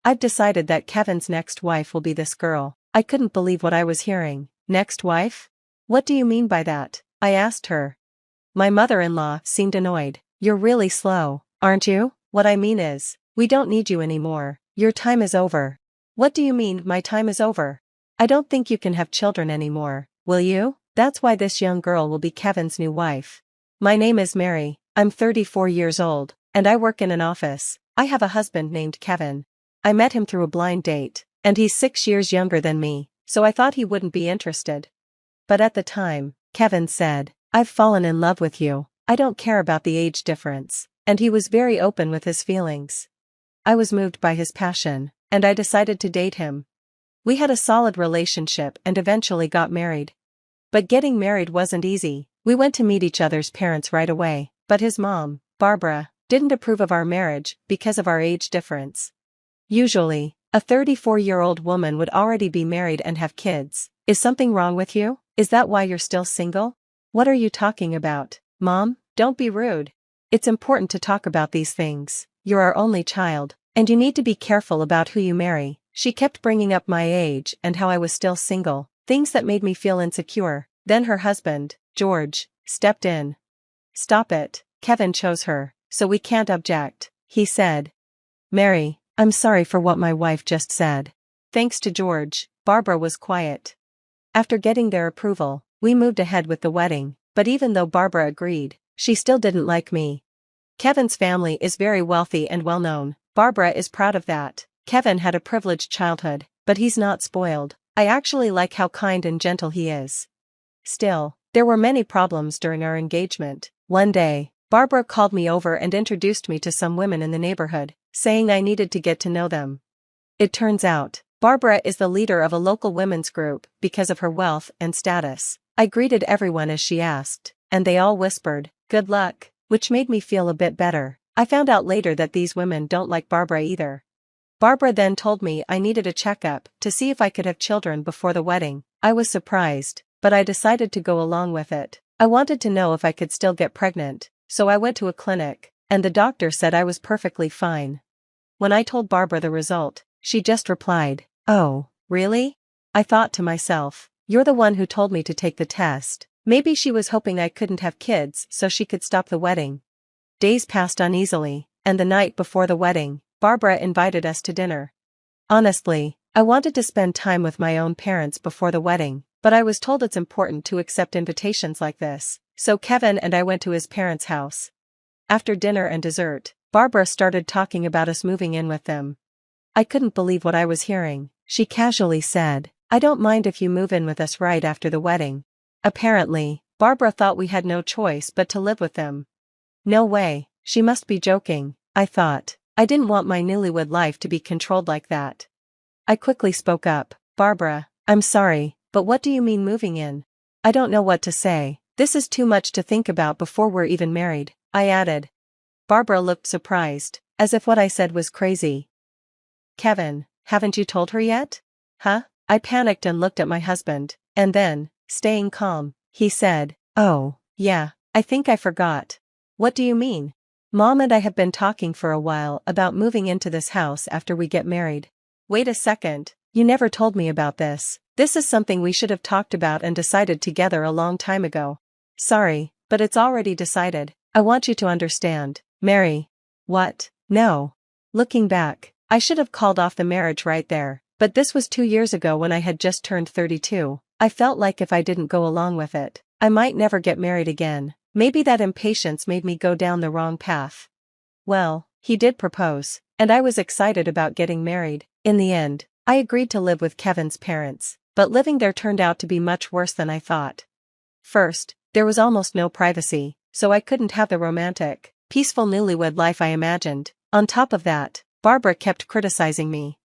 I've decided that Kevin's next wife will be this girl. I couldn't believe what I was hearing. Next wife? What do you mean by that? I asked her. My mother-in-law seemed annoyed. You're really slow, aren't you? What I mean is, we don't need you anymore. Your time is over. What do you mean my time is over? I don't think you can have children anymore, will you? That's why this young girl will be Kevin's new wife. My name is Mary, I'm 34 years old, and I work in an office. I have a husband named Kevin. I met him through a blind date, and he's 6 years younger than me, so I thought he wouldn't be interested. But at the time, Kevin said, I've fallen in love with you. I don't care about the age difference, and he was very open with his feelings. I was moved by his passion, and I decided to date him. We had a solid relationship and eventually got married. But getting married wasn't easy. We went to meet each other's parents right away, but his mom, Barbara, didn't approve of our marriage because of our age difference. Usually, a 34-year-old woman would already be married and have kids. Is something wrong with you? Is that why you're still single? What are you talking about, Mom? Don't be rude. It's important to talk about these things. You're our only child, and you need to be careful about who you marry. She kept bringing up my age and how I was still single, things that made me feel insecure. Then her husband, George, stepped in. Stop it, Kevin chose her, so we can't object, he said. Mary, I'm sorry for what my wife just said. Thanks to George, Barbara was quiet. After getting their approval, we moved ahead with the wedding, but even though Barbara agreed, she still didn't like me. Kevin's family is very wealthy and well-known. Barbara is proud of that. Kevin had a privileged childhood, but he's not spoiled. I actually like how kind and gentle he is. Still, there were many problems during our engagement. One day, Barbara called me over and introduced me to some women in the neighborhood, saying I needed to get to know them. It turns out, Barbara is the leader of a local women's group because of her wealth and status. I greeted everyone as she asked, and they all whispered, "Good luck," which made me feel a bit better. I found out later that these women don't like Barbara either. Barbara then told me I needed a checkup to see if I could have children before the wedding. I was surprised, but I decided to go along with it. I wanted to know if I could still get pregnant, so I went to a clinic, and the doctor said I was perfectly fine. When I told Barbara the result, she just replied, "Oh, really?" I thought to myself, you're the one who told me to take the test. Maybe she was hoping I couldn't have kids so she could stop the wedding. Days passed uneasily, and the night before the wedding, Barbara invited us to dinner. Honestly, I wanted to spend time with my own parents before the wedding, but I was told it's important to accept invitations like this, so Kevin and I went to his parents' house. After dinner and dessert, Barbara started talking about us moving in with them. I couldn't believe what I was hearing. She casually said, "I don't mind if you move in with us right after the wedding." Apparently, Barbara thought we had no choice but to live with them. No way, she must be joking, I thought. I didn't want my newlywed life to be controlled like that. I quickly spoke up, "Barbara, I'm sorry, but what do you mean moving in? I don't know what to say. This is too much to think about before we're even married," I added. Barbara looked surprised, as if what I said was crazy. "Kevin, haven't you told her yet?" "Huh?" I panicked and looked at my husband, and then, staying calm, he said, "Oh, yeah, I think I forgot." "What do you mean?" "Mom and I have been talking for a while about moving into this house after we get married." "Wait a second, you never told me about this. This is something we should have talked about and decided together a long time ago." "Sorry, but it's already decided. I want you to understand, Mary." "What? No." Looking back, I should have called off the marriage right there, but this was 2 years ago when I had just turned 32. I felt like if I didn't go along with it, I might never get married again. Maybe that impatience made me go down the wrong path. Well, he did propose, and I was excited about getting married. In the end, I agreed to live with Kevin's parents, but living there turned out to be much worse than I thought. First, there was almost no privacy, so I couldn't have the romantic, peaceful newlywed life I imagined. On top of that, Barbara kept criticizing me.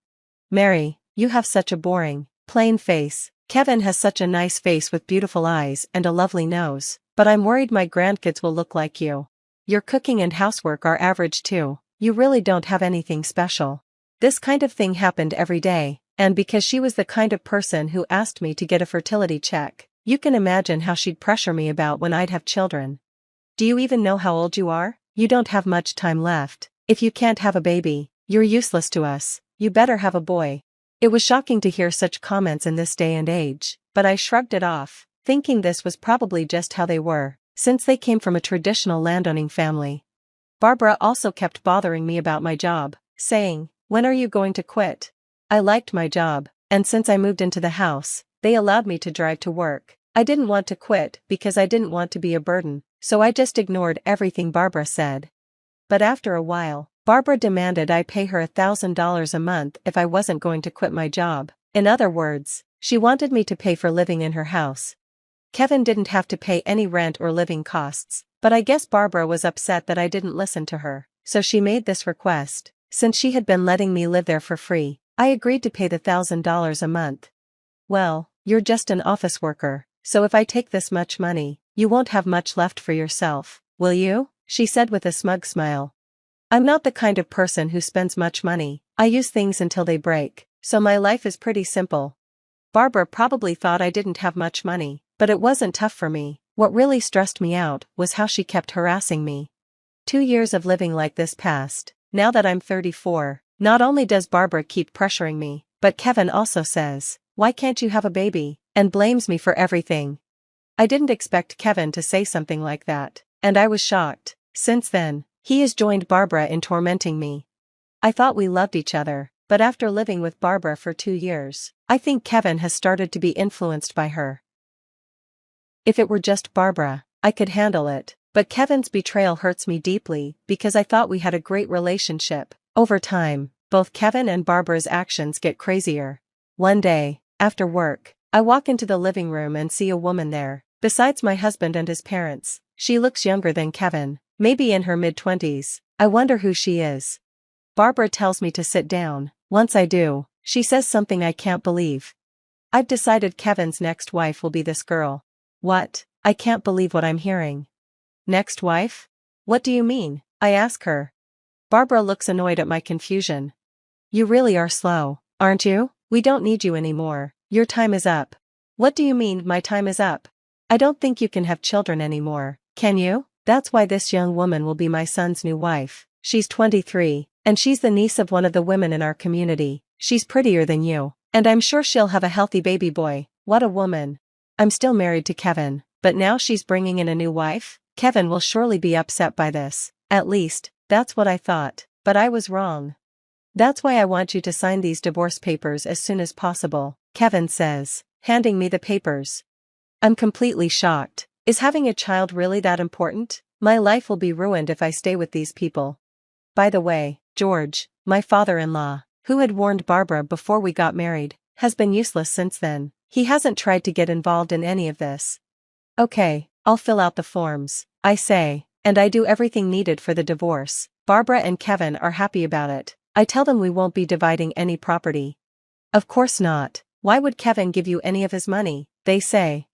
"Mary, you have such a boring, plain face. Kevin has such a nice face with beautiful eyes and a lovely nose, but I'm worried my grandkids will look like you. Your cooking and housework are average too. You really don't have anything special." This kind of thing happened every day, and because she was the kind of person who asked me to get a fertility check, you can imagine how she'd pressure me about when I'd have children. "Do you even know how old you are? You don't have much time left. If you can't have a baby, you're useless to us. You better have a boy. It was shocking to hear such comments in this day and age, but I shrugged it off, thinking this was probably just how they were, since they came from a traditional landowning family. Barbara also kept bothering me about my job, saying, "When are you going to quit?" I liked my job, and since I moved into the house, they allowed me to drive to work. I didn't want to quit because I didn't want to be a burden, so I just ignored everything Barbara said. But after a while, Barbara demanded I pay her $1,000 a month if I wasn't going to quit my job. In other words, she wanted me to pay for living in her house. Kevin didn't have to pay any rent or living costs, but I guess Barbara was upset that I didn't listen to her, so she made this request. Since she had been letting me live there for free, I agreed to pay the $1,000 a month. "Well, you're just an office worker, so if I take this much money, you won't have much left for yourself, will you?" she said with a smug smile. "I'm not the kind of person who spends much money. I use things until they break, so my life is pretty simple." Barbara probably thought I didn't have much money, but it wasn't tough for me. What really stressed me out was how she kept harassing me. 2 years of living like this passed. Now that I'm 34, not only does Barbara keep pressuring me, but Kevin also says, "Why can't you have a baby?" and blames me for everything. I didn't expect Kevin to say something like that, and I was shocked. Since then, he has joined Barbara in tormenting me. I thought we loved each other, but after living with Barbara for 2 years, I think Kevin has started to be influenced by her. If it were just Barbara, I could handle it, but Kevin's betrayal hurts me deeply because I thought we had a great relationship. Over time, both Kevin and Barbara's actions get crazier. One day, after work, I walk into the living room and see a woman there. Besides my husband and his parents, she looks younger than Kevin, maybe in her mid-20s. I wonder who she is. Barbara tells me to sit down. Once I do, she says something I can't believe. "I've decided Kevin's next wife will be this girl." What? I can't believe what I'm hearing. Next wife? What do you mean? I ask her. Barbara looks annoyed at my confusion. "You really are slow, aren't you? We don't need you anymore. Your time is up." "What do you mean my time is up? I don't think you can have children anymore, can you?" "That's why this young woman will be my son's new wife. She's 23, and she's the niece of one of the women in our community. She's prettier than you, and I'm sure she'll have a healthy baby boy." What a woman. I'm still married to Kevin, but now she's bringing in a new wife? Kevin will surely be upset by this. At least, that's what I thought, but I was wrong. "That's why I want you to sign these divorce papers as soon as possible," Kevin says, handing me the papers. I'm completely shocked. Is having a child really that important? My life will be ruined if I stay with these people. By the way, George, my father-in-law, who had warned Barbara before we got married, has been useless since then. He hasn't tried to get involved in any of this. "Okay, I'll fill out the forms," I say, and I do everything needed for the divorce. Barbara and Kevin are happy about it. I tell them we won't be dividing any property. "Of course not. Why would Kevin give you any of his money?" they say.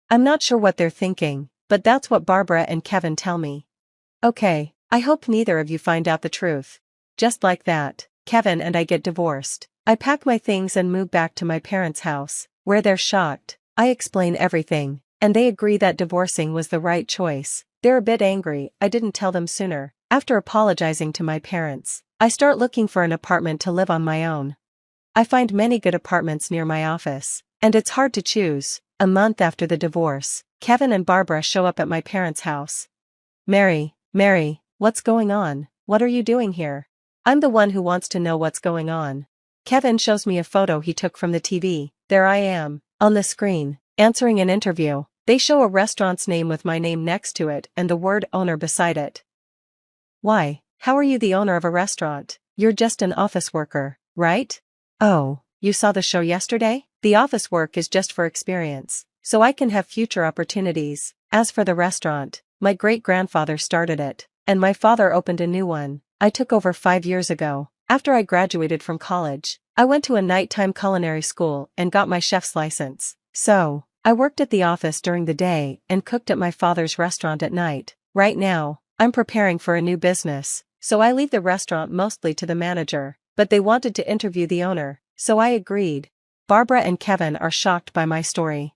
I'm not sure what they're thinking, but that's what Barbara and Kevin tell me. Okay, I hope neither of you find out the truth. Just like that, Kevin and I get divorced. I pack my things and move back to my parents' house, where they're shocked. I explain everything, and they agree that divorcing was the right choice. They're a bit angry I didn't tell them sooner. After apologizing to my parents, I start looking for an apartment to live on my own. I find many good apartments near my office, and it's hard to choose. A month after the divorce, Kevin and Barbara show up at my parents' house. Mary, what's going on? What are you doing here?" I'm the one who wants to know what's going on. Kevin shows me a photo he took from the TV. There I am, on the screen, answering an interview. They show a restaurant's name with my name next to it and the word owner beside it. "Why, how are you the owner of a restaurant? You're just an office worker, right?" "Oh, you saw the show yesterday? The office work is just for experience, so I can have future opportunities. As for the restaurant, my great-grandfather started it, and my father opened a new one. I took over 5 years ago. After I graduated from college, I went to a nighttime culinary school and got my chef's license. So, I worked at the office during the day and cooked at my father's restaurant at night. Right now, I'm preparing for a new business, so I leave the restaurant mostly to the manager, but they wanted to interview the owner, so I agreed." Barbara and Kevin are shocked by my story.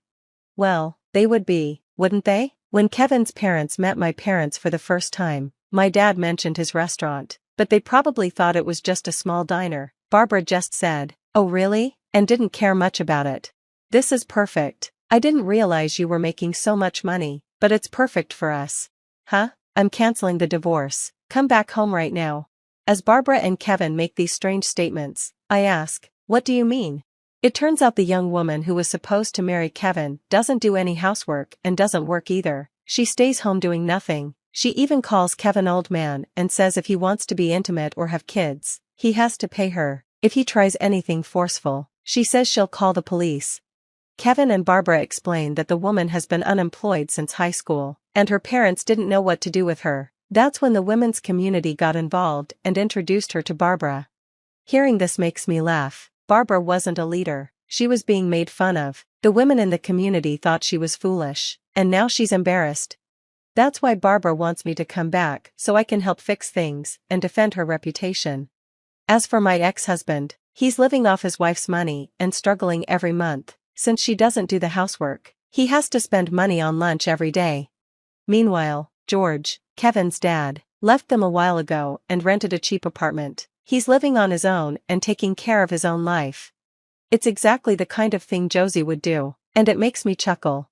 Well, they would be, wouldn't they? When Kevin's parents met my parents for the first time, my dad mentioned his restaurant, but they probably thought it was just a small diner. Barbara just said, "Oh really?" and didn't care much about it. "This is perfect. I didn't realize you were making so much money, but it's perfect for us." "Huh? I'm canceling the divorce. Come back home right now." As Barbara and Kevin make these strange statements, I ask, "What do you mean?" It turns out the young woman who was supposed to marry Kevin doesn't do any housework and doesn't work either. She stays home doing nothing. She even calls Kevin old man and says if he wants to be intimate or have kids, he has to pay her. If he tries anything forceful, she says she'll call the police. Kevin and Barbara explain that the woman has been unemployed since high school, and her parents didn't know what to do with her. That's when the women's community got involved and introduced her to Barbara. Hearing this makes me laugh. Barbara wasn't a leader, she was being made fun of. The women in the community thought she was foolish, and now she's embarrassed. That's why Barbara wants me to come back so I can help fix things and defend her reputation. As for my ex-husband, he's living off his wife's money and struggling every month. Since she doesn't do the housework, he has to spend money on lunch every day. Meanwhile, George, Kevin's dad, left them a while ago and rented a cheap apartment. He's living on his own and taking care of his own life. It's exactly the kind of thing Josie would do, and it makes me chuckle.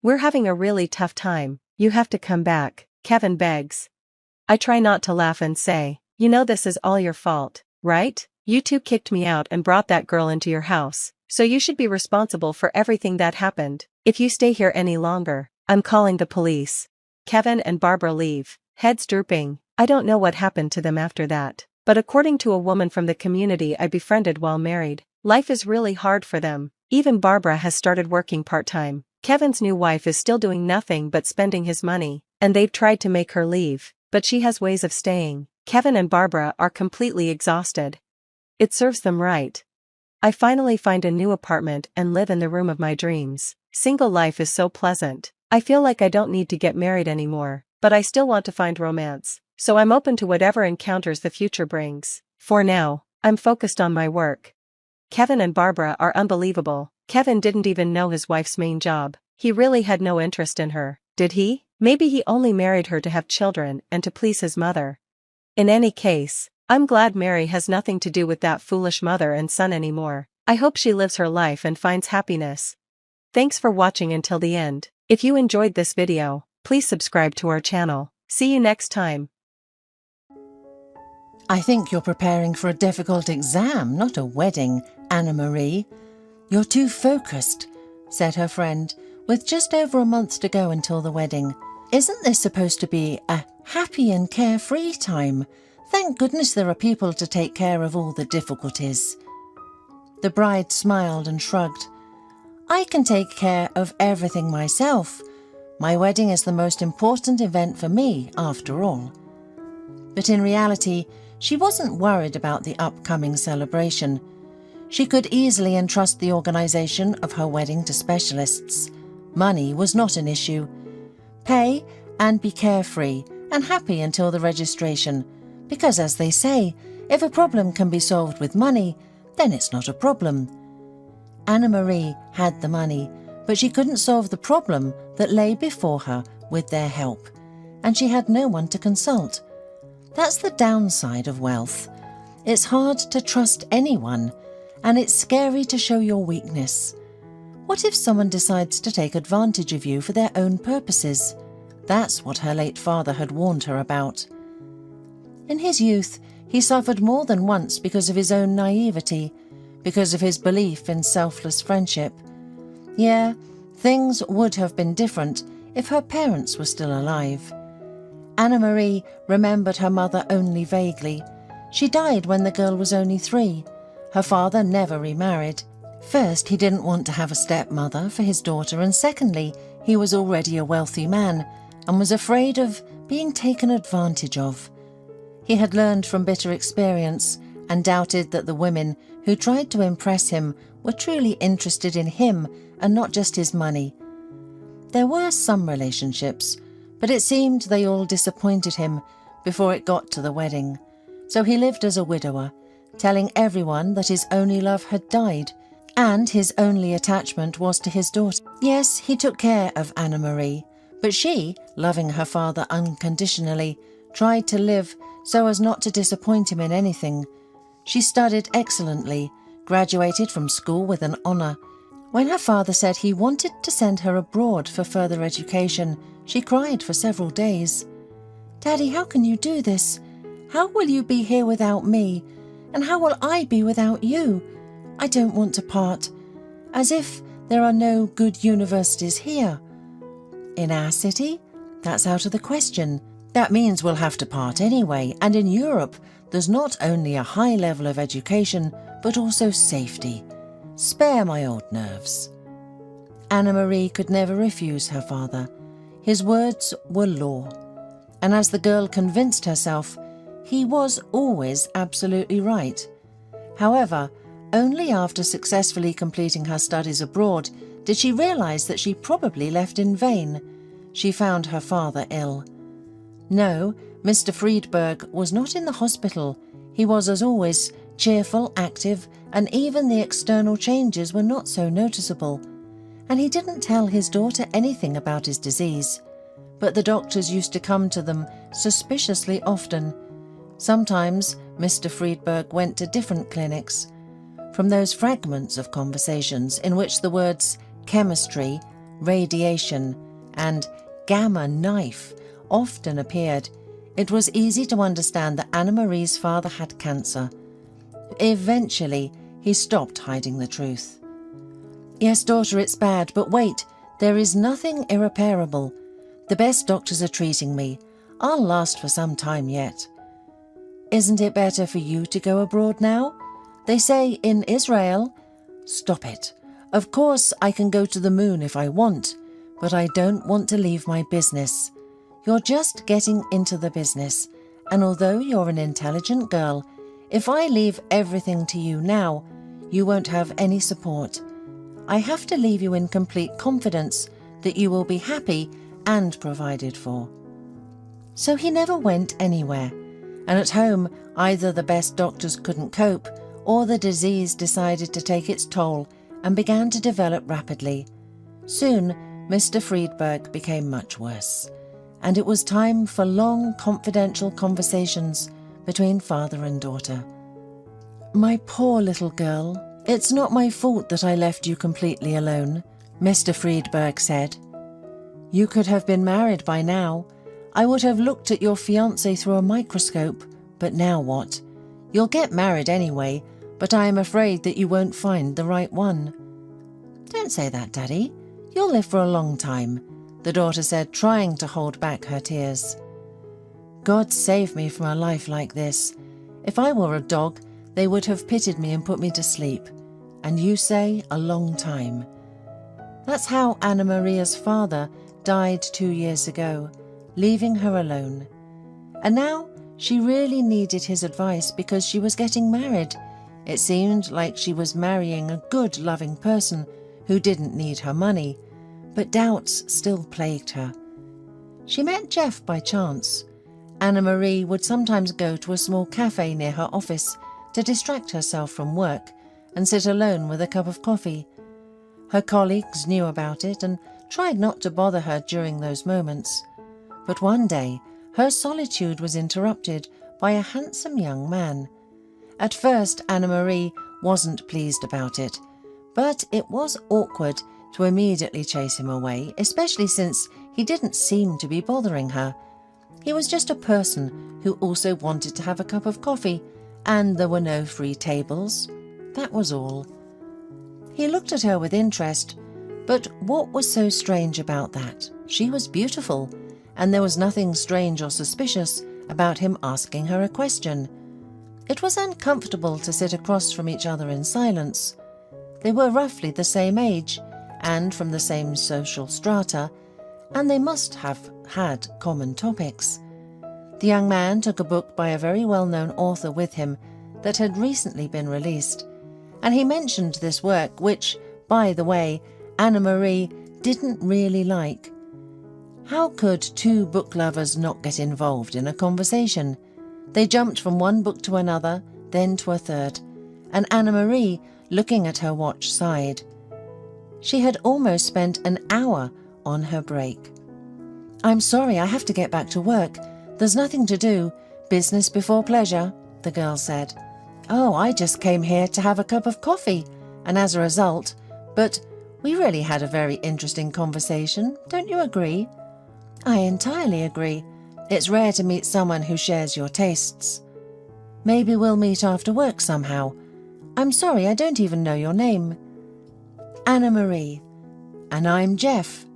"We're having a really tough time, you have to come back," Kevin begs. I try not to laugh and say, "You know this is all your fault, right? You two kicked me out and brought that girl into your house, so you should be responsible for everything that happened. If you stay here any longer, I'm calling the police." Kevin and Barbara leave, heads drooping. I don't know what happened to them after that, but according to a woman from the community I befriended while married, life is really hard for them. Even Barbara has started working part-time. Kevin's new wife is still doing nothing but spending his money, and they've tried to make her leave, but she has ways of staying. Kevin and Barbara are completely exhausted. It serves them right. I finally find a new apartment and live in the room of my dreams. Single life is so pleasant. I feel like I don't need to get married anymore, but I still want to find romance, so I'm open to whatever encounters the future brings. For now, I'm focused on my work. Kevin and Barbara are unbelievable. Kevin didn't even know his wife's main job. He really had no interest in her, did he? Maybe he only married her to have children and to please his mother. In any case, I'm glad Mary has nothing to do with that foolish mother and son anymore. I hope she lives her life and finds happiness. Thanks for watching until the end. If you enjoyed this video, please subscribe to our channel. See you next time. "I think you're preparing for a difficult exam, not a wedding, Anna Marie. You're too focused," said her friend, with just over a month to go until the wedding. "Isn't this supposed to be a happy and carefree time? Thank goodness there are people to take care of all the difficulties." The bride smiled and shrugged. "I can take care of everything myself. My wedding is the most important event for me, after all." But in reality, she wasn't worried about the upcoming celebration. She could easily entrust the organisation of her wedding to specialists. Money was not an issue. Pay and be carefree and happy until the registration, because as they say, if a problem can be solved with money, then it's not a problem. Anna Marie had the money, but she couldn't solve the problem that lay before her with their help, and she had no one to consult. That's the downside of wealth. It's hard to trust anyone, and it's scary to show your weakness. What if someone decides to take advantage of you for their own purposes? That's what her late father had warned her about. In his youth, he suffered more than once because of his own naivety, because of his belief in selfless friendship. Yeah, things would have been different if her parents were still alive. Anna Marie remembered her mother only vaguely. She died when the girl was only 3. Her father never remarried. First, he didn't want to have a stepmother for his daughter, and secondly, he was already a wealthy man and was afraid of being taken advantage of. He had learned from bitter experience and doubted that the women who tried to impress him were truly interested in him and not just his money. There were some relationships, but it seemed they all disappointed him before it got to the wedding. So he lived as a widower, telling everyone that his only love had died, and his only attachment was to his daughter. Yes, he took care of Anna Marie, but she, loving her father unconditionally, tried to live so as not to disappoint him in anything. She studied excellently, graduated from school with an honour. When her father said he wanted to send her abroad for further education, she cried for several days. "Daddy, how can you do this? How will you be here without me? And how will I be without you? I don't want to part. As if there are no good universities here. In our city? That's out of the question. That means we'll have to part anyway, and in Europe there's not only a high level of education, but also safety. Spare my old nerves." Anna-Marie could never refuse her father. His words were law. And as the girl convinced herself, he was always absolutely right. However, only after successfully completing her studies abroad did she realize that she probably left in vain. She found her father ill. No, Mr. Friedberg was not in the hospital. He was, as always, cheerful, active, and even the external changes were not so noticeable. And he didn't tell his daughter anything about his disease. But the doctors used to come to them suspiciously often. Sometimes Mr. Friedberg went to different clinics. From those fragments of conversations in which the words chemistry, radiation, and gamma knife often appeared, it was easy to understand that Anna-Marie's father had cancer. Eventually, he stopped hiding the truth. "Yes, daughter, it's bad, but wait, there is nothing irreparable. The best doctors are treating me. I'll last for some time yet." "Isn't it better for you to go abroad now? They say in Israel—" "Stop it. Of course I can go to the moon if I want, but I don't want to leave my business. You're just getting into the business, and although you're an intelligent girl, if I leave everything to you now, you won't have any support. I have to leave you in complete confidence that you will be happy and provided for." So he never went anywhere, and at home either the best doctors couldn't cope, or the disease decided to take its toll and began to develop rapidly. Soon, Mr. Friedberg became much worse, and it was time for long, confidential conversations between father and daughter. "My poor little girl, it's not my fault that I left you completely alone," Mr. Friedberg said. "You could have been married by now. I would have looked at your fiancé through a microscope, but now what? You'll get married anyway, but I am afraid that you won't find the right one." "Don't say that, Daddy. You'll live for a long time," the daughter said, trying to hold back her tears. "God save me from a life like this. If I were a dog, they would have pitied me and put me to sleep. And you say a long time." That's how Anna-Maria's father died 2 years ago, leaving her alone. And now she really needed his advice because she was getting married. It seemed like she was marrying a good, loving person who didn't need her money, but doubts still plagued her. She met Jeff by chance. Anna-Marie would sometimes go to a small cafe near her office to distract herself from work and sit alone with a cup of coffee. Her colleagues knew about it and tried not to bother her during those moments. But one day, her solitude was interrupted by a handsome young man. At first, Anna-Marie wasn't pleased about it, but it was awkward to immediately chase him away, especially since he didn't seem to be bothering her. He was just a person who also wanted to have a cup of coffee, and there were no free tables. That was all. He looked at her with interest, but what was so strange about that? She was beautiful, and there was nothing strange or suspicious about him asking her a question. It was uncomfortable to sit across from each other in silence. They were roughly the same age, and from the same social strata, and they must have had common topics. The young man took a book by a very well-known author with him that had recently been released, and he mentioned this work, which, by the way, Anna-Marie didn't really like. How could two book lovers not get involved in a conversation? They jumped from one book to another, then to a third, and Anna-Marie, looking at her watch, sighed. She had almost spent an hour on her break. "I'm sorry, I have to get back to work. There's nothing to do. Business before pleasure," the girl said. Oh, I just came here to have a cup of coffee, and as a result, but we really had a very interesting conversation, don't you agree? I entirely agree. It's rare to meet someone who shares your tastes. Maybe we'll meet after work somehow. I'm sorry, I don't even know your name. Anna Marie. And I'm Jeff.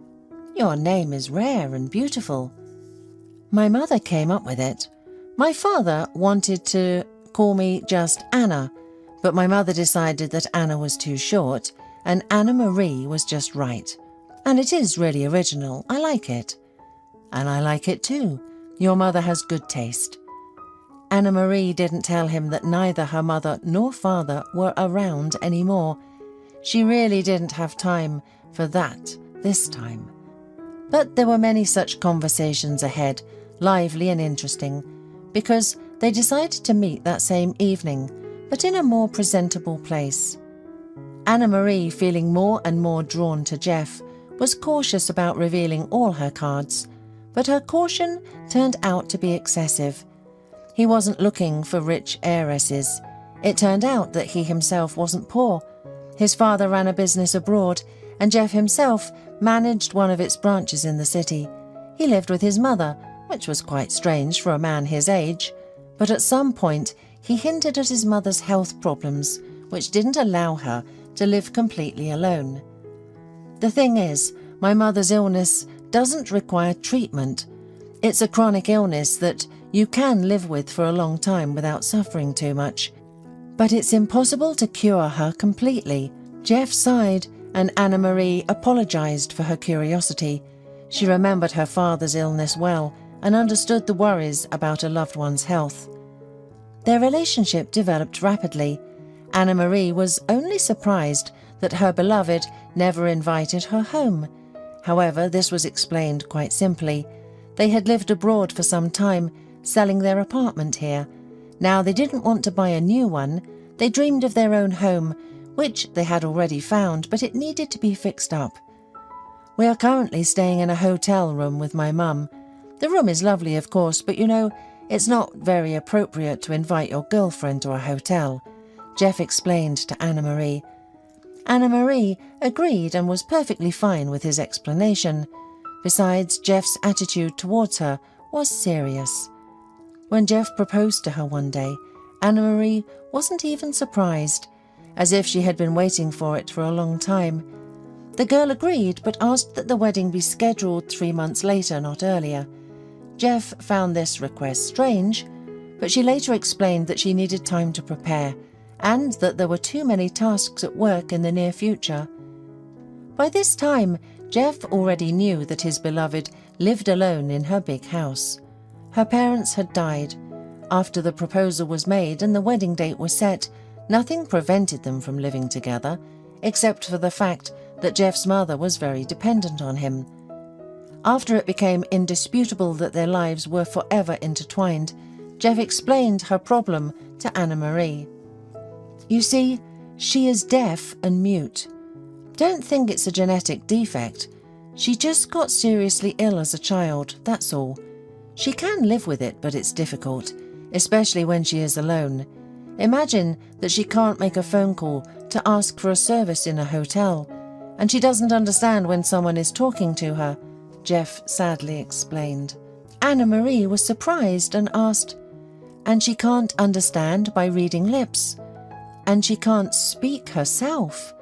Your name is rare and beautiful. My mother came up with it. My father wanted to call me just Anna, but my mother decided that Anna was too short and Anna Marie was just right. And it is really original. I like it. And I like it too. Your mother has good taste. Anna Marie didn't tell him that neither her mother nor father were around anymore. She really didn't have time for that this time. But there were many such conversations ahead, lively and interesting, because they decided to meet that same evening, but in a more presentable place. Anna Marie, feeling more and more drawn to Jeff, was cautious about revealing all her cards, but her caution turned out to be excessive. He wasn't looking for rich heiresses. It turned out that he himself wasn't poor. His father ran a business abroad, and Jeff himself managed one of its branches in the city. He lived with his mother, which was quite strange for a man his age, but at some point he hinted at his mother's health problems, which didn't allow her to live completely alone. The thing is, my mother's illness doesn't require treatment. It's a chronic illness that you can live with for a long time without suffering too much. But it's impossible to cure her completely. Jeff sighed, and Anna Marie apologized for her curiosity. She remembered her father's illness well and understood the worries about a loved one's health. Their relationship developed rapidly. Anna Marie was only surprised that her beloved never invited her home. However, this was explained quite simply. They had lived abroad for some time, selling their apartment here. Now they didn't want to buy a new one. They dreamed of their own home, which they had already found, but it needed to be fixed up. We are currently staying in a hotel room with my mum. The room is lovely, of course, but you know, it's not very appropriate to invite your girlfriend to a hotel, Jeff explained to Anna Marie. Anna Marie agreed and was perfectly fine with his explanation. Besides, Jeff's attitude towards her was serious. When Jeff proposed to her one day, Anna Marie wasn't even surprised, as if she had been waiting for it for a long time. The girl agreed, but asked that the wedding be scheduled 3 months later, not earlier. Jeff found this request strange, but she later explained that she needed time to prepare, and that there were too many tasks at work in the near future. By this time, Jeff already knew that his beloved lived alone in her big house. Her parents had died. After the proposal was made and the wedding date was set, nothing prevented them from living together, except for the fact that Jeff's mother was very dependent on him. After it became indisputable that their lives were forever intertwined, Jeff explained her problem to Anna Marie. You see, she is deaf and mute. Don't think it's a genetic defect. She just got seriously ill as a child, that's all. She can live with it, but it's difficult, especially when she is alone. Imagine that she can't make a phone call to ask for a service in a hotel, and she doesn't understand when someone is talking to her, Jeff sadly explained. Anna Marie was surprised and asked, "And she can't understand by reading lips? And she can't speak herself?"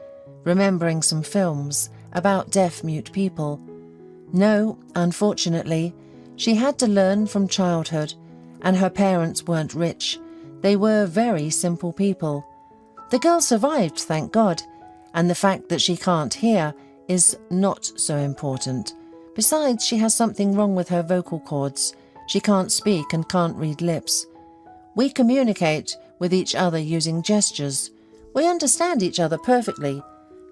remembering some films about deaf-mute people. No, unfortunately, she had to learn from childhood, and her parents weren't rich. They were very simple people. The girl survived, thank God, and the fact that she can't hear is not so important. Besides, she has something wrong with her vocal cords. She can't speak and can't read lips. We communicate with each other using gestures. We understand each other perfectly.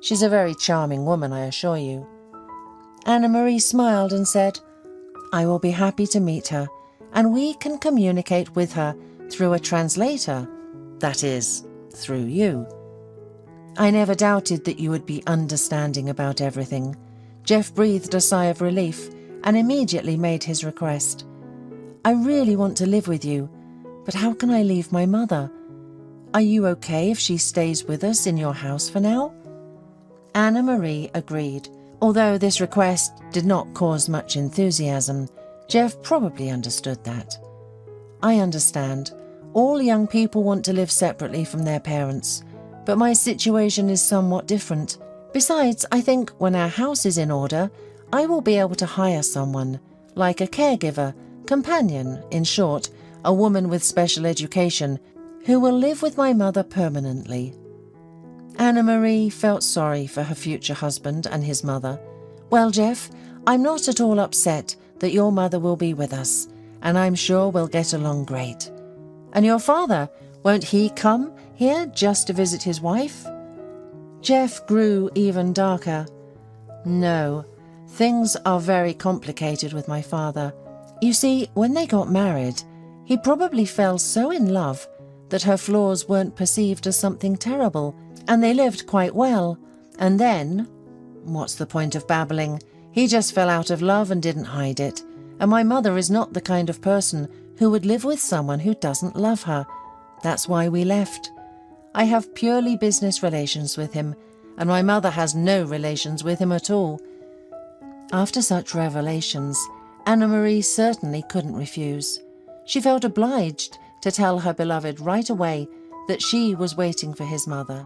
She's a very charming woman, I assure you. Anna Marie smiled and said, "I will be happy to meet her, and we can communicate with her through a translator. That is, through you." I never doubted that you would be understanding about everything. Jeff breathed a sigh of relief and immediately made his request. "I really want to live with you, but how can I leave my mother?" Are you okay if she stays with us in your house for now?" Anna-Marie agreed. Although this request did not cause much enthusiasm, Jeff probably understood that. "I understand. All young people want to live separately from their parents, but my situation is somewhat different. Besides, I think when our house is in order, I will be able to hire someone, like a caregiver, companion, in short, a woman with special education, who will live with my mother permanently." Anna-Marie felt sorry for her future husband and his mother. "Well, Jeff, I'm not at all upset that your mother will be with us, and I'm sure we'll get along great. And your father, won't he come here just to visit his wife?" Jeff grew even darker. "No, things are very complicated with my father. You see, when they got married, he probably fell so in love that her flaws weren't perceived as something terrible, and they lived quite well. And then, what's the point of babbling? He just fell out of love and didn't hide it. And my mother is not the kind of person who would live with someone who doesn't love her. That's why we left. I have purely business relations with him, and my mother has no relations with him at all." After such revelations, Anna-Marie certainly couldn't refuse. She felt obliged to tell her beloved right away that she was waiting for his mother.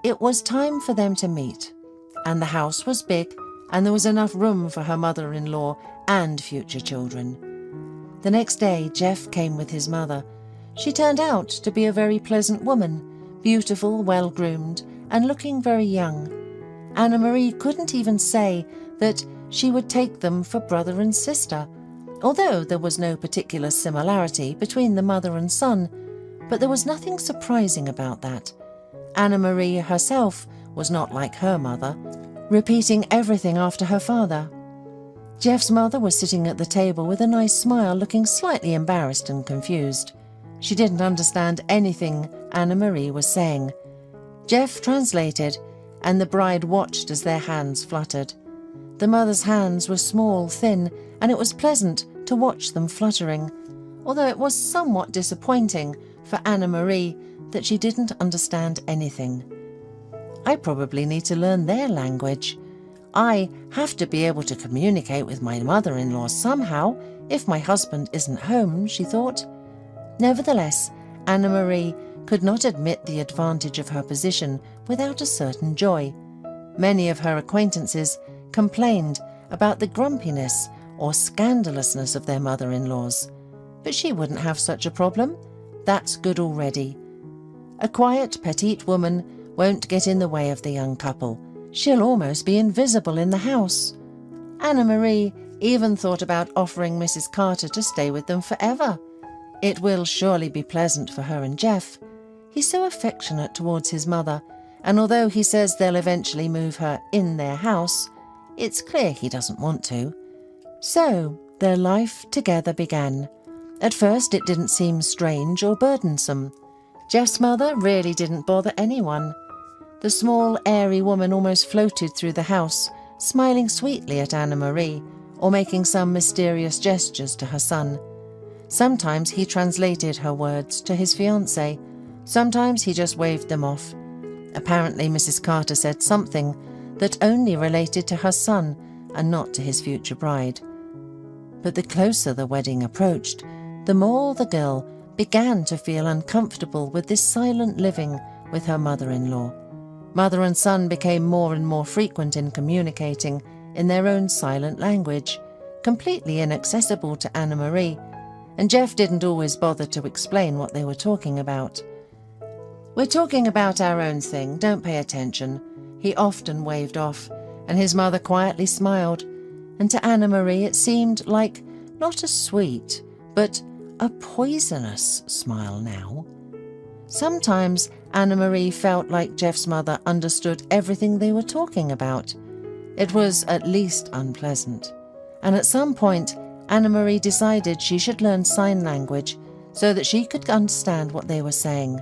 It was time for them to meet, and the house was big, and there was enough room for her mother-in-law and future children. The next day, Jeff came with his mother. She turned out to be a very pleasant woman, beautiful, well-groomed, and looking very young. Anna-Marie couldn't even say that she would take them for brother and sister, although there was no particular similarity between the mother and son, but there was nothing surprising about that. Anna-Marie herself was not like her mother, repeating everything after her father. Jeff's mother was sitting at the table with a nice smile, looking slightly embarrassed and confused. She didn't understand anything Anna-Marie was saying. Jeff translated, and the bride watched as their hands fluttered. The mother's hands were small, thin, and it was pleasant to watch them fluttering, although it was somewhat disappointing for Anna-Marie that she didn't understand anything. "I probably need to learn their language. I have to be able to communicate with my mother-in-law somehow if my husband isn't home," she thought. Nevertheless, Anna-Marie could not admit the advantage of her position without a certain joy. Many of her acquaintances complained about the grumpiness or scandalousness of their mother-in-laws, but she wouldn't have such a problem. That's good already. A quiet, petite woman won't get in the way of the young couple. She'll almost be invisible in the house. Anna-Marie even thought about offering Mrs. Carter to stay with them forever. It will surely be pleasant for her and Jeff. He's so affectionate towards his mother, and although he says they'll eventually move her in their house, it's clear he doesn't want to. So their life together began. At first it didn't seem strange or burdensome. Jeff's mother really didn't bother anyone. The small, airy woman almost floated through the house, smiling sweetly at Anna-Marie, or making some mysterious gestures to her son. Sometimes he translated her words to his fiancée. Sometimes he just waved them off. Apparently Mrs. Carter said something that only related to her son and not to his future bride. But the closer the wedding approached, the more the girl began to feel uncomfortable with this silent living with her mother-in-law. Mother and son became more and more frequent in communicating in their own silent language, completely inaccessible to Anna-Marie, and Jeff didn't always bother to explain what they were talking about. "We're talking about our own thing, don't pay attention," he often waved off, and his mother quietly smiled, and to Anna-Marie it seemed like not a sweet, but a poisonous smile now. Sometimes Anna-Marie felt like Jeff's mother understood everything they were talking about. It was at least unpleasant, and at some point Anna-Marie decided she should learn sign language so that she could understand what they were saying.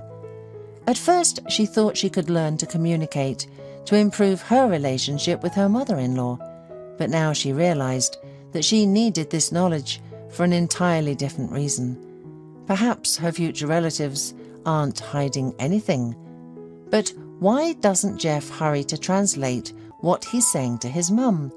At first she thought she could learn to communicate to improve her relationship with her mother-in-law, but now she realized that she needed this knowledge for an entirely different reason. Perhaps her future relatives aren't hiding anything. But why doesn't Jeff hurry to translate what he's saying to his mum?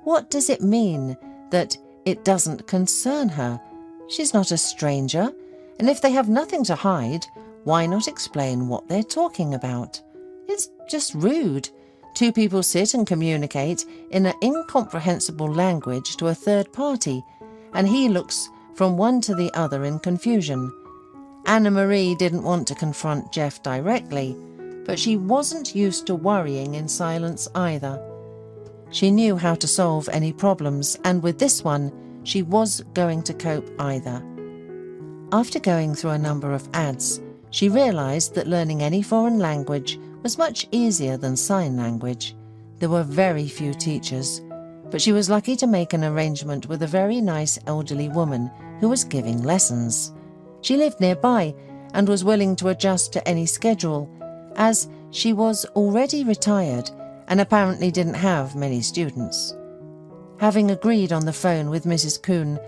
What does it mean that it doesn't concern her? She's not a stranger, and if they have nothing to hide, why not explain what they're talking about? It's just rude. Two people sit and communicate in an incomprehensible language to a third party, and he looks from one to the other in confusion. Anna-Marie didn't want to confront Jeff directly, but she wasn't used to worrying in silence either. She knew how to solve any problems, and with this one, she was going to cope either. After going through a number of ads, she realized that learning any foreign language was much easier than sign language. There were very few teachers, but she was lucky to make an arrangement with a very nice elderly woman who was giving lessons. She lived nearby and was willing to adjust to any schedule, as she was already retired and apparently didn't have many students. Having agreed on the phone with Mrs. Kuhn,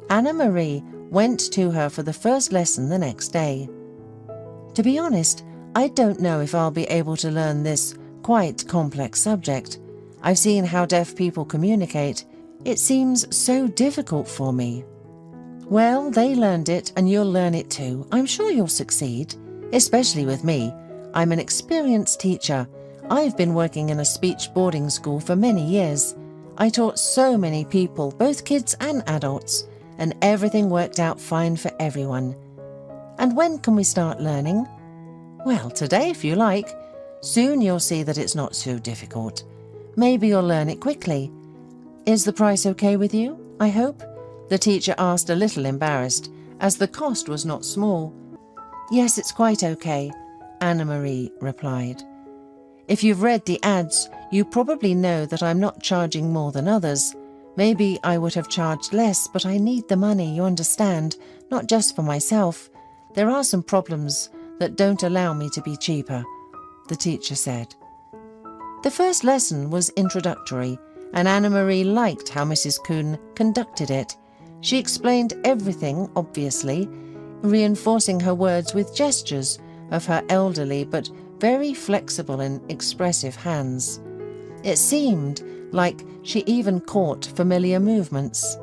Anna-Marie went to her for the first lesson the next day. To be honest, I don't know if I'll be able to learn this quite complex subject. I've seen how deaf people communicate. It seems so difficult for me. Well, they learned it and you'll learn it too. I'm sure you'll succeed, especially with me. I'm an experienced teacher. I've been working in a speech boarding school for many years. I taught so many people, both kids and adults, and everything worked out fine for everyone. And when can we start learning? Well, today if you like. Soon you'll see that it's not so difficult. Maybe you'll learn it quickly. Is the price okay with you, I hope? The teacher asked, a little embarrassed, as the cost was not small. Yes, it's quite okay, Anna-Marie replied. If you've read the ads, you probably know that I'm not charging more than others. Maybe I would have charged less, but I need the money, you understand, not just for myself. There are some problems that don't allow me to be cheaper, the teacher said. The first lesson was introductory, and Anna-Marie liked how Mrs. Kuhn conducted it. She explained everything, obviously, reinforcing her words with gestures of her elderly but very flexible and expressive hands. It seemed like she even caught familiar movements.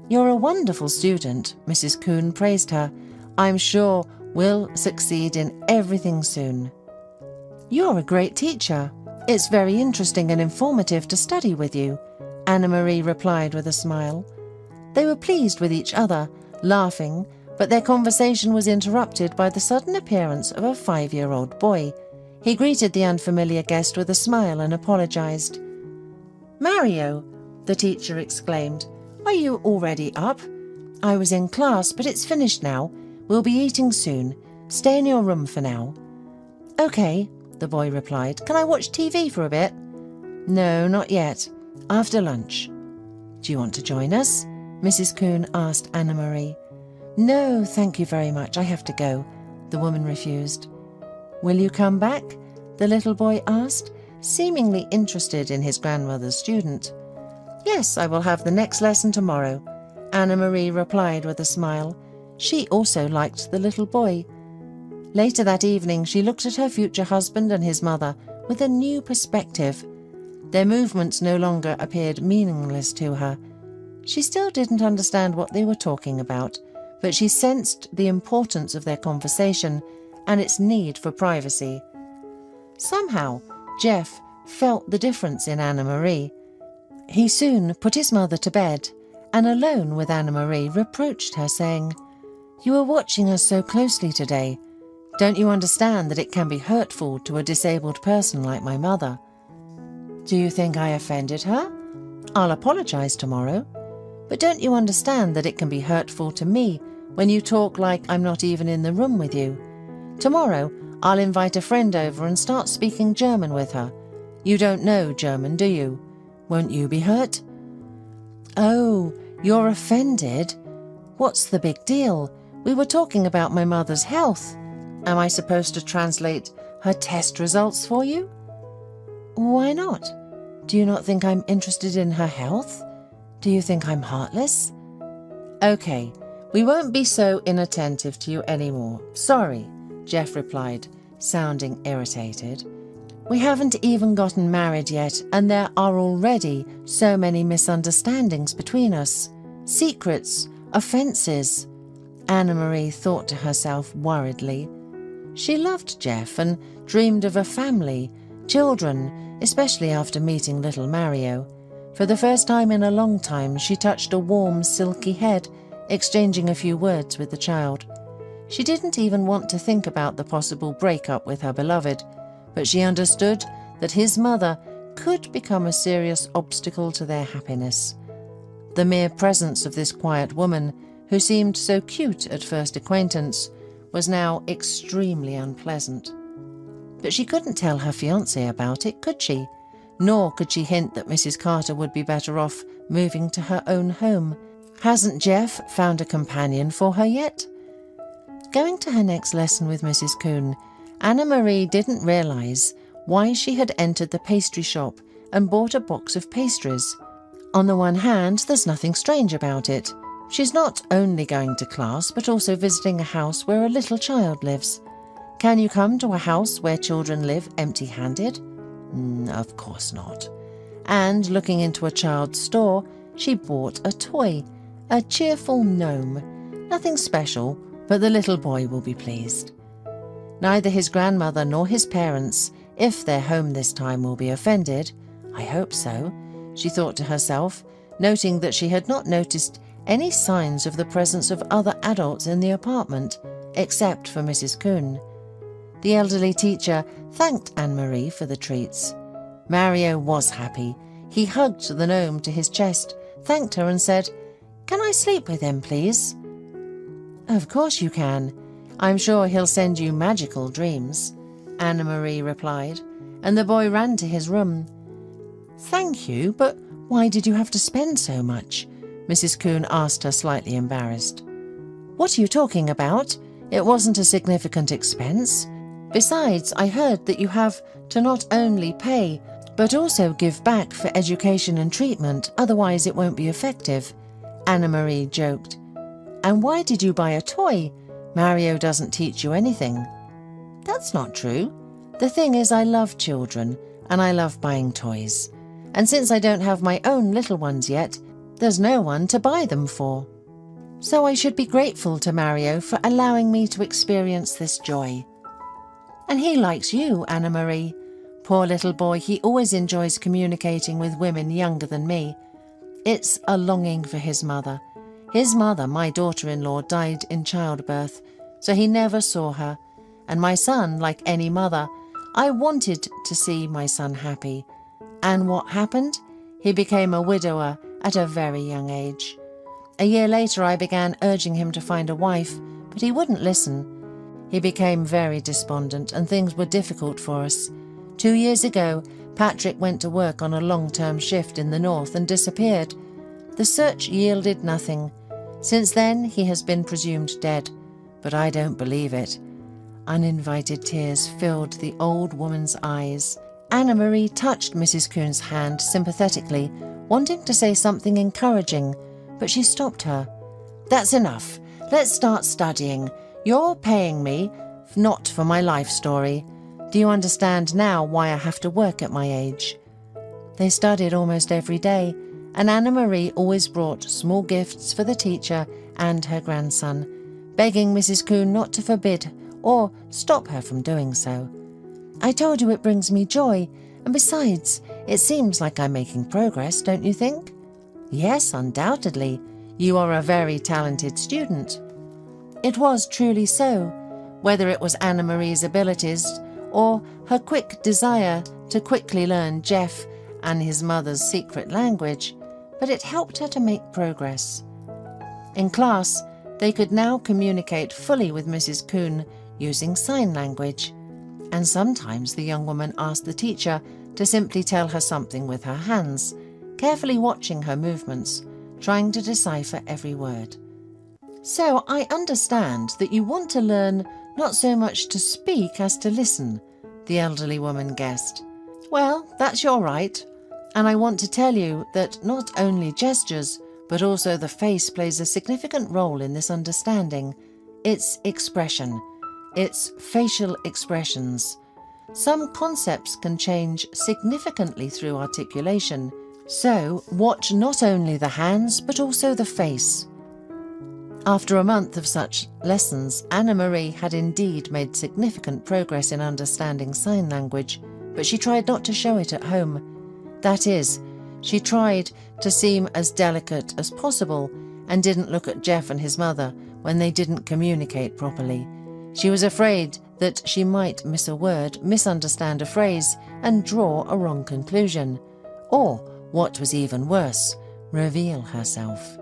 You're a wonderful student, Mrs. Kuhn praised her. I'm sure we'll succeed in everything soon. You're a great teacher. It's very interesting and informative to study with you, Anna-Marie replied with a smile. They were pleased with each other, laughing, but their conversation was interrupted by the sudden appearance of a 5-year-old boy. He greeted the unfamiliar guest with a smile and apologized. Mario, the teacher exclaimed, are you already up? I was in class, but it's finished now. We'll be eating soon. Stay in your room for now. Okay, the boy replied. Can I watch TV for a bit? No, not yet. After lunch. Do you want to join us? Mrs. Kuhn asked Anna-Marie. No, thank you very much. I have to go, the woman refused. Will you come back? The little boy asked, seemingly interested in his grandmother's student. Yes, I will have the next lesson tomorrow, Anna-Marie replied with a smile. She also liked the little boy. Later that evening, she looked at her future husband and his mother with a new perspective. Their movements no longer appeared meaningless to her. She still didn't understand what they were talking about, but she sensed the importance of their conversation and its need for privacy. Somehow, Jeff felt the difference in Anna-Marie. He soon put his mother to bed, and alone with Anna-Marie reproached her, saying, You are watching us so closely today. Don't you understand that it can be hurtful to a disabled person like my mother? Do you think I offended her? I'll apologize tomorrow. But don't you understand that it can be hurtful to me when you talk like I'm not even in the room with you? Tomorrow, I'll invite a friend over and start speaking German with her. You don't know German, do you? Won't you be hurt? Oh, you're offended? What's the big deal? We were talking about my mother's health. Am I supposed to translate her test results for you? Why not? Do you not think I'm interested in her health? Do you think I'm heartless? Okay, We won't be so inattentive to you anymore. Sorry, Jeff replied, sounding irritated. We haven't even gotten married yet, and there are already so many misunderstandings between us. Secrets, offences. Anna-Marie thought to herself worriedly. She loved Jeff and dreamed of a family, children, especially after meeting little Mario. For the first time in a long time, she touched a warm, silky head, exchanging a few words with the child. She didn't even want to think about the possible breakup with her beloved, but she understood that his mother could become a serious obstacle to their happiness. The mere presence of this quiet woman, who seemed so cute at first acquaintance, was now extremely unpleasant. But she couldn't tell her fiancé about it, could she? Nor could she hint that Mrs. Carter would be better off moving to her own home. Hasn't Jeff found a companion for her yet? Going to her next lesson with Mrs. Coon, Anna-Marie didn't realise why she had entered the pastry shop and bought a box of pastries. On the one hand, there's nothing strange about it. She's not only going to class, but also visiting a house where a little child lives. Can you come to a house where children live empty-handed? Of course not. And looking into a child's store, she bought a toy, a cheerful gnome. Nothing special, but the little boy will be pleased. Neither his grandmother nor his parents, if they're home this time, will be offended. I hope so, she thought to herself, noting that she had not noticed any signs of the presence of other adults in the apartment, except for Mrs. Coon. The elderly teacher thanked Anne-Marie for the treats. Mario was happy. He hugged the gnome to his chest, thanked her and said, "Can I sleep with him, please?" "Of course you can. I'm sure he'll send you magical dreams," Anna-Marie replied, and the boy ran to his room. "Thank you, but why did you have to spend so much?" Mrs. Coon asked her, slightly embarrassed. "What are you talking about? It wasn't a significant expense. Besides, I heard that you have to not only pay, but also give back for education and treatment, otherwise it won't be effective," Anna-Marie joked. "And why did you buy a toy? Mario doesn't teach you anything." "That's not true. The thing is, I love children, and I love buying toys. And since I don't have my own little ones yet, there's no one to buy them for. So I should be grateful to Mario for allowing me to experience this joy. And he likes you, Anna-Marie. Poor little boy, he always enjoys communicating with women younger than me. It's a longing for his mother. His mother, my daughter-in-law, died in childbirth, so he never saw her. And my son, like any mother, I wanted to see my son happy. And what happened? He became a widower at a very young age. A year later, I began urging him to find a wife, but he wouldn't listen. He became very despondent, and things were difficult for us. 2 years ago, Patrick went to work on a long-term shift in the north and disappeared. The search yielded nothing. Since then, he has been presumed dead, but I don't believe it. Uninvited tears filled the old woman's eyes. Anna-Marie touched Mrs. Coon's hand sympathetically, wanting to say something encouraging, but she stopped her. "That's enough. Let's start studying. You're paying me, not for my life story. Do you understand now why I have to work at my age?" They studied almost every day, and Anna-Marie always brought small gifts for the teacher and her grandson, begging Mrs. Coon not to forbid or stop her from doing so. "I told you it brings me joy, and besides, it seems like I'm making progress, don't you think?" "Yes, undoubtedly. You are a very talented student." It was truly so, whether it was Anna-Marie's abilities or her quick desire to quickly learn Jeff and his mother's secret language, but it helped her to make progress. In class, they could now communicate fully with Mrs. Coon using sign language, and sometimes the young woman asked the teacher to simply tell her something with her hands, carefully watching her movements, trying to decipher every word. "So I understand that you want to learn not so much to speak as to listen," the elderly woman guessed. "Well, that's your right, and I want to tell you that not only gestures, but also the face plays a significant role in this understanding. Its expression, its facial expressions. Some concepts can change significantly through articulation, so watch not only the hands but also the face. After a month of such lessons, Anna-Marie had indeed made significant progress in understanding sign language, but she tried not to show it at home. That is, she tried to seem as delicate as possible and didn't look at Jeff and his mother when they didn't communicate properly. She was afraid that she might miss a word, misunderstand a phrase, and draw a wrong conclusion. Or, what was even worse, reveal herself.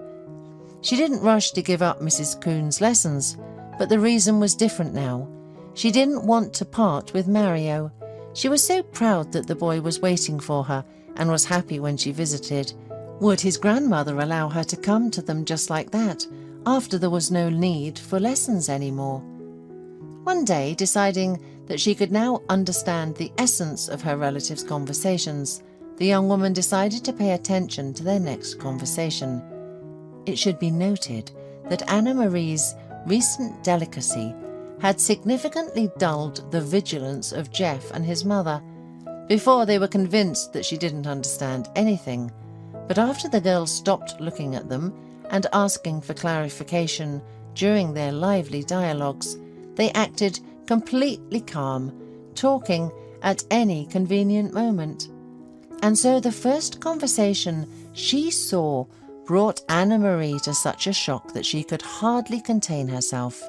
She didn't rush to give up Mrs. Coon's lessons, but the reason was different now. She didn't want to part with Mario. She was so proud that the boy was waiting for her and was happy when she visited. Would his grandmother allow her to come to them just like that, after there was no need for lessons anymore? One day, deciding that she could now understand the essence of her relatives' conversations, the young woman decided to pay attention to their next conversation. It should be noted that Anna-Marie's recent delicacy had significantly dulled the vigilance of Jeff and his mother. Before, they were convinced that she didn't understand anything, but after the girls stopped looking at them and asking for clarification during their lively dialogues, they acted completely calm, talking at any convenient moment. And so the first conversation she saw brought Anna-Marie to such a shock that she could hardly contain herself.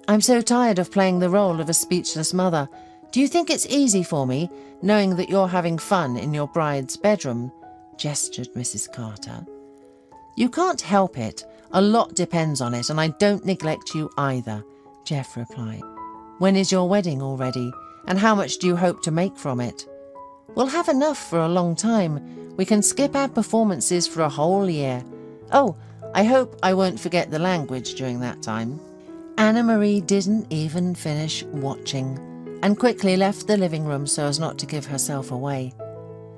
"I'm so tired of playing the role of a speechless mother. Do you think it's easy for me, knowing that you're having fun in your bride's bedroom?" gestured Mrs. Carter. "You can't help it. A lot depends on it, and I don't neglect you either," Jeff replied. "When is your wedding already, and how much do you hope to make from it?" "We'll have enough for a long time. We can skip our performances for a whole year. Oh, I hope I won't forget the language during that time." Anna-Marie didn't even finish watching and quickly left the living room so as not to give herself away.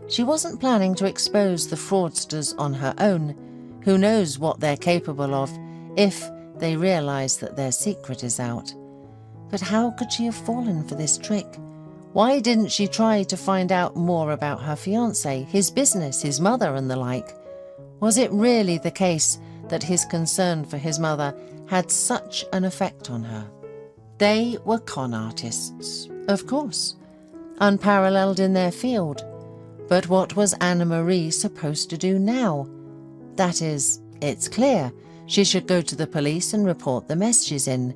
She wasn't planning to expose the fraudsters on her own. Who knows what they're capable of if they realize that their secret is out. But how could she have fallen for this trick? Why didn't she try to find out more about her fiancé, his business, his mother and the like? Was it really the case that his concern for his mother had such an effect on her? They were con artists, of course, unparalleled in their field. But what was Anna-Marie supposed to do now? That is, it's clear she should go to the police and report the mess she's in.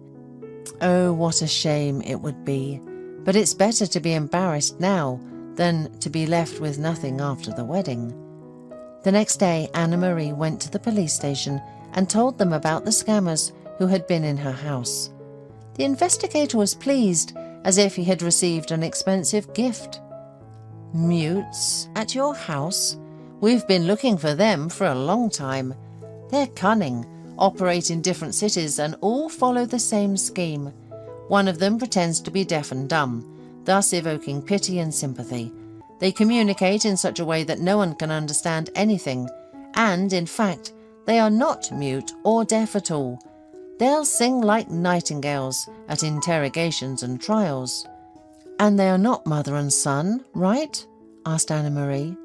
Oh, what a shame it would be. But it's better to be embarrassed now than to be left with nothing after the wedding. The next day, Anna-Marie went to the police station and told them about the scammers who had been in her house. The investigator was pleased, as if he had received an expensive gift. "Mutes at your house? We've been looking for them for a long time. They're cunning, operate in different cities, and all follow the same scheme. One of them pretends to be deaf and dumb, thus evoking pity and sympathy. They communicate in such a way that no one can understand anything, and, in fact, they are not mute or deaf at all. They'll sing like nightingales at interrogations and trials." "And they are not mother and son, right?" asked Anna-Marie.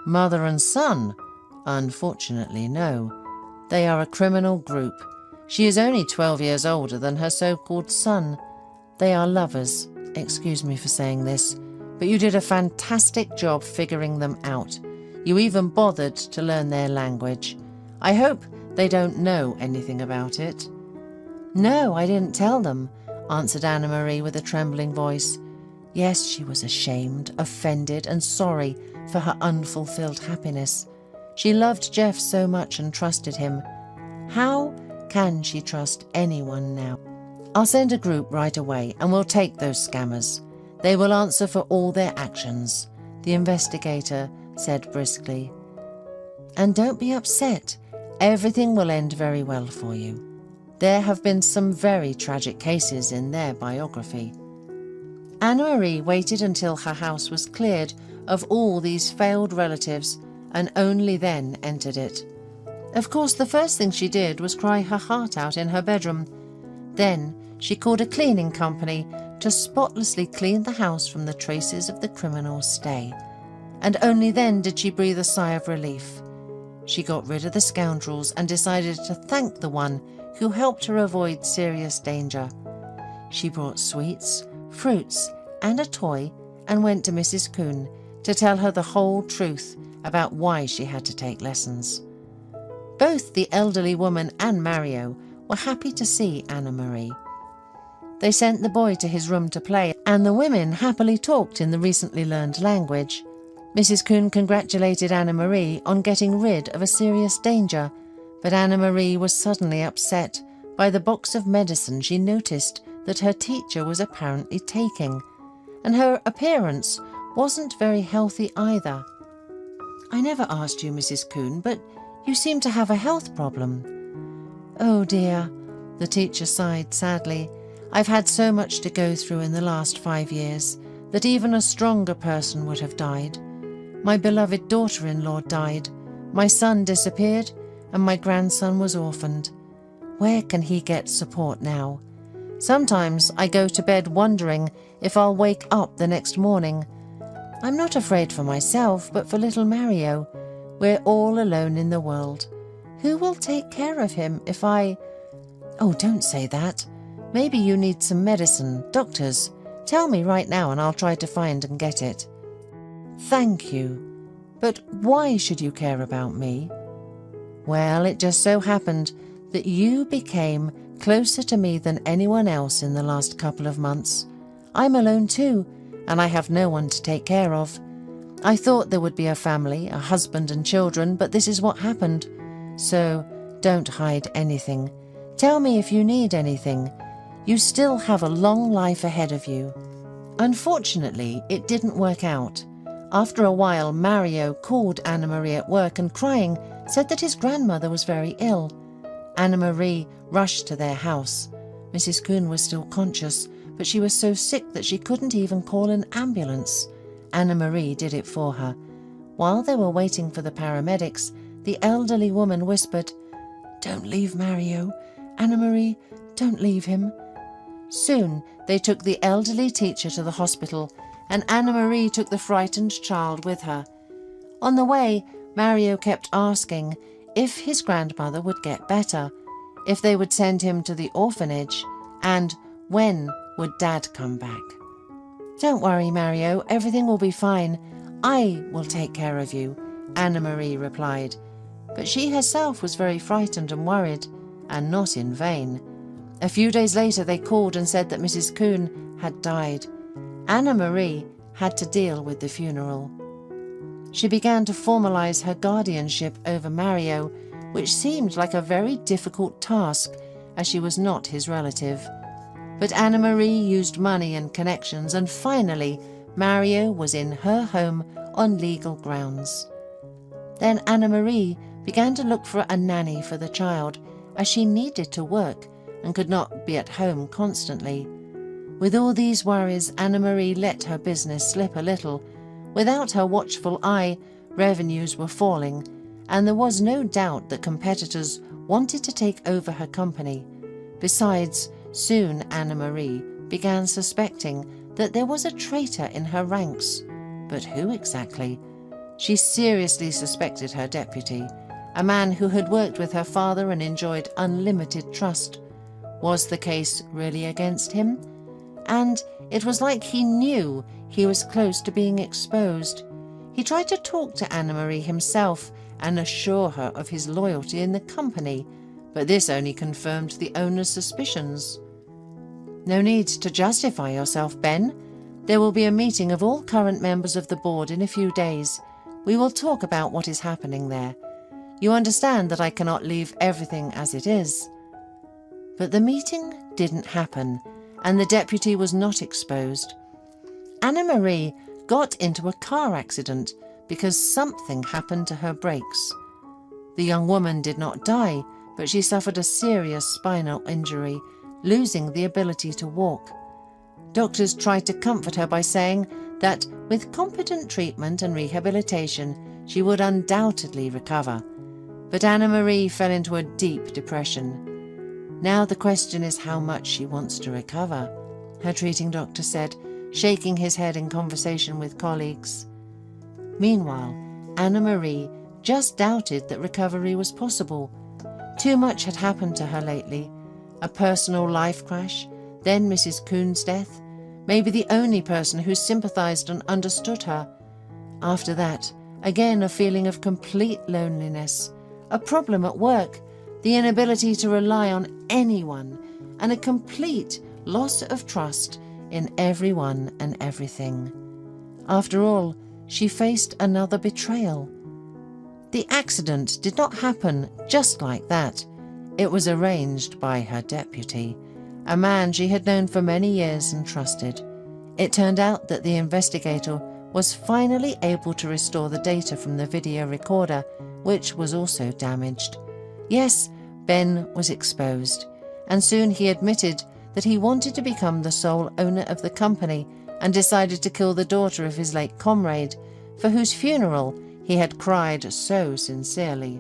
"Mother and son? Unfortunately, no. They are a criminal group. She is only 12 years older than her so-called son. They are lovers. Excuse me for saying this, but you did a fantastic job figuring them out. You even bothered to learn their language. I hope they don't know anything about it." "No, I didn't tell them," answered Anna-Marie with a trembling voice. Yes, she was ashamed, offended, and sorry for her unfulfilled happiness. She loved Jeff so much and trusted him. How can she trust anyone now? "I'll send a group right away and we'll take those scammers. They will answer for all their actions," the investigator said briskly. "And don't be upset. Everything will end very well for you. There have been some very tragic cases in their biography." Anna-Marie waited until her house was cleared of all these failed relatives and only then entered it. Of course, the first thing she did was cry her heart out in her bedroom. Then she called a cleaning company to spotlessly clean the house from the traces of the criminal's stay. And only then did she breathe a sigh of relief. She got rid of the scoundrels and decided to thank the one who helped her avoid serious danger. She brought sweets, fruits, and a toy and went to Mrs. Coon to tell her the whole truth about why she had to take lessons. Both the elderly woman and Mario were happy to see Anna-Marie. They sent the boy to his room to play, and the women happily talked in the recently learned language. Mrs. Coon congratulated Anna-Marie on getting rid of a serious danger, but Anna-Marie was suddenly upset by the box of medicine she noticed that her teacher was apparently taking, and her appearance wasn't very healthy either. "I never asked you, Mrs. Coon, but you seem to have a health problem." "Oh dear," the teacher sighed sadly. "I've had so much to go through in the last 5 years that even a stronger person would have died. My beloved daughter-in-law died, my son disappeared, and my grandson was orphaned. Where can he get support now? Sometimes I go to bed wondering if I'll wake up the next morning. I'm not afraid for myself, but for little Mario. We're all alone in the world. Who will take care of him if I—" "Oh, don't say that. Maybe you need some medicine, doctors. Tell me right now and I'll try to find and get it." "Thank you. But why should you care about me?" "Well, it just so happened that you became closer to me than anyone else in the last couple of months. I'm alone too, and I have no one to take care of. I thought there would be a family, a husband and children, but this is what happened. So don't hide anything. Tell me if you need anything. You still have a long life ahead of you." Unfortunately, it didn't work out. After a while, Mario called Anna-Marie at work and, crying, said that his grandmother was very ill. Anna-Marie rushed to their house. Mrs. Coon was still conscious, but she was so sick that she couldn't even call an ambulance. Anna-Marie did it for her. While they were waiting for the paramedics, the elderly woman whispered, "Don't leave Mario. Anna-Marie, don't leave him." Soon they took the elderly teacher to the hospital, and Anna-Marie took the frightened child with her. On the way, Mario kept asking if his grandmother would get better, if they would send him to the orphanage, and when would Dad come back. "Don't worry, Mario, everything will be fine. I will take care of you," Anna-Marie replied. But she herself was very frightened and worried, and not in vain. A few days later they called and said that Mrs. Coon had died. Anna-Marie had to deal with the funeral. She began to formalize her guardianship over Mario, which seemed like a very difficult task as she was not his relative. But Anna-Marie used money and connections, and finally Mario was in her home on legal grounds. Then Anna-Marie began to look for a nanny for the child, as she needed to work and could not be at home constantly. With all these worries, Anna-Marie let her business slip a little. Without her watchful eye, revenues were falling, and there was no doubt that competitors wanted to take over her company. Besides, soon Anna-Marie began suspecting that there was a traitor in her ranks. But who exactly? She seriously suspected her deputy, a man who had worked with her father and enjoyed unlimited trust. Was the case really against him? And it was like he knew he was close to being exposed. He tried to talk to Anna-Marie himself and assure her of his loyalty in the company, but this only confirmed the owner's suspicions. "No need to justify yourself, Ben. There will be a meeting of all current members of the board in a few days. We will talk about what is happening there. You understand that I cannot leave everything as it is." But the meeting didn't happen, and the deputy was not exposed. Anna-Marie got into a car accident because something happened to her brakes. The young woman did not die, but she suffered a serious spinal injury, losing the ability to walk. Doctors tried to comfort her by saying that with competent treatment and rehabilitation, she would undoubtedly recover. But Anna-Marie fell into a deep depression. Now the question is how much she wants to recover, her treating doctor said, shaking his head in conversation with colleagues. Meanwhile, Anna-Marie just doubted that recovery was possible. Too much had happened to her lately. A personal life crash, then Mrs. Kuhn's death, maybe the only person who sympathized and understood her. After that, again a feeling of complete loneliness, a problem at work, the inability to rely on anyone, and a complete loss of trust in everyone and everything. After all, she faced another betrayal. The accident did not happen just like that. It was arranged by her deputy, a man she had known for many years and trusted. It turned out that the investigator was finally able to restore the data from the video recorder, which was also damaged. Yes, Ben was exposed, and soon he admitted that he wanted to become the sole owner of the company and decided to kill the daughter of his late comrade, for whose funeral he had cried so sincerely.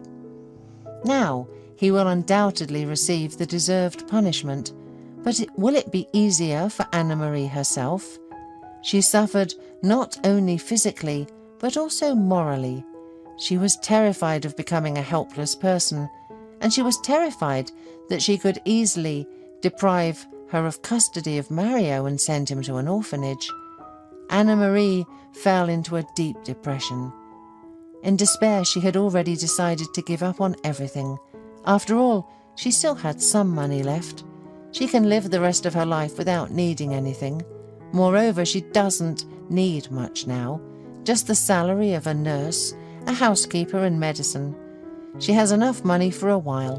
Now he will undoubtedly receive the deserved punishment, but will it be easier for Anna-Marie herself? She suffered not only physically, but also morally. She was terrified of becoming a helpless person, and she was terrified that she could easily deprive her of custody of Mario and send him to an orphanage. Anna-Marie fell into a deep depression. In despair, she had already decided to give up on everything. After all, she still had some money left. She can live the rest of her life without needing anything. Moreover, she doesn't need much now, just the salary of a nurse, a housekeeper and medicine. She has enough money for a while.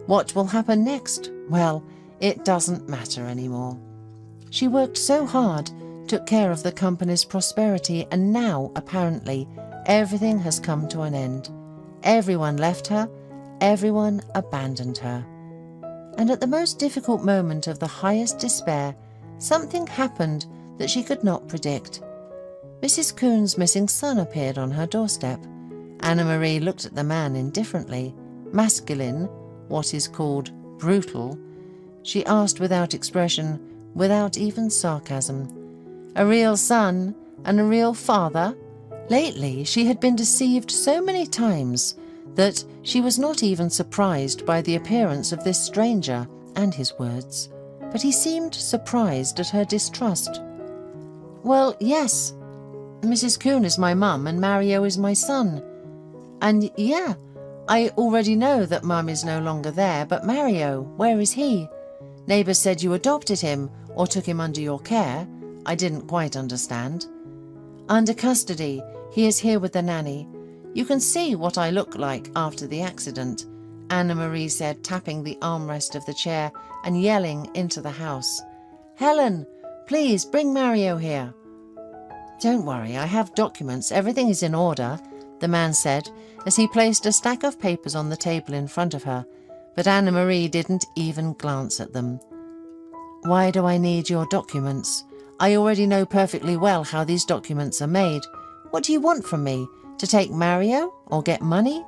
What will happen next? Well, it doesn't matter anymore. She worked so hard, took care of the company's prosperity, and now, apparently, everything has come to an end. Everyone left her, everyone abandoned her. And at the most difficult moment of the highest despair, something happened that she could not predict. Mrs. Kuhn's missing son appeared on her doorstep. Anna-Marie looked at the man indifferently. Masculine, what is called brutal, she asked without expression, without even sarcasm. A real son and a real father? Lately she had been deceived so many times that she was not even surprised by the appearance of this stranger and his words, but he seemed surprised at her distrust. Well, yes, Mrs. Kuhn is my mum and Mario is my son. And yeah, I already know that Mum is no longer there, but Mario, where is he? Neighbours said you adopted him or took him under your care. I didn't quite understand. Under custody. He is here with the nanny. You can see what I look like after the accident, Anna-Marie said, tapping the armrest of the chair and yelling into the house. Helen, please bring Mario here. Don't worry, I have documents. Everything is in order, the man said, as he placed a stack of papers on the table in front of her, but Anna-Marie didn't even glance at them. Why do I need your documents? I already know perfectly well how these documents are made. What do you want from me? To take Mario or get money?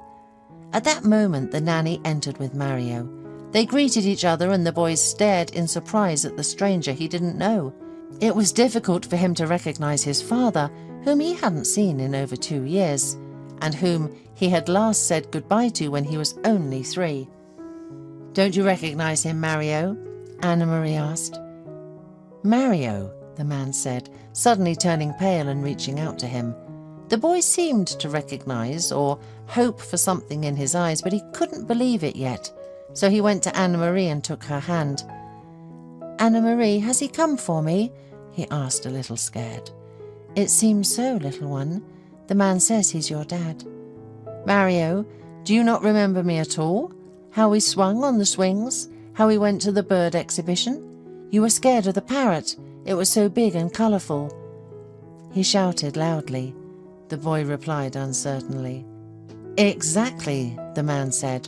At that moment, the nanny entered with Mario. They greeted each other and the boys stared in surprise at the stranger he didn't know. It was difficult for him to recognize his father, whom he hadn't seen in over 2 years, and whom he had last said goodbye to when he was only 3. Don't you recognize him, Mario? Anna-Marie asked. Mario, the man said, suddenly turning pale and reaching out to him. The boy seemed to recognize or hope for something in his eyes, but he couldn't believe it yet, so he went to Anna-Marie and took her hand. Anna-Marie, has he come for me? He asked, a little scared. It seems so, little one. The man says he's your dad. Mario, do you not remember me at all? How we swung on the swings? How we went to the bird exhibition? You were scared of the parrot. It was so big and colourful. He shouted loudly. The boy replied uncertainly. Exactly, the man said.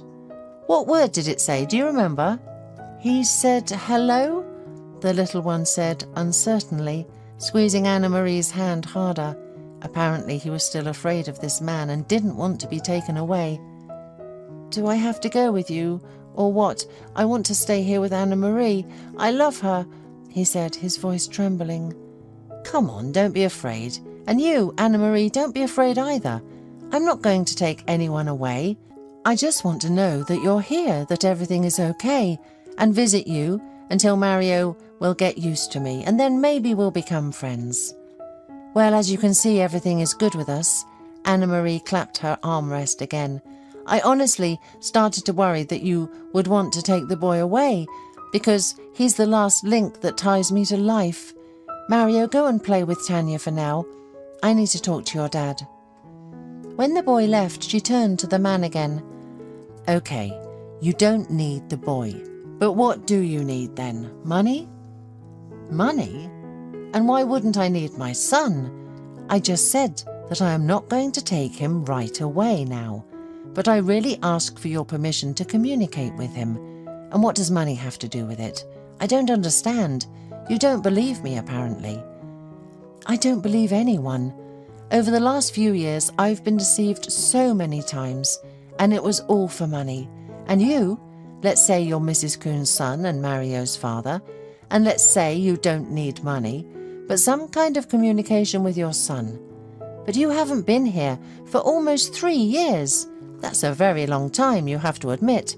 What word did it say? Do you remember? He said hello, the little one said uncertainly, squeezing Anna-Marie's hand harder. Apparently he was still afraid of this man and didn't want to be taken away. Do I have to go with you? Or what? I want to stay here with Anna-Marie. I love her, he said, his voice trembling. Come on, don't be afraid. And you, Anna-Marie, don't be afraid either. I'm not going to take anyone away. I just want to know that you're here, that everything is okay, and visit you until Mario will get used to me, and then maybe we'll become friends. Well, as you can see, everything is good with us. Anna-Marie clapped her armrest again. I honestly started to worry that you would want to take the boy away, because he's the last link that ties me to life. Mario, go and play with Tanya for now. I need to talk to your dad. When the boy left, she turned to the man again. Okay, you don't need the boy. But what do you need then? Money? Money? And why wouldn't I need my son? I just said that I am not going to take him right away now. But I really ask for your permission to communicate with him. And what does money have to do with it? I don't understand. You don't believe me, apparently. I don't believe anyone. Over the last few years, I've been deceived so many times, and it was all for money. And you, let's say you're Mrs. Kuhn's son and Mario's father, and let's say you don't need money, but some kind of communication with your son. But you haven't been here for almost 3 years. That's a very long time, you have to admit.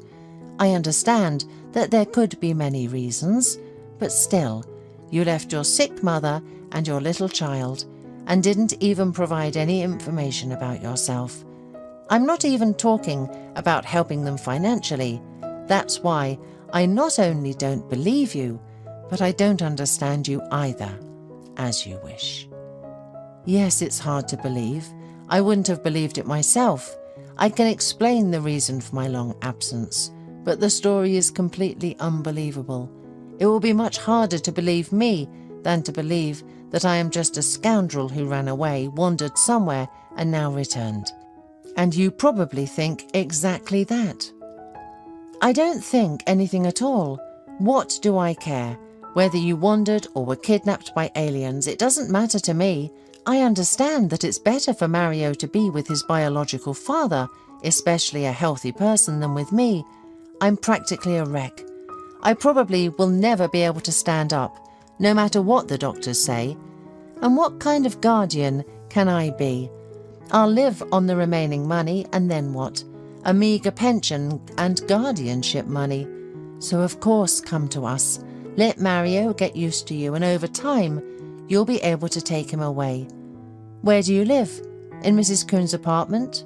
I understand that there could be many reasons, but still, you left your sick mother and your little child, and didn't even provide any information about yourself. I'm not even talking about helping them financially. That's why I not only don't believe you, but I don't understand you either, as you wish. Yes, it's hard to believe. I wouldn't have believed it myself. I can explain the reason for my long absence, but the story is completely unbelievable. It will be much harder to believe me than to believe that I am just a scoundrel who ran away, wandered somewhere, and now returned. And you probably think exactly that. I don't think anything at all. What do I care? Whether you wandered or were kidnapped by aliens, it doesn't matter to me. I understand that it's better for Mario to be with his biological father, especially a healthy person, than with me. I'm practically a wreck. I probably will never be able to stand up, no matter what the doctors say. And what kind of guardian can I be? I'll live on the remaining money, and then what? A meagre pension and guardianship money. So of course come to us. Let Mario get used to you, and over time you'll be able to take him away. Where do you live? In Mrs. Kuhn's apartment?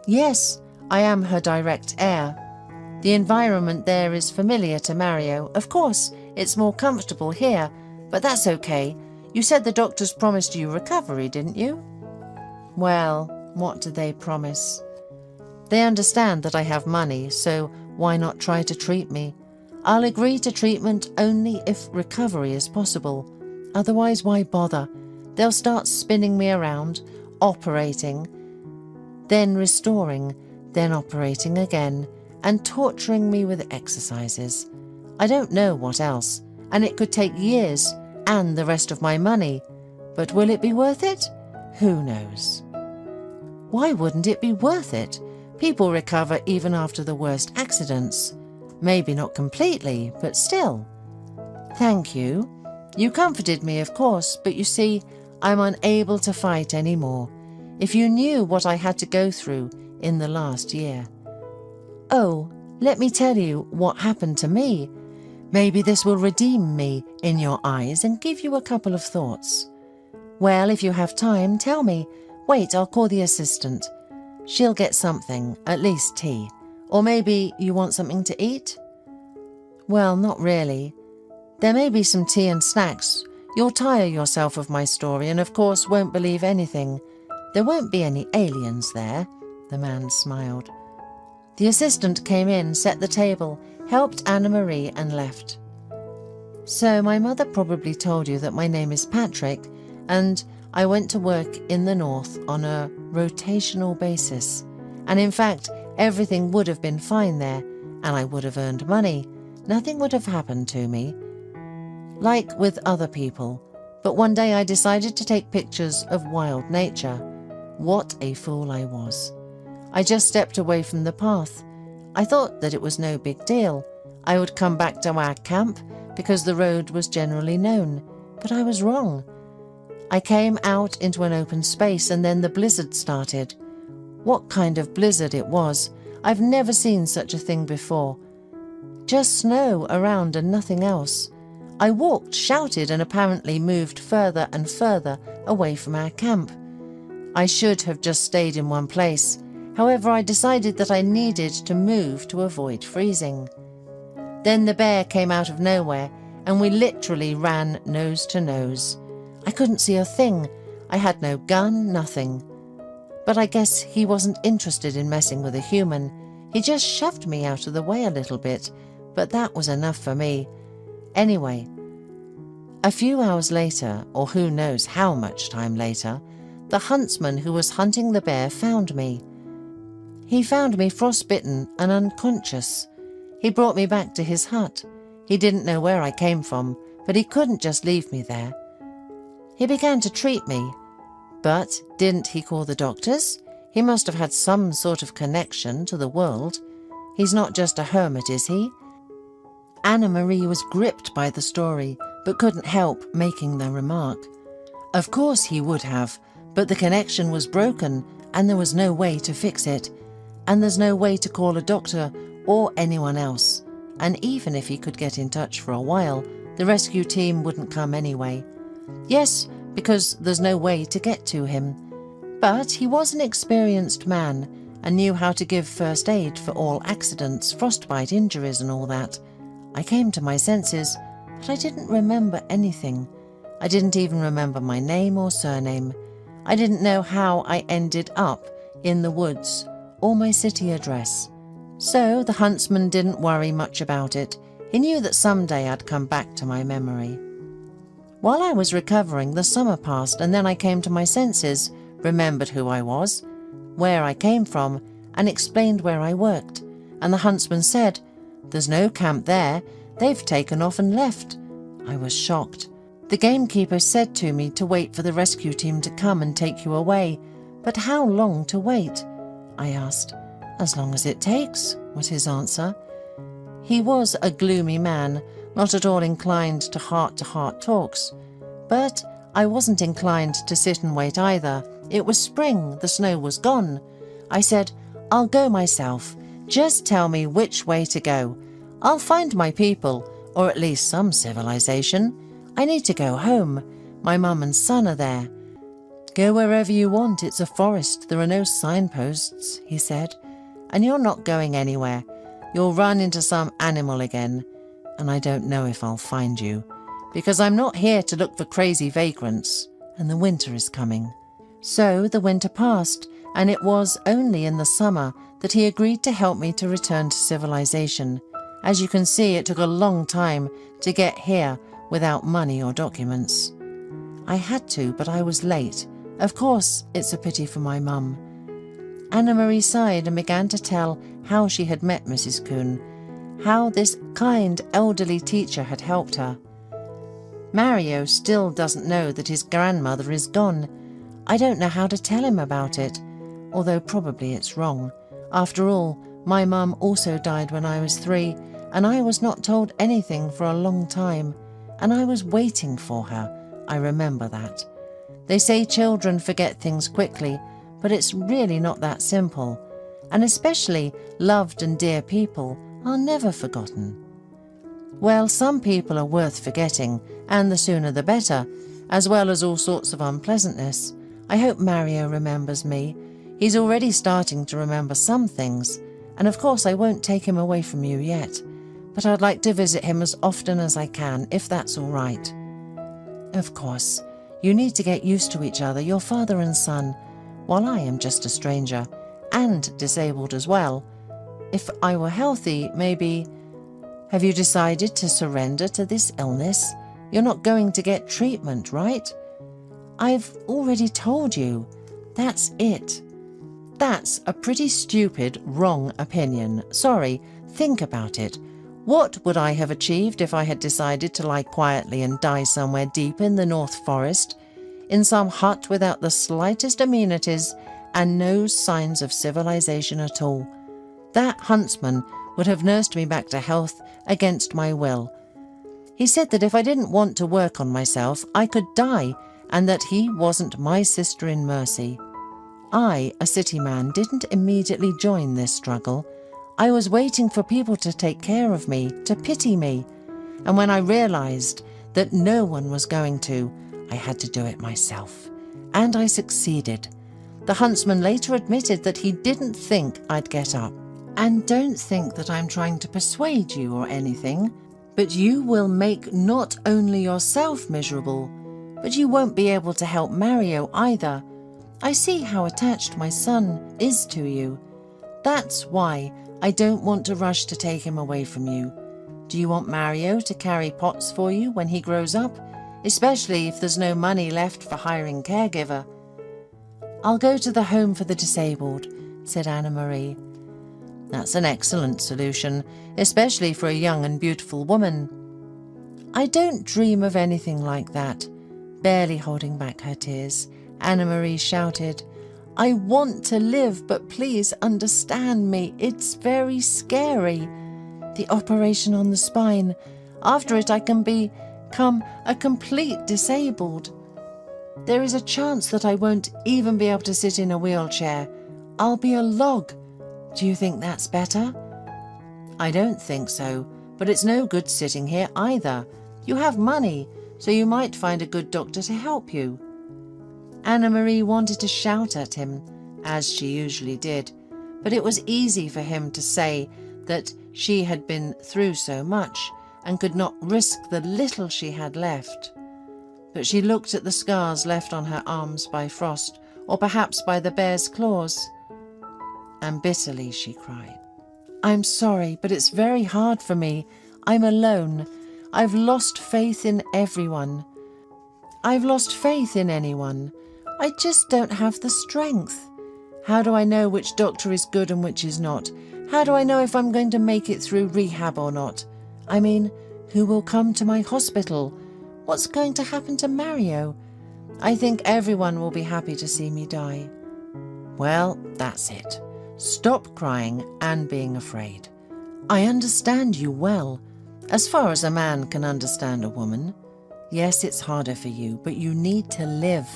Yes, I am her direct heir. The environment there is familiar to Mario. Of course, it's more comfortable here, but that's okay. You said the doctors promised you recovery, didn't you? Well, what did they promise? They understand that I have money, so why not try to treat me? I'll agree to treatment only if recovery is possible. Otherwise, why bother? They'll start spinning me around, operating, then restoring, then operating again, and torturing me with exercises. I don't know what else, and it could take years and the rest of my money. But will it be worth it? Who knows? Why wouldn't it be worth it? People recover even after the worst accidents. Maybe not completely, but still. Thank you. You comforted me, of course, but you see, I'm unable to fight anymore. If you knew what I had to go through in the last year. Oh, let me tell you what happened to me. Maybe this will redeem me in your eyes and give you a couple of thoughts. Well, if you have time, tell me. Wait, I'll call the assistant. She'll get something, at least tea. Or maybe you want something to eat? Well, not really. There may be some tea and snacks. You'll tire yourself of my story and of course won't believe anything. There won't be any aliens there, the man smiled. The assistant came in, set the table, helped Anna-Marie and left. So my mother probably told you that my name is Patrick and I went to work in the north on a rotational basis. And in fact, everything would have been fine there and I would have earned money. Nothing would have happened to me. Like with other people. But one day I decided to take pictures of wild nature. What a fool I was. I just stepped away from the path. I thought that it was no big deal. I would come back to our camp because the road was generally known, but I was wrong. I came out into an open space and then the blizzard started. What kind of blizzard it was! I've never seen such a thing before. Just snow around and nothing else. I walked, shouted, and apparently moved further and further away from our camp. I should have just stayed in one place. However, I decided that I needed to move to avoid freezing. Then the bear came out of nowhere and we literally ran nose to nose. I couldn't see a thing. I had no gun, nothing. But I guess he wasn't interested in messing with a human. He just shoved me out of the way a little bit, but that was enough for me. Anyway, a few hours later, or who knows how much time later, the huntsman who was hunting the bear found me. He found me frostbitten and unconscious. He brought me back to his hut. He didn't know where I came from, but he couldn't just leave me there. He began to treat me. But didn't he call the doctors? He must have had some sort of connection to the world. He's not just a hermit, is he? Anna-Marie was gripped by the story, but couldn't help making the remark. Of course he would have, but the connection was broken and there was no way to fix it. And there's no way to call a doctor or anyone else. And even if he could get in touch for a while, the rescue team wouldn't come anyway. Yes, because there's no way to get to him. But he was an experienced man and knew how to give first aid for all accidents, frostbite injuries and all that. I came to my senses, but I didn't remember anything. I didn't even remember my name or surname. I didn't know how I ended up in the woods or my city address. So the huntsman didn't worry much about it. He knew that someday I'd come back to my memory. While I was recovering, the summer passed and then I came to my senses, remembered who I was, where I came from, and explained where I worked. And the huntsman said, "There's no camp there. They've taken off and left." I was shocked. The gamekeeper said to me to wait for the rescue team to come and take you away. But how long to wait? I asked. "As long as it takes," was his answer. He was a gloomy man, not at all inclined to heart-to-heart talks. But I wasn't inclined to sit and wait either. It was spring, the snow was gone. I said, "I'll go myself. Just tell me which way to go. I'll find my people, or at least some civilization. I need to go home. My mum and son are there." "Go wherever you want. It's a forest. There are no signposts," he said. "And you're not going anywhere. You'll run into some animal again. And I don't know if I'll find you, because I'm not here to look for crazy vagrants, and the winter is coming." So the winter passed, and it was only in the summer that he agreed to help me to return to civilization. As you can see, it took a long time to get here without money or documents. I had to, but I was late. Of course, it's a pity for my mum. Anna-Marie sighed and began to tell how she had met Mrs. Kuhn, how this kind elderly teacher had helped her. Mario still doesn't know that his grandmother is gone. I don't know how to tell him about it, although probably it's wrong. After all, my mum also died when I was 3, and I was not told anything for a long time, and I was waiting for her. I remember that. They say children forget things quickly, but it's really not that simple, and especially loved and dear people are never forgotten. Well, some people are worth forgetting, and the sooner the better, as well as all sorts of unpleasantness. I hope Mario remembers me. He's already starting to remember some things, and of course I won't take him away from you yet, but I'd like to visit him as often as I can, if that's all right. Of course, you need to get used to each other, your father and son, while I am just a stranger, and disabled as well. If I were healthy, maybe... Have you decided to surrender to this illness? You're not going to get treatment, right? I've already told you. That's it. That's a pretty stupid, wrong opinion. Sorry, think about it. What would I have achieved if I had decided to lie quietly and die somewhere deep in the North Forest, in some hut without the slightest amenities and no signs of civilization at all? That huntsman would have nursed me back to health against my will. He said that if I didn't want to work on myself, I could die, and that he wasn't my sister in mercy. I, a city man, didn't immediately join this struggle. I was waiting for people to take care of me, to pity me. And when I realized that no one was going to, I had to do it myself. And I succeeded. The huntsman later admitted that he didn't think I'd get up. And don't think that I'm trying to persuade you or anything, but you will make not only yourself miserable, but you won't be able to help Mario either. I see how attached my son is to you. That's why I don't want to rush to take him away from you. Do you want Mario to carry pots for you when he grows up, especially if there's no money left for hiring a caregiver? I'll go to the home for the disabled, said Anna-Marie. That's an excellent solution, especially for a young and beautiful woman. I don't dream of anything like that. Barely holding back her tears, Anna-Marie shouted, I want to live, but please understand me. It's very scary. The operation on the spine. After it, I can become a complete disabled. There is a chance that I won't even be able to sit in a wheelchair. I'll be a log. Do you think that's better? I don't think so, but it's no good sitting here either. You have money, so you might find a good doctor to help you. Anna-Marie wanted to shout at him, as she usually did, but it was easy for him to say that she had been through so much and could not risk the little she had left. But she looked at the scars left on her arms by frost, or perhaps by the bear's claws, and bitterly she cried, I'm sorry, but it's very hard for me. I'm alone. I've lost faith in everyone. I've lost faith in anyone. I just don't have the strength. How do I know which doctor is good and which is not? How do I know if I'm going to make it through rehab or not? I mean, who will come to my hospital? What's going to happen to Mario? I think everyone will be happy to see me die. Well, that's it. Stop crying and being afraid. I understand you well, as far as a man can understand a woman. Yes, it's harder for you, but you need to live.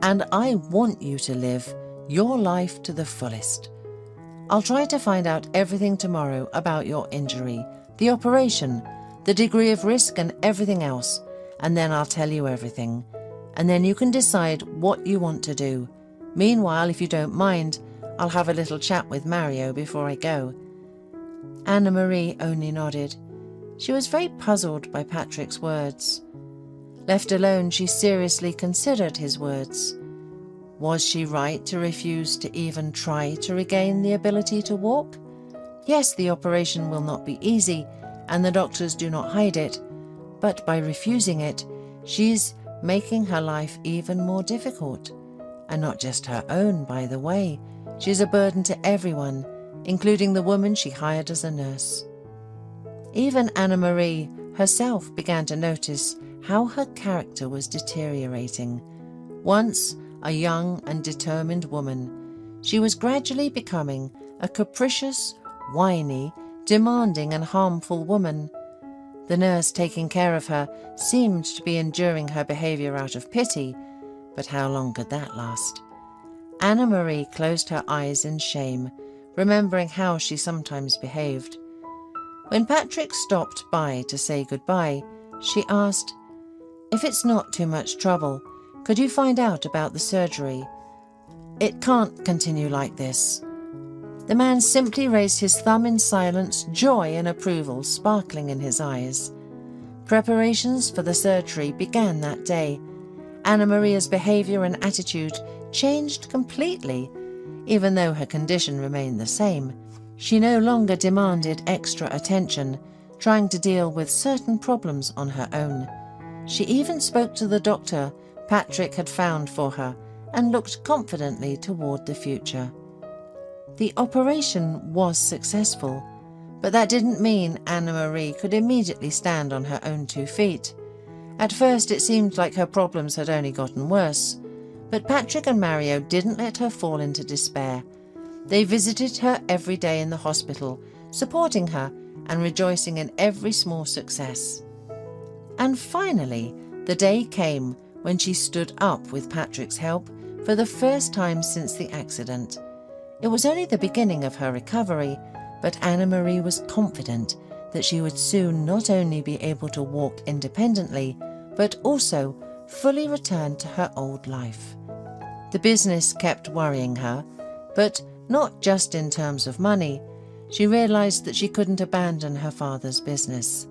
And I want you to live your life to the fullest. I'll try to find out everything tomorrow about your injury, the operation, the degree of risk and everything else, and then I'll tell you everything. And then you can decide what you want to do. Meanwhile, if you don't mind, I'll have a little chat with Mario before I go. Anna-Marie only nodded. She was very puzzled by Patrick's words. Left alone, she seriously considered his words. Was she right to refuse to even try to regain the ability to walk? Yes, the operation will not be easy, and the doctors do not hide it, but by refusing it, she's making her life even more difficult. And not just her own, by the way. She's a burden to everyone, including the woman she hired as a nurse. Even Anna-Marie herself began to notice how her character was deteriorating. Once a young and determined woman, she was gradually becoming a capricious, whiny, demanding and harmful woman. The nurse taking care of her seemed to be enduring her behavior out of pity, but how long could that last? Anna-Marie closed her eyes in shame, remembering how she sometimes behaved. When Patrick stopped by to say goodbye, she asked, If it's not too much trouble, could you find out about the surgery? It can't continue like this. The man simply raised his thumb in silence, joy and approval sparkling in his eyes. Preparations for the surgery began that day. Anna-Maria's behavior and attitude changed completely. Even though her condition remained the same, she no longer demanded extra attention, trying to deal with certain problems on her own. She even spoke to the doctor Patrick had found for her and looked confidently toward the future. The operation was successful, but that didn't mean Anna-Marie could immediately stand on her own 2 feet. At first it seemed like her problems had only gotten worse, but Patrick and Mario didn't let her fall into despair. They visited her every day in the hospital, supporting her and rejoicing in every small success. And finally, the day came when she stood up with Patrick's help for the first time since the accident. It was only the beginning of her recovery, but Anna-Marie was confident that she would soon not only be able to walk independently, but also fully return to her old life. The business kept worrying her, but not just in terms of money. She realized that she couldn't abandon her father's business.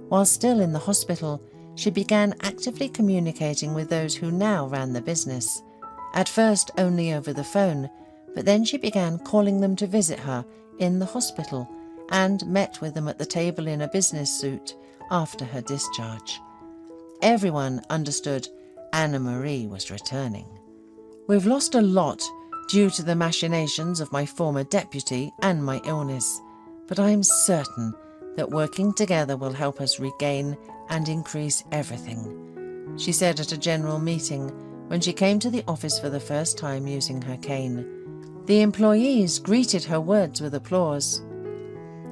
While still in the hospital, she began actively communicating with those who now ran the business. At first only over the phone, but then she began calling them to visit her in the hospital and met with them at the table in a business suit after her discharge. Everyone understood Anna-Marie was returning. "We've lost a lot due to the machinations of my former deputy and my illness, but I am certain that working together will help us regain and increase everything," she said at a general meeting when she came to the office for the first time using her cane. The employees greeted her words with applause.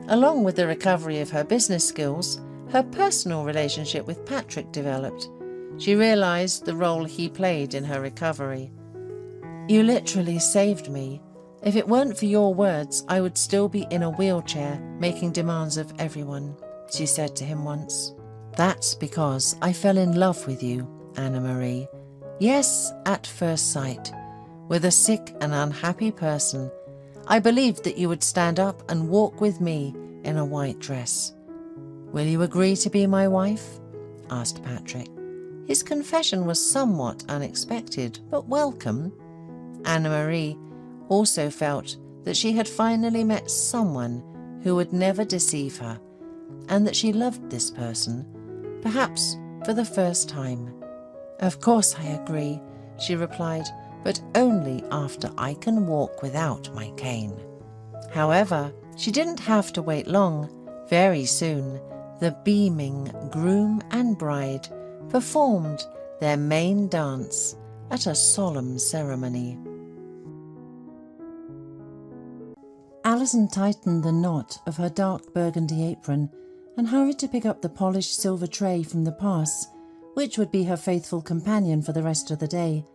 Along with the recovery of her business skills, her personal relationship with Patrick developed. She realized the role he played in her recovery. "You literally saved me. If it weren't for your words, I would still be in a wheelchair making demands of everyone," she said to him once. "That's because I fell in love with you, Anna-Marie. Yes, at first sight. With a sick and unhappy person, I believed that you would stand up and walk with me in a white dress. Will you agree to be my wife?" asked Patrick. His confession was somewhat unexpected, but welcome. Anna-Marie also felt that she had finally met someone who would never deceive her, and that she loved this person, perhaps for the first time. "Of course I agree," she replied, "but only after I can walk without my cane." However, she didn't have to wait long. Very soon, the beaming groom and bride performed their main dance at a solemn ceremony. Alison tightened the knot of her dark burgundy apron and hurried to pick up the polished silver tray from the pass, which would be her faithful companion for the rest of the day.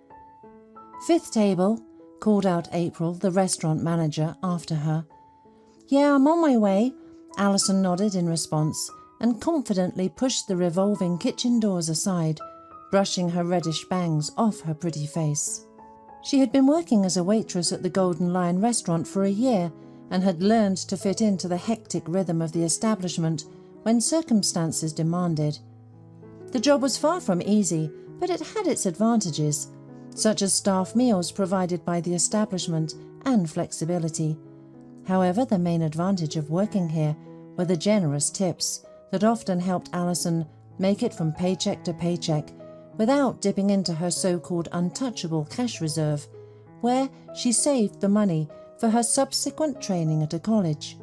"Fifth table," called out April, the restaurant manager, after her. "Yeah, I'm on my way," Alison nodded in response and confidently pushed the revolving kitchen doors aside, brushing her reddish bangs off her pretty face. She had been working as a waitress at the Golden Lion restaurant for a year and had learned to fit into the hectic rhythm of the establishment when circumstances demanded. The job was far from easy, but it had its advantages, such as staff meals provided by the establishment and flexibility. However, the main advantage of working here were the generous tips that often helped Alison make it from paycheck to paycheck without dipping into her so-called untouchable cash reserve, where she saved the money for her subsequent training at a college.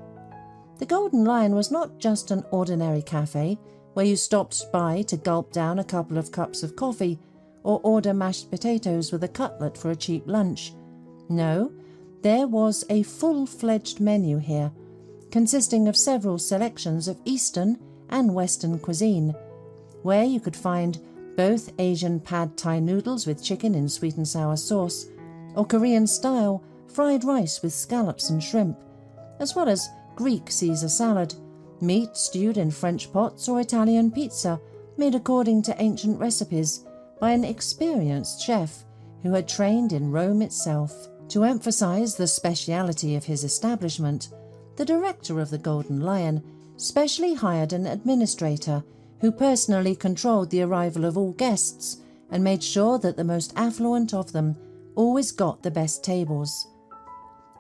The Golden Lion was not just an ordinary cafe where you stopped by to gulp down a couple of cups of coffee or order mashed potatoes with a cutlet for a cheap lunch. No, there was a full-fledged menu here, consisting of several selections of Eastern and Western cuisine, where you could find both Asian pad thai noodles with chicken in sweet and sour sauce, or Korean-style fried rice with scallops and shrimp, as well as Greek Caesar salad, meat stewed in French pots, or Italian pizza made according to ancient recipes by an experienced chef who had trained in Rome itself. To emphasize the speciality of his establishment, the director of the Golden Lion specially hired an administrator who personally controlled the arrival of all guests and made sure that the most affluent of them always got the best tables.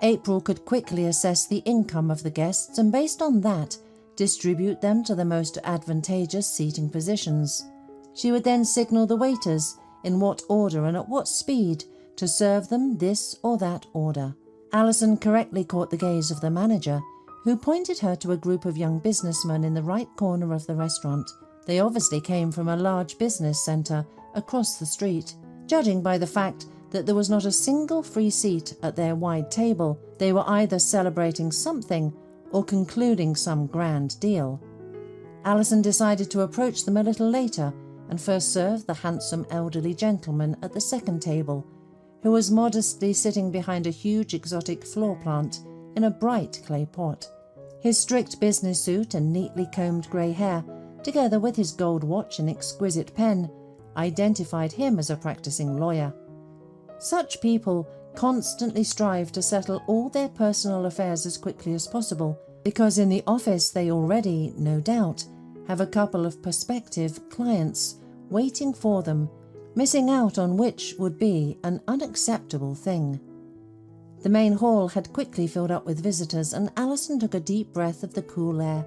April could quickly assess the income of the guests and based on that, distribute them to the most advantageous seating positions. She would then signal the waiters in what order and at what speed to serve them this or that order. Alison correctly caught the gaze of the manager, who pointed her to a group of young businessmen in the right corner of the restaurant. They obviously came from a large business centre across the street. Judging by the fact that there was not a single free seat at their wide table. They were either celebrating something or concluding some grand deal. Alison decided to approach them a little later and first served the handsome elderly gentleman at the second table, who was modestly sitting behind a huge exotic floor plant in a bright clay pot. His strict business suit and neatly combed grey hair, together with his gold watch and exquisite pen, identified him as a practicing lawyer. Such people constantly strive to settle all their personal affairs as quickly as possible, because in the office they already, no doubt, have a couple of prospective clients waiting for them, missing out on which would be an unacceptable thing. The main hall had quickly filled up with visitors, and Alison took a deep breath of the cool air.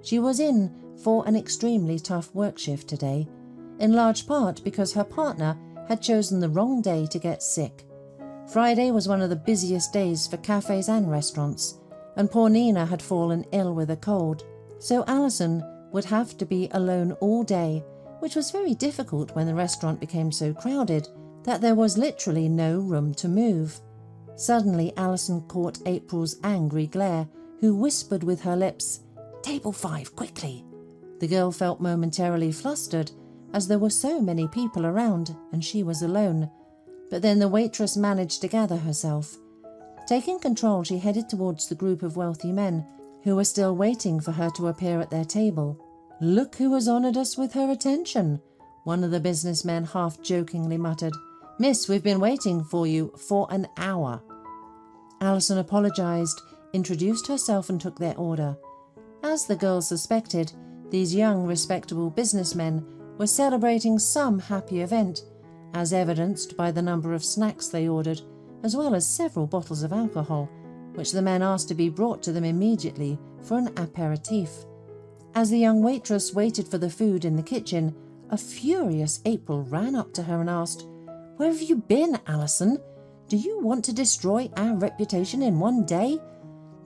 She was in for an extremely tough work shift today, in large part because her partner had chosen the wrong day to get sick. Friday was one of the busiest days for cafes and restaurants, and poor Nina had fallen ill with a cold, so Alison would have to be alone all day, which was very difficult when the restaurant became so crowded that there was literally no room to move. Suddenly Alison caught April's angry glare, who whispered with her lips, "Table 5, quickly!" The girl felt momentarily flustered, as there were so many people around and she was alone, but then the waitress managed to gather herself. Taking control, she headed towards the group of wealthy men who were still waiting for her to appear at their table. "Look who has honoured us with her attention," one of the businessmen half-jokingly muttered. "Miss, we've been waiting for you for an hour." Alison apologised, introduced herself and took their order. As the girls suspected, these young, respectable businessmen were celebrating some happy event, as evidenced by the number of snacks they ordered, as well as several bottles of alcohol, which the men asked to be brought to them immediately for an aperitif. As the young waitress waited for the food in the kitchen, a furious April ran up to her and asked, "Where have you been, Alison? Do you want to destroy our reputation in one day?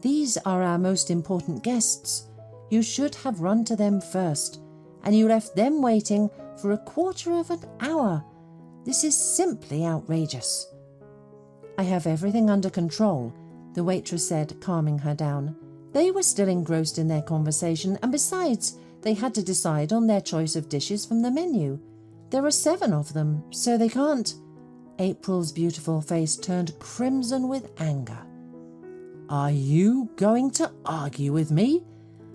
These are our most important guests. You should have run to them first, and you left them waiting for a quarter of an hour. This is simply outrageous." "I have everything under control," the waitress said, calming her down. They were still engrossed in their conversation, and besides, they had to decide on their choice of dishes from the menu. There are 7 of them, so they can't. April's beautiful face turned crimson with anger. "Are you going to argue with me?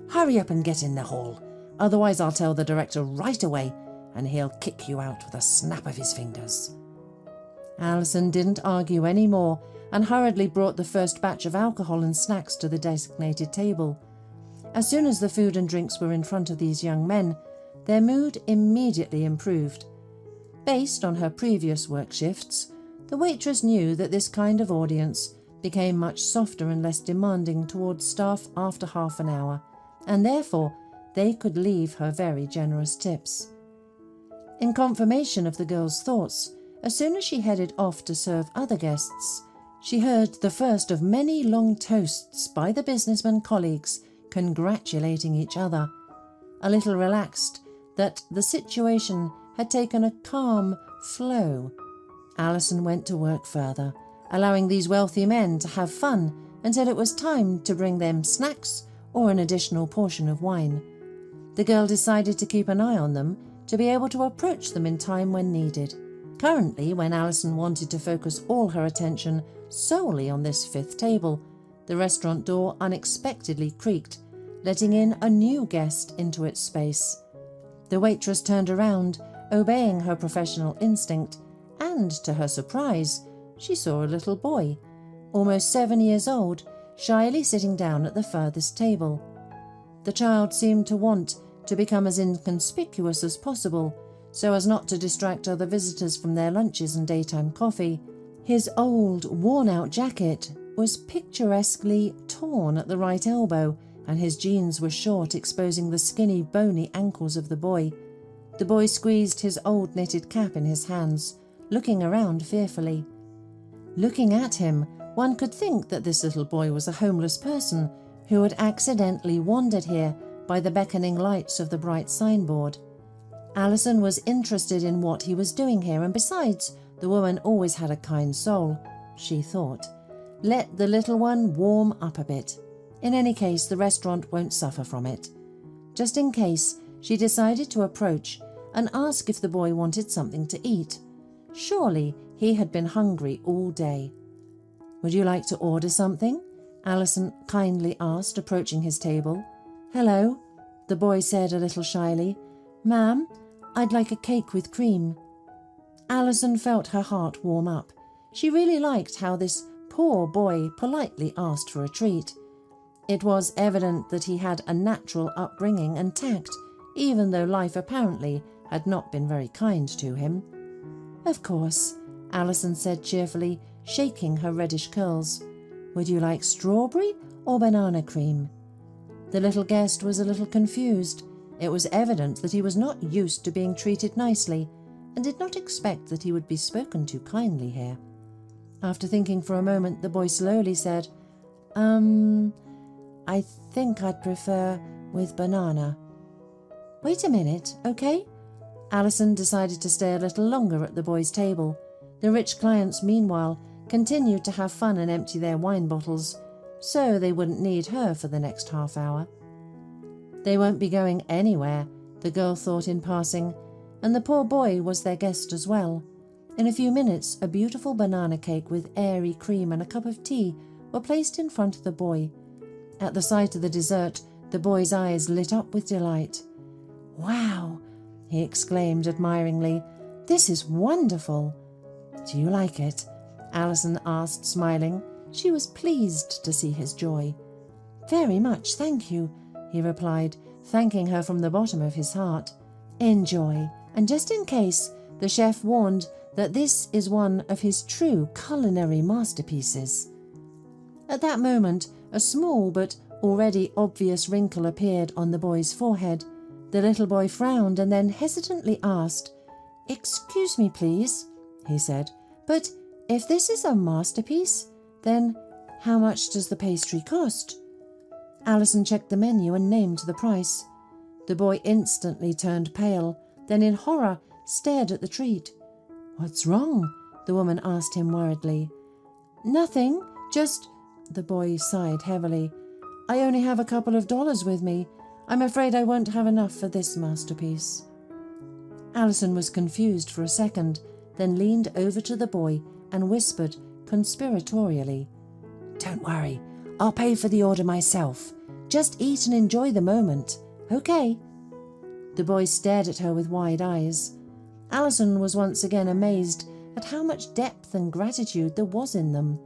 Hurry up and get in the hall. Otherwise I'll tell the director right away, and he'll kick you out with a snap of his fingers." Alison didn't argue any more and hurriedly brought the first batch of alcohol and snacks to the designated table. As soon as the food and drinks were in front of these young men, their mood immediately improved. Based on her previous work shifts, the waitress knew that this kind of audience became much softer and less demanding towards staff after half an hour, and therefore they could leave her very generous tips. In confirmation of the girl's thoughts, as soon as she headed off to serve other guests, she heard the first of many long toasts by the businessmen colleagues congratulating each other. A little relaxed that the situation had taken a calm flow, Alison went to work further, allowing these wealthy men to have fun until it was time to bring them snacks or an additional portion of wine. The girl decided to keep an eye on them to be able to approach them in time when needed. Currently, when Alison wanted to focus all her attention solely on this 5th table, the restaurant door unexpectedly creaked, letting in a new guest into its space. The waitress turned around, obeying her professional instinct, and to her surprise, she saw a little boy, almost 7 years old, shyly sitting down at the furthest table. The child seemed to want to become as inconspicuous as possible, so as not to distract other visitors from their lunches and daytime coffee. His old, worn-out jacket was picturesquely torn at the right elbow, and his jeans were short, exposing the skinny, bony ankles of the boy. The boy squeezed his old knitted cap in his hands, looking around fearfully. Looking at him, one could think that this little boy was a homeless person who had accidentally wandered here by the beckoning lights of the bright signboard. Alison was interested in what he was doing here, and besides, The woman always had a kind soul, she thought. Let the little one warm up a bit. In any case, the restaurant won't suffer from it. Just in case, she decided to approach and ask if the boy wanted something to eat. Surely he had been hungry all day. "Would you like to order something?" Alison kindly asked, approaching his table. "Hello," the boy said a little shyly. "Ma'am, I'd like a cake with cream." Alison felt her heart warm up. She really liked how this poor boy politely asked for a treat. It was evident that he had a natural upbringing and tact, even though life apparently had not been very kind to him. "Of course," Alison said cheerfully, shaking her reddish curls. "Would you like strawberry or banana cream?" The little guest was a little confused. It was evident that he was not used to being treated nicely and did not expect that he would be spoken to kindly here. After thinking for a moment, the boy slowly said, I think I'd prefer with banana." "Wait a minute, okay?" Alison decided to stay a little longer at the boy's table. The rich clients, meanwhile, continued to have fun and empty their wine bottles, so they wouldn't need her for the next half hour. They won't be going anywhere, the girl thought in passing, and the poor boy was their guest as well. In a few minutes, a beautiful banana cake with airy cream and a cup of tea were placed in front of the boy. At the sight of the dessert, the boy's eyes lit up with delight. "Wow," he exclaimed admiringly. "This is wonderful." "Do you like it?" Alison asked, smiling. She was pleased to see his joy. "Very much, thank you," he replied, thanking her from the bottom of his heart. "Enjoy, and just in case, the chef warned that this is one of his true culinary masterpieces." At that moment, a small but already obvious wrinkle appeared on the boy's forehead. The little boy frowned and then hesitantly asked, "Excuse me, please," he said, "but if this is a masterpiece, then how much does the pastry cost?" Alison checked the menu and named the price. The boy instantly turned pale, then in horror stared at the treat. "What's wrong?" the woman asked him worriedly. "Nothing, just—" The boy sighed heavily. "I only have a couple of dollars with me. I'm afraid I won't have enough for this masterpiece." Alison was confused for a second, then leaned over to the boy and whispered conspiratorially, "Don't worry, I'll pay for the order myself. Just eat and enjoy the moment, okay?" The boy stared at her with wide eyes. Alison was once again amazed at how much depth and gratitude there was in them.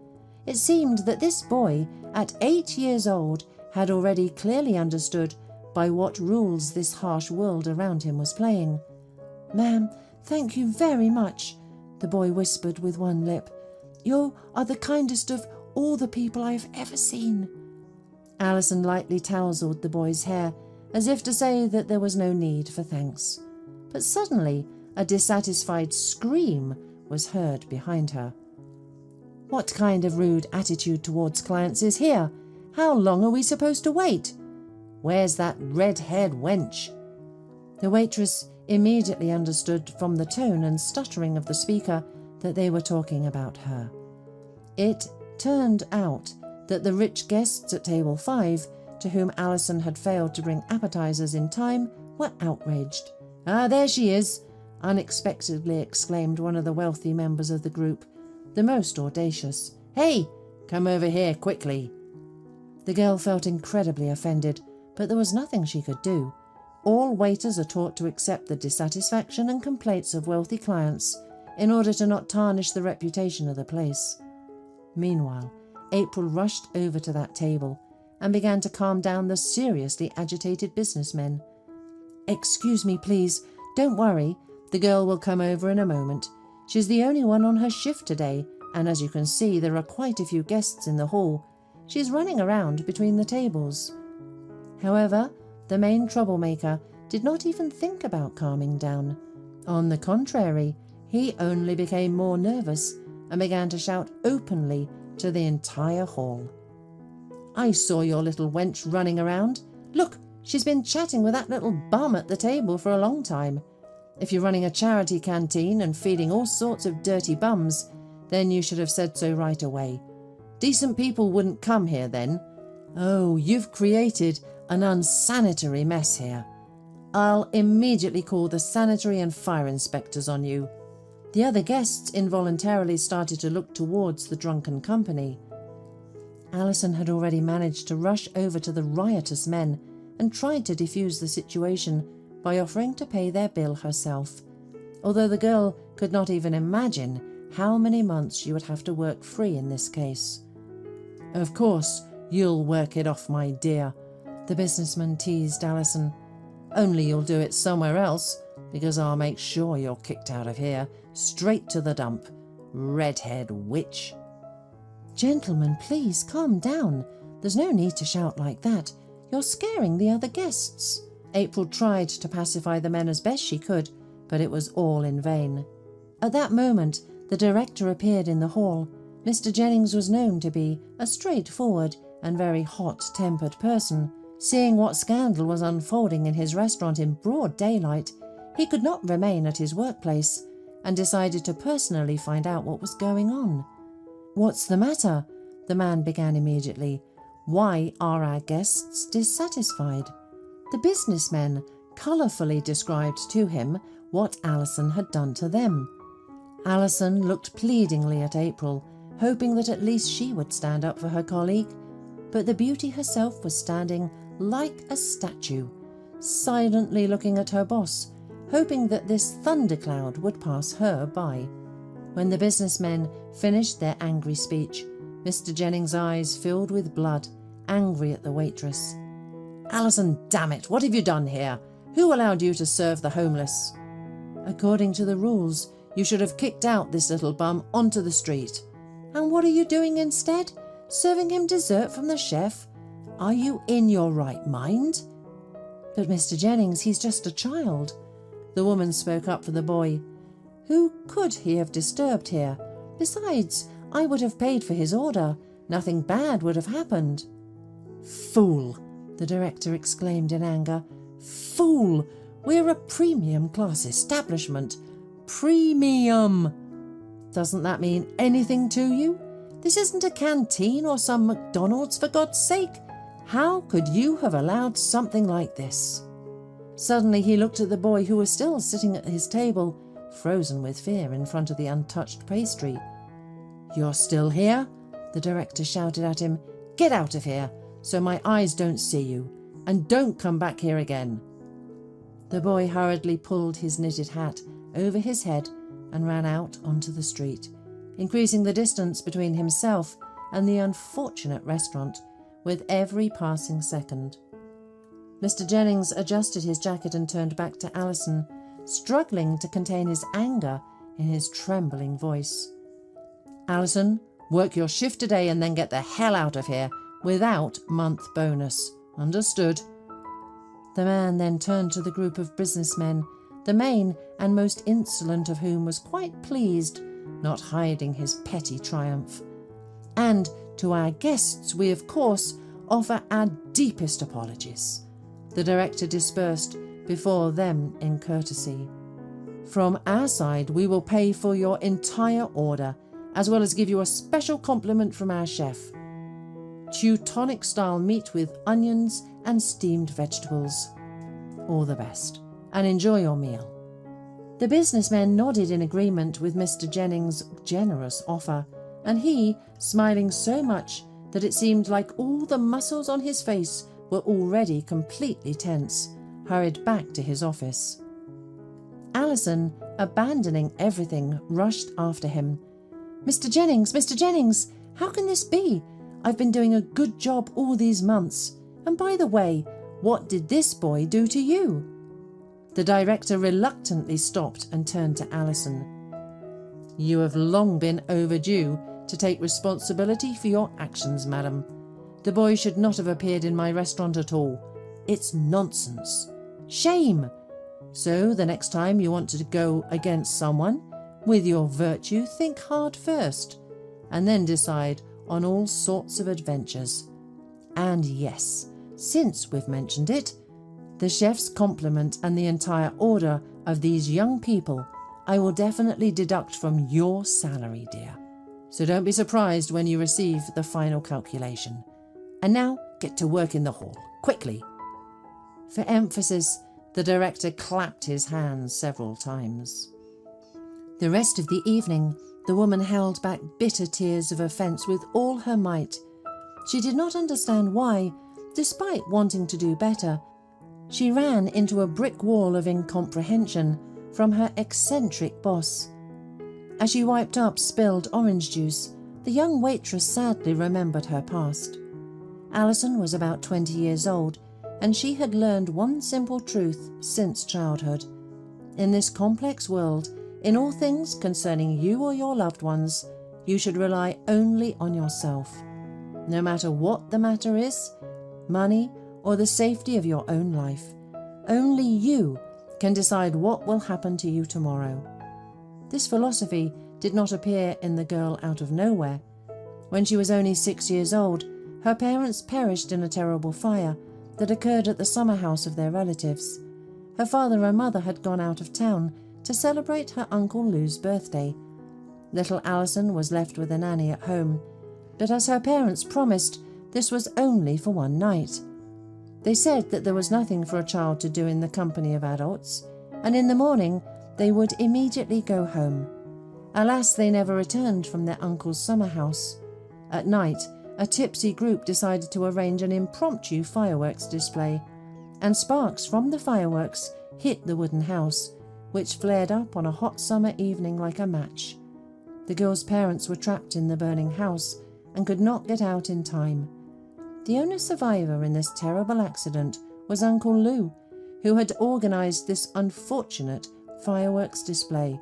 It seemed that this boy, at 8 years old, had already clearly understood by what rules this harsh world around him was playing. "Ma'am, thank you very much," the boy whispered with one lip. "You are the kindest of all the people I have ever seen." Alison lightly tousled the boy's hair, as if to say that there was no need for thanks. But suddenly a dissatisfied scream was heard behind her. "What kind of rude attitude towards clients is here? How long are we supposed to wait? Where's that red-haired wench?" The waitress immediately understood from the tone and stuttering of the speaker that they were talking about her. It turned out that the rich guests at table 5, to whom Alison had failed to bring appetizers in time, were outraged. "Ah, there she is!" unexpectedly exclaimed one of the wealthy members of the group, the most audacious. "Hey, come over here quickly." The girl felt incredibly offended, but there was nothing she could do. All waiters are taught to accept the dissatisfaction and complaints of wealthy clients in order to not tarnish the reputation of the place. Meanwhile, April rushed over to that table and began to calm down the seriously agitated businessmen. "Excuse me, please. Don't worry. The girl will come over in a moment. She's the only one on her shift today, and as you can see, there are quite a few guests in the hall. She's running around between the tables." However, the main troublemaker did not even think about calming down. On the contrary, he only became more nervous and began to shout openly to the entire hall. "I saw your little wench running around. Look, she's been chatting with that little bum at the table for a long time. If you're running a charity canteen and feeding all sorts of dirty bums, then you should have said so right away. Decent people wouldn't come here then. Oh, you've created an unsanitary mess here. I'll immediately call the sanitary and fire inspectors on you." The other guests involuntarily started to look towards the drunken company. Alison had already managed to rush over to the riotous men and tried to defuse the situation by offering to pay their bill herself, although the girl could not even imagine how many months she would have to work free in this case. "Of course, you'll work it off, my dear," the businessman teased Alison. "Only you'll do it somewhere else, because I'll make sure you're kicked out of here, straight to the dump. Redhead witch." "Gentlemen, please calm down. There's no need to shout like that. You're scaring the other guests." April tried to pacify the men as best she could, but it was all in vain. At that moment, the director appeared in the hall. Mr. Jennings was known to be a straightforward and very hot-tempered person. Seeing what scandal was unfolding in his restaurant in broad daylight, he could not remain at his workplace and decided to personally find out what was going on. "What's the matter?" the man began immediately. "Why are our guests dissatisfied?" The businessmen colourfully described to him what Alison had done to them. Alison looked pleadingly at April, hoping that at least she would stand up for her colleague, but the beauty herself was standing like a statue, silently looking at her boss, hoping that this thundercloud would pass her by. When the businessmen finished their angry speech, Mr. Jennings' eyes filled with blood, angry at the waitress. "Alison, damn it, what have you done here? Who allowed you to serve the homeless?" "According to the rules, you should have kicked out this little bum onto the street." "And what are you doing instead? Serving him dessert from the chef? Are you in your right mind?" "But Mr. Jennings, he's just a child." The woman spoke up for the boy. "Who could he have disturbed here? Besides, I would have paid for his order. Nothing bad would have happened." "Fool!" the director exclaimed in anger. "Fool! We're a premium class establishment. Premium! Doesn't that mean anything to you? This isn't a canteen or some McDonald's, for God's sake. How could you have allowed something like this?" Suddenly he looked at the boy, who was still sitting at his table, frozen with fear in front of the untouched pastry. "You're still here?" the director shouted at him. "Get out of here, so my eyes don't see you, and don't come back here again." The boy hurriedly pulled his knitted hat over his head and ran out onto the street, increasing the distance between himself and the unfortunate restaurant with every passing second. Mr. Jennings adjusted his jacket and turned back to Alison, struggling to contain his anger in his trembling voice. "Alison, work your shift today and then get the hell out of here without month bonus. Understood?" The man then turned to the group of businessmen, the main and most insolent of whom was quite pleased, not hiding his petty triumph. "And to our guests we, of course, offer our deepest apologies." The director dispersed before them in courtesy. "From our side, we will pay for your entire order, as well as give you a special compliment from our chef. Teutonic-style meat with onions and steamed vegetables. All the best, and enjoy your meal." The businessmen nodded in agreement with Mr. Jennings' generous offer, and he, smiling so much that it seemed like all the muscles on his face were already completely tense, hurried back to his office. Alison, abandoning everything, rushed after him. Mr. Jennings, how can this be? I've been doing a good job all these months. And by the way, what did this boy do to you?" The director reluctantly stopped and turned to Alison. "You have long been overdue to take responsibility for your actions, madam. The boy should not have appeared in my restaurant at all. It's nonsense. Shame! So the next time you want to go against someone, with your virtue, think hard first, and then decide on all sorts of adventures. And yes, since we've mentioned it, the chef's compliment and the entire order of these young people I will definitely deduct from your salary, dear. So don't be surprised when you receive the final calculation. And now get to work in the hall, quickly." For emphasis, the director clapped his hands several times. The rest of the evening, the woman held back bitter tears of offence with all her might. She did not understand why, despite wanting to do better, she ran into a brick wall of incomprehension from her eccentric boss. As she wiped up spilled orange juice, the young waitress sadly remembered her past. Alison was about 20 years old, and she had learned one simple truth since childhood. In this complex world, in all things concerning you or your loved ones, you should rely only on yourself. No matter what the matter is, money or the safety of your own life, only you can decide what will happen to you tomorrow. This philosophy did not appear in the girl out of nowhere. When she was only 6 years old, her parents perished in a terrible fire that occurred at the summer house of their relatives. Her father and mother had gone out of town to celebrate her Uncle Lou's birthday. Little Alison was left with a nanny at home, but as her parents promised, this was only for one night. They said that there was nothing for a child to do in the company of adults, and in the morning they would immediately go home. Alas, they never returned from their uncle's summer house. At night, a tipsy group decided to arrange an impromptu fireworks display, and sparks from the fireworks hit the wooden house, which flared up on a hot summer evening like a match. The girl's parents were trapped in the burning house and could not get out in time. The only survivor in this terrible accident was Uncle Lou, who had organized this unfortunate fireworks display.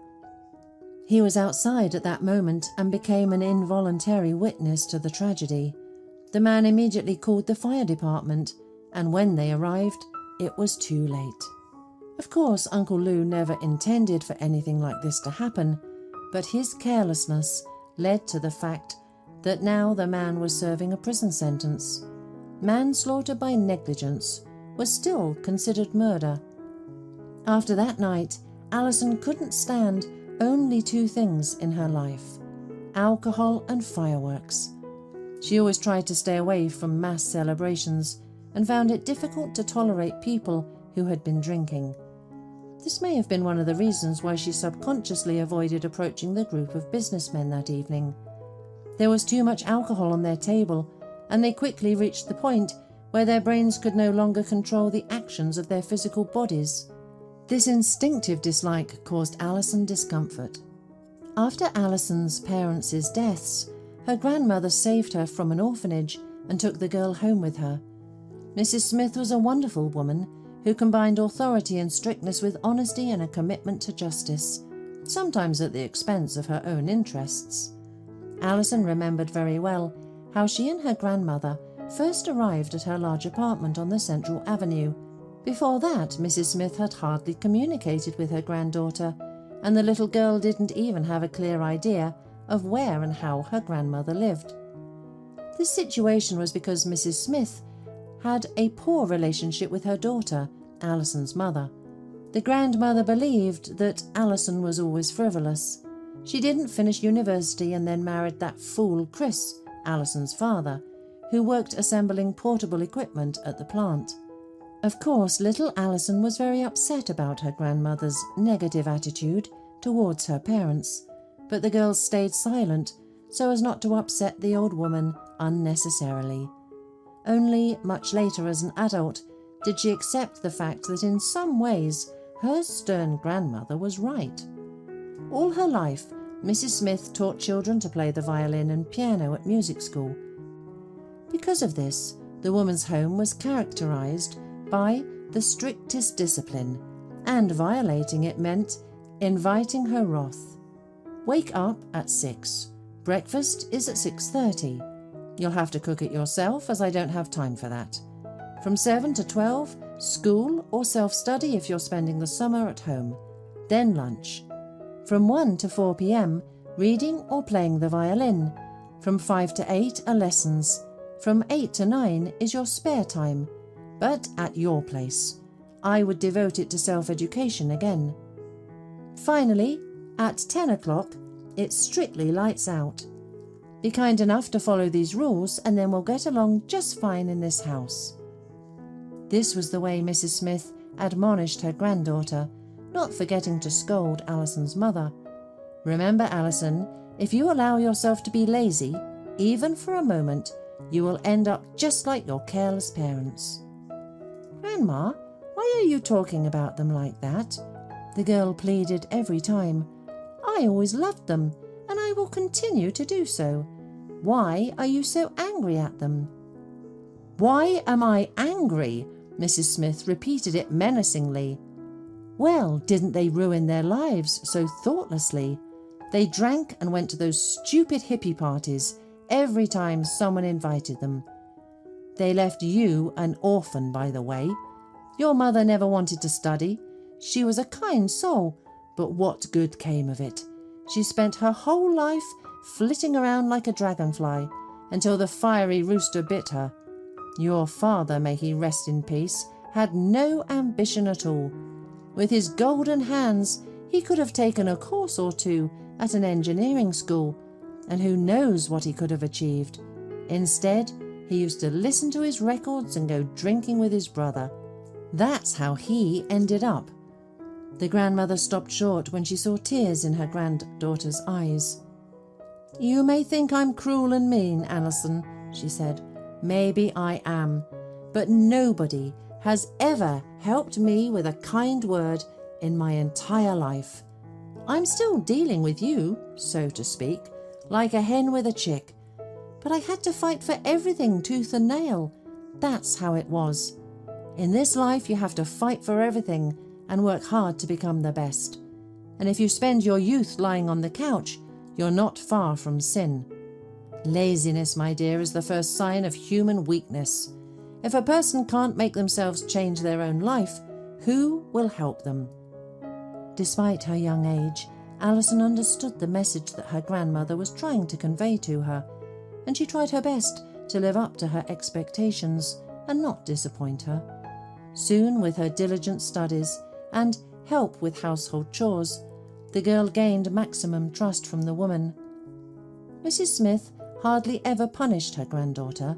He was outside at that moment and became an involuntary witness to the tragedy. The man immediately called the fire department, and when they arrived, it was too late. Of course, Uncle Lou never intended for anything like this to happen, but his carelessness led to the fact that now the man was serving a prison sentence. Manslaughter by negligence was still considered murder. After that night, Alison couldn't stand only two things in her life: alcohol and fireworks. She always tried to stay away from mass celebrations and found it difficult to tolerate people who had been drinking. This may have been one of the reasons why she subconsciously avoided approaching the group of businessmen that evening. There was too much alcohol on their table, and they quickly reached the point where their brains could no longer control the actions of their physical bodies. This instinctive dislike caused Alison discomfort. After Alison's parents' deaths, her grandmother saved her from an orphanage and took the girl home with her. Mrs. Smith was a wonderful woman who combined authority and strictness with honesty and a commitment to justice, sometimes at the expense of her own interests. Alison remembered very well how she and her grandmother first arrived at her large apartment on the central avenue. Before that, Mrs. Smith had hardly communicated with her granddaughter, and the little girl didn't even have a clear idea of where and how her grandmother lived. This situation was because Mrs. Smith had a poor relationship with her daughter, Alison's mother. The grandmother believed that Alison was always frivolous. She didn't finish university and then married that fool Chris, Alison's father, who worked assembling portable equipment at the plant. Of course, little Alison was very upset about her grandmother's negative attitude towards her parents, but the girl stayed silent so as not to upset the old woman unnecessarily. Only much later, as an adult, did she accept the fact that in some ways her stern grandmother was right. All her life, Mrs. Smith taught children to play the violin and piano at music school. Because of this, the woman's home was characterized by the strictest discipline, and violating it meant inviting her wrath. Wake up at 6. Breakfast is at 6:30. You'll have to cook it yourself, as I don't have time for that. From 7 to 12, school or self-study if you're spending the summer at home. Then lunch. From 1 to 4 p.m, reading or playing the violin. From 5 to 8 are lessons. From 8 to 9 is your spare time, but at your place. I would devote it to self-education again. Finally, at 10 o'clock, it's strictly lights out. Be kind enough to follow these rules and then we'll get along just fine in this house." This was the way Mrs. Smith admonished her granddaughter, not forgetting to scold Alison's mother. "Remember, Alison, if you allow yourself to be lazy, even for a moment, you will end up just like your careless parents." "Grandma, why are you talking about them like that?" the girl pleaded every time. "I always loved them, and I will continue to do so. Why are you so angry at them?" "Why am I angry?" Mrs. Smith repeated it menacingly. "Well, didn't they ruin their lives so thoughtlessly? They drank and went to those stupid hippie parties every time someone invited them. They left you an orphan, by the way. Your mother never wanted to study. She was a kind soul, but what good came of it? She spent her whole life flitting around like a dragonfly until the fiery rooster bit her. Your father, may he rest in peace, had no ambition at all. With his golden hands, he could have taken a course or two at an engineering school, and who knows what he could have achieved. Instead, he used to listen to his records and go drinking with his brother. That's how he ended up." The grandmother stopped short when she saw tears in her granddaughter's eyes. "You may think I'm cruel and mean, Alison," she said. "Maybe I am, but nobody has ever helped me with a kind word in my entire life. I'm still dealing with you, so to speak, like a hen with a chick, but I had to fight for everything tooth and nail. That's how it was. In this life you have to fight for everything and work hard to become the best. And if you spend your youth lying on the couch, you're not far from sin. Laziness, my dear, is the first sign of human weakness. If a person can't make themselves change their own life, who will help them?" Despite her young age, Alison understood the message that her grandmother was trying to convey to her, and she tried her best to live up to her expectations and not disappoint her. Soon, with her diligent studies and help with household chores, the girl gained maximum trust from the woman. Mrs. Smith hardly ever punished her granddaughter,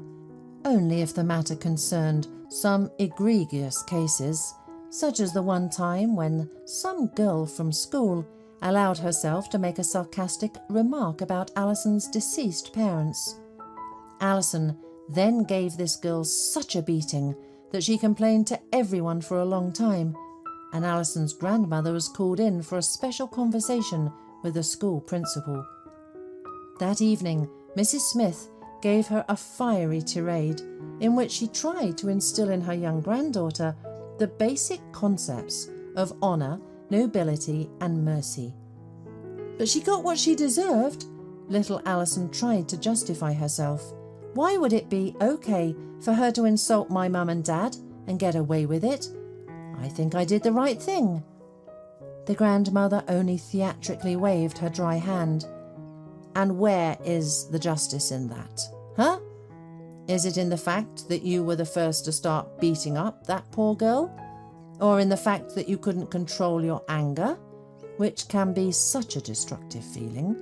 only if the matter concerned some egregious cases, such as the one time when some girl from school allowed herself to make a sarcastic remark about Alison's deceased parents. Alison then gave this girl such a beating that she complained to everyone for a long time, and Alison's grandmother was called in for a special conversation with the school principal. That evening, Mrs. Smith gave her a fiery tirade in which she tried to instill in her young granddaughter the basic concepts of honour, nobility and mercy. But she got what she deserved. Little Alison tried to justify herself. Why would it be okay for her to insult my mum and dad and get away with it? I think I did the right thing. The grandmother only theatrically waved her dry hand. And where is the justice in that? Huh? Is it in the fact that you were the first to start beating up that poor girl? Or in the fact that you couldn't control your anger, which can be such a destructive feeling?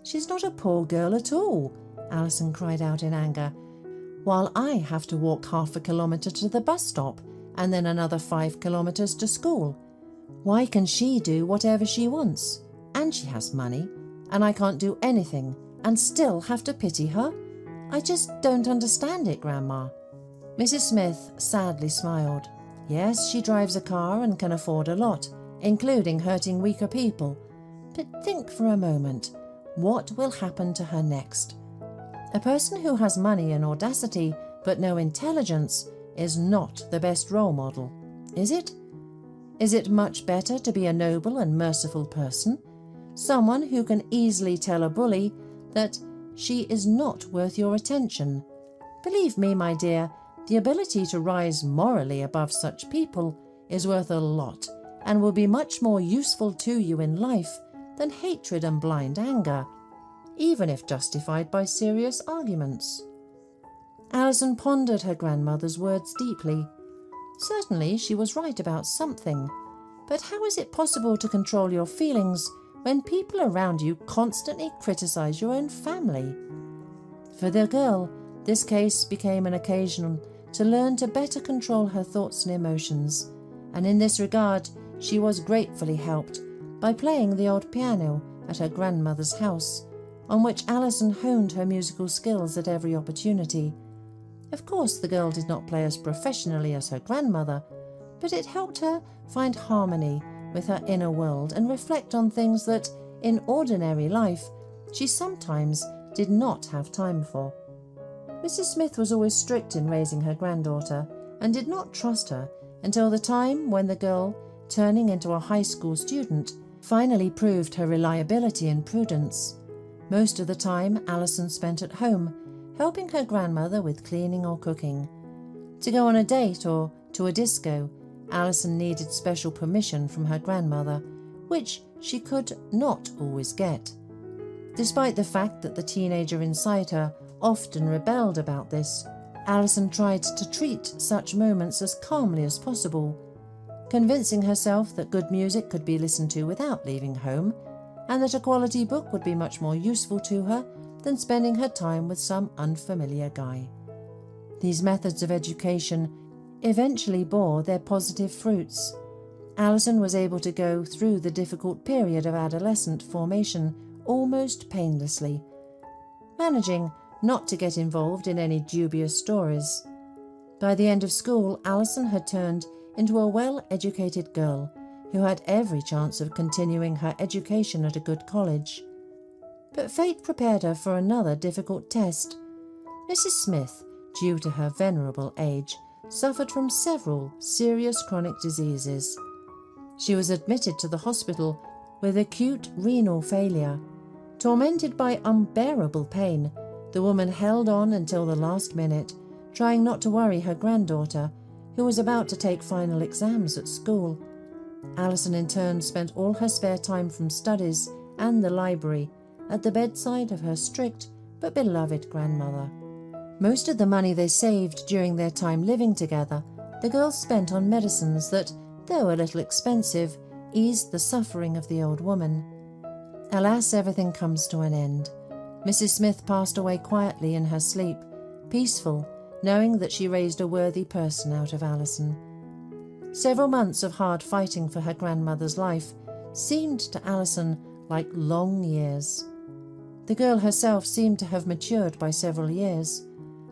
She's not a poor girl at all, Alison cried out in anger, while I have to walk 1/2 kilometre to the bus stop and then another 5 kilometres to school. Why can she do whatever she wants? And she has money, and I can't do anything and still have to pity her? I just don't understand it, Grandma. Mrs. Smith sadly smiled. Yes, she drives a car and can afford a lot, including hurting weaker people. But think for a moment, what will happen to her next? A person who has money and audacity but no intelligence is not the best role model, is it? Is it much better to be a noble and merciful person? Someone who can easily tell a bully that she is not worth your attention. Believe me, my dear, the ability to rise morally above such people is worth a lot and will be much more useful to you in life than hatred and blind anger, even if justified by serious arguments. Alison pondered her grandmother's words deeply. Certainly she was right about something, But how is it possible to control your feelings when people around you constantly criticize your own family? For the girl, this case became an occasion to learn to better control her thoughts and emotions, and in this regard she was gratefully helped by playing the old piano at her grandmother's house, on which Alison honed her musical skills at every opportunity. Of course, the girl did not play as professionally as her grandmother, but it helped her find harmony with her inner world and reflect on things that, in ordinary life, she sometimes did not have time for. Mrs. Smith was always strict in raising her granddaughter and did not trust her until the time when the girl, turning into a high school student, finally proved her reliability and prudence. Most of the time Alison spent at home, helping her grandmother with cleaning or cooking. To go on a date or to a disco, Alison needed special permission from her grandmother, which she could not always get. Despite the fact that the teenager inside her often rebelled about this, Alison tried to treat such moments as calmly as possible, convincing herself that good music could be listened to without leaving home, and that a quality book would be much more useful to her than spending her time with some unfamiliar guy. These methods of education eventually bore their positive fruits. Alison was able to go through the difficult period of adolescent formation almost painlessly, managing not to get involved in any dubious stories. By the end of school, Alison had turned into a well-educated girl who had every chance of continuing her education at a good college. But fate prepared her for another difficult test. Mrs. Smith, due to her venerable age, suffered from several serious chronic diseases. She was admitted to the hospital with acute renal failure. Tormented by unbearable pain, the woman held on until the last minute, trying not to worry her granddaughter, who was about to take final exams at school. Alison in turn spent all her spare time from studies and the library at the bedside of her strict but beloved grandmother. Most of the money they saved during their time living together, the girls spent on medicines that, though a little expensive, eased the suffering of the old woman. Alas, everything comes to an end. Mrs. Smith passed away quietly in her sleep, peaceful, knowing that she raised a worthy person out of Alison. Several months of hard fighting for her grandmother's life seemed to Alison like long years. The girl herself seemed to have matured by several years.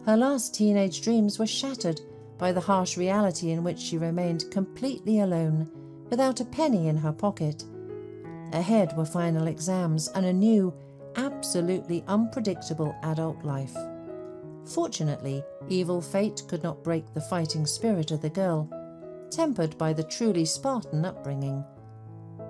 Her last teenage dreams were shattered by the harsh reality in which she remained completely alone, without a penny in her pocket. Ahead were final exams and a new, absolutely unpredictable adult life. Fortunately, evil fate could not break the fighting spirit of the girl, tempered by the truly Spartan upbringing.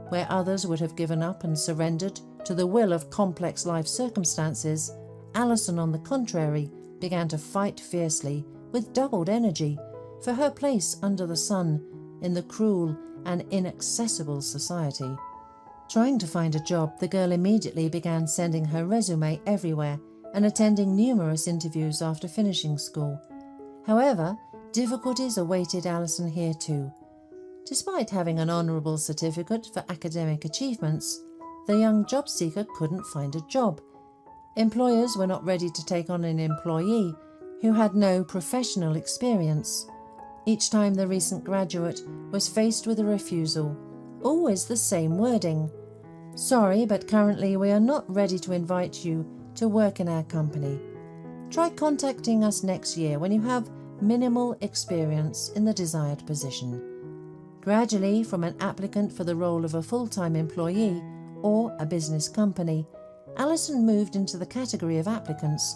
Where others would have given up and surrendered to the will of complex life circumstances, Alison, on the contrary, began to fight fiercely, with doubled energy, for her place under the sun in the cruel and inaccessible society. Trying to find a job, the girl immediately began sending her resume everywhere and attending numerous interviews after finishing school. However, difficulties awaited Alison here too. Despite having an honourable certificate for academic achievements, the young job seeker couldn't find a job. Employers were not ready to take on an employee who had no professional experience. Each time the recent graduate was faced with a refusal, always the same wording: "Sorry, but currently we are not ready to invite you to work in our company. Try contacting us next year when you have minimal experience in the desired position." Gradually, from an applicant for the role of a full-time employee or a business company, Alison moved into the category of applicants,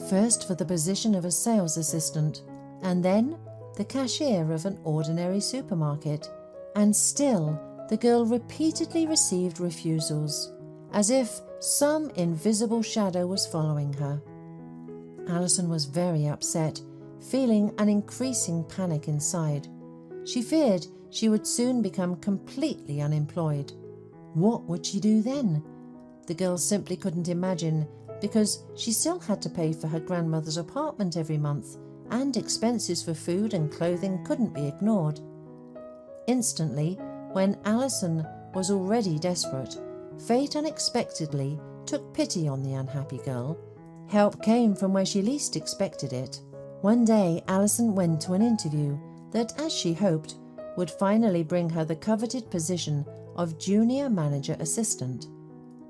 first for the position of a sales assistant, and then the cashier of an ordinary supermarket. And still, the girl repeatedly received refusals, as if some invisible shadow was following her. Alison was very upset, feeling an increasing panic inside. She feared she would soon become completely unemployed. What would she do then? The girl simply couldn't imagine, because she still had to pay for her grandmother's apartment every month, and expenses for food and clothing couldn't be ignored. Instantly, when Alison was already desperate, fate unexpectedly took pity on the unhappy girl. Help came from where she least expected it. One day, Alison went to an interview that, as she hoped, would finally bring her the coveted position of junior manager assistant.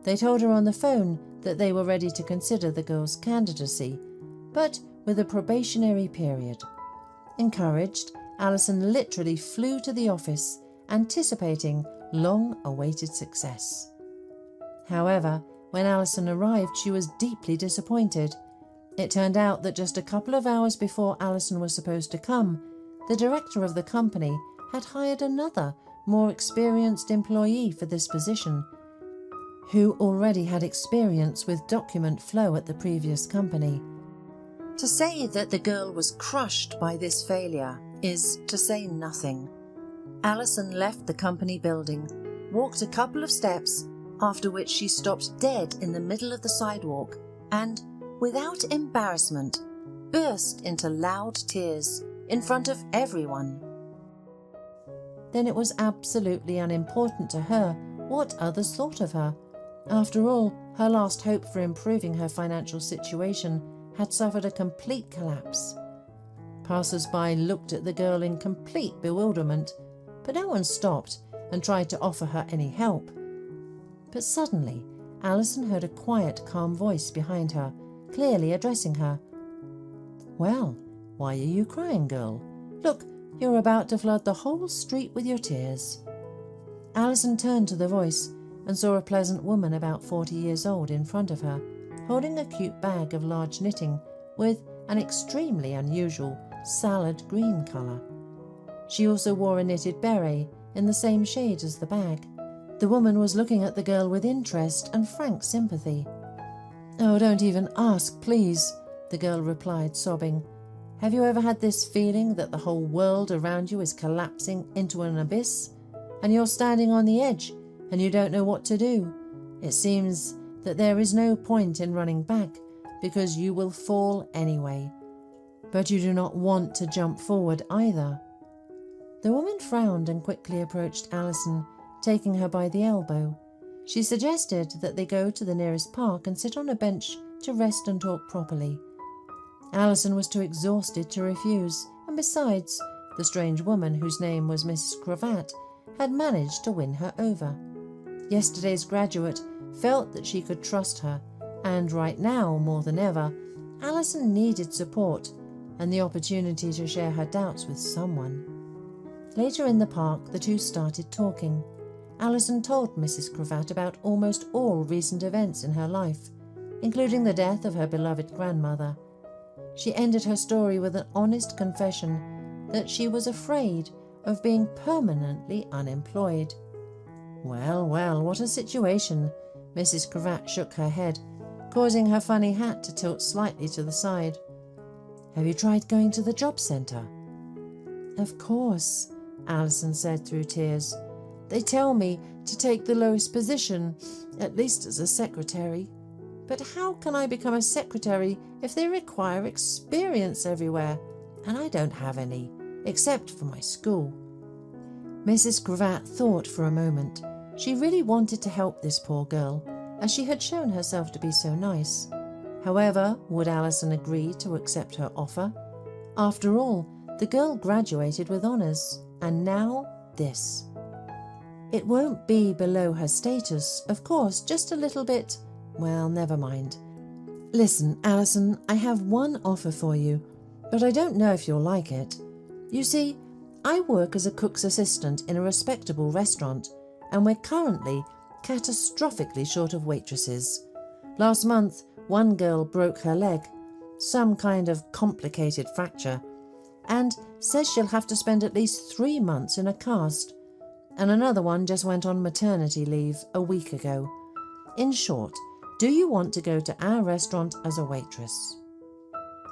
They told her on the phone that they were ready to consider the girl's candidacy, but with a probationary period. Encouraged, Alison literally flew to the office, anticipating long-awaited success. However, when Alison arrived, she was deeply disappointed. It turned out that just a couple of hours before Alison was supposed to come, the director of the company had hired another, more experienced employee for this position, who already had experience with document flow at the previous company. To say that the girl was crushed by this failure is to say nothing. Alison left the company building, walked a couple of steps, after which she stopped dead in the middle of the sidewalk and, without embarrassment, burst into loud tears in front of everyone. Then it was absolutely unimportant to her what others thought of her. After all, her last hope for improving her financial situation had suffered a complete collapse. Passers-by looked at the girl in complete bewilderment, but no one stopped and tried to offer her any help. But suddenly, Alison heard a quiet, calm voice behind her, clearly addressing her. "Well, why are you crying, girl? Look, you're about to flood the whole street with your tears." Alison turned to the voice and saw a pleasant woman about 40 years old in front of her, holding a cute bag of large knitting with an extremely unusual salad green colour. She also wore a knitted beret in the same shade as the bag. The woman was looking at the girl with interest and frank sympathy. "Oh, don't even ask, please," the girl replied, sobbing. "Have you ever had this feeling that the whole world around you is collapsing into an abyss, and you're standing on the edge and you don't know what to do? It seems that there is no point in running back because you will fall anyway, but you do not want to jump forward either." The woman frowned and quickly approached Alison, taking her by the elbow. She suggested that they go to the nearest park and sit on a bench to rest and talk properly. Alison was too exhausted to refuse, and besides, the strange woman, whose name was Mrs. Cravat, had managed to win her over. Yesterday's graduate felt that she could trust her, and right now, more than ever, Alison needed support and the opportunity to share her doubts with someone. Later in the park, the two started talking. Alison told Mrs. Cravat about almost all recent events in her life, including the death of her beloved grandmother. She ended her story with an honest confession that she was afraid of being permanently unemployed. Well, well, what a situation. Mrs. Cravat shook her head, causing her funny hat to tilt slightly to the side. "Have you tried going to the job centre?" "Of course," Alison said through tears. "They tell me to take the lowest position, at least as a secretary. But how can I become a secretary if they require experience everywhere, and I don't have any, except for my school?" Mrs. Cravat thought for a moment. She really wanted to help this poor girl, as she had shown herself to be so nice. However, would Alison agree to accept her offer? After all, the girl graduated with honours, and now this. It won't be below her status, of course, just a little bit. Well, never mind. "Listen, Alison, I have one offer for you, but I don't know if you'll like it. You see, I work as a cook's assistant in a respectable restaurant, and we're currently catastrophically short of waitresses. Last month, one girl broke her leg, some kind of complicated fracture, and says she'll have to spend at least 3 months in a cast, and another one just went on maternity leave a week ago. In short, do you want to go to our restaurant as a waitress?"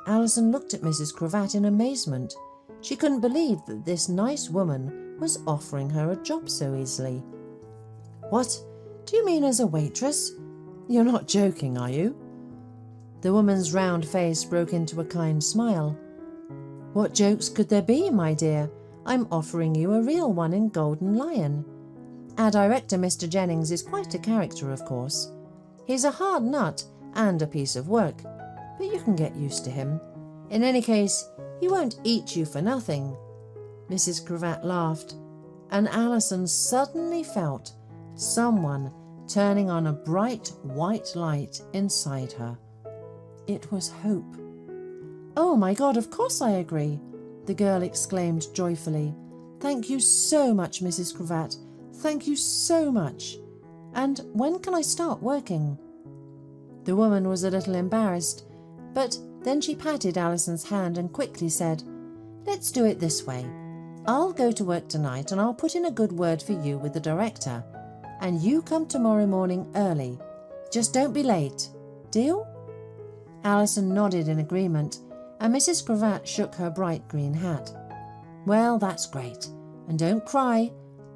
Alison looked at Mrs. Cravat in amazement. She couldn't believe that this nice woman was offering her a job so easily. "What? Do you mean as a waitress? You're not joking, are you?" The woman's round face broke into a kind smile. "What jokes could there be, my dear? I'm offering you a real one in Golden Lion. Our director, Mr. Jennings, is quite a character, of course. He's a hard nut and a piece of work, but you can get used to him. In any case, he won't eat you for nothing." Mrs. Cravat laughed, and Alison suddenly felt someone turning on a bright white light inside her. It was hope. "Oh my God, of course I agree," the girl exclaimed joyfully. "Thank you so much, Mrs. Cravat. Thank you so much. And when can I start working?" The woman was a little embarrassed, but then she patted Alison's hand and quickly said, "Let's do it this way. I'll go to work tonight and I'll put in a good word for you with the director. And you come tomorrow morning early. Just don't be late. Deal?" Alison nodded in agreement, and Mrs. Cravat shook her bright green hat. "Well, that's great. And don't cry.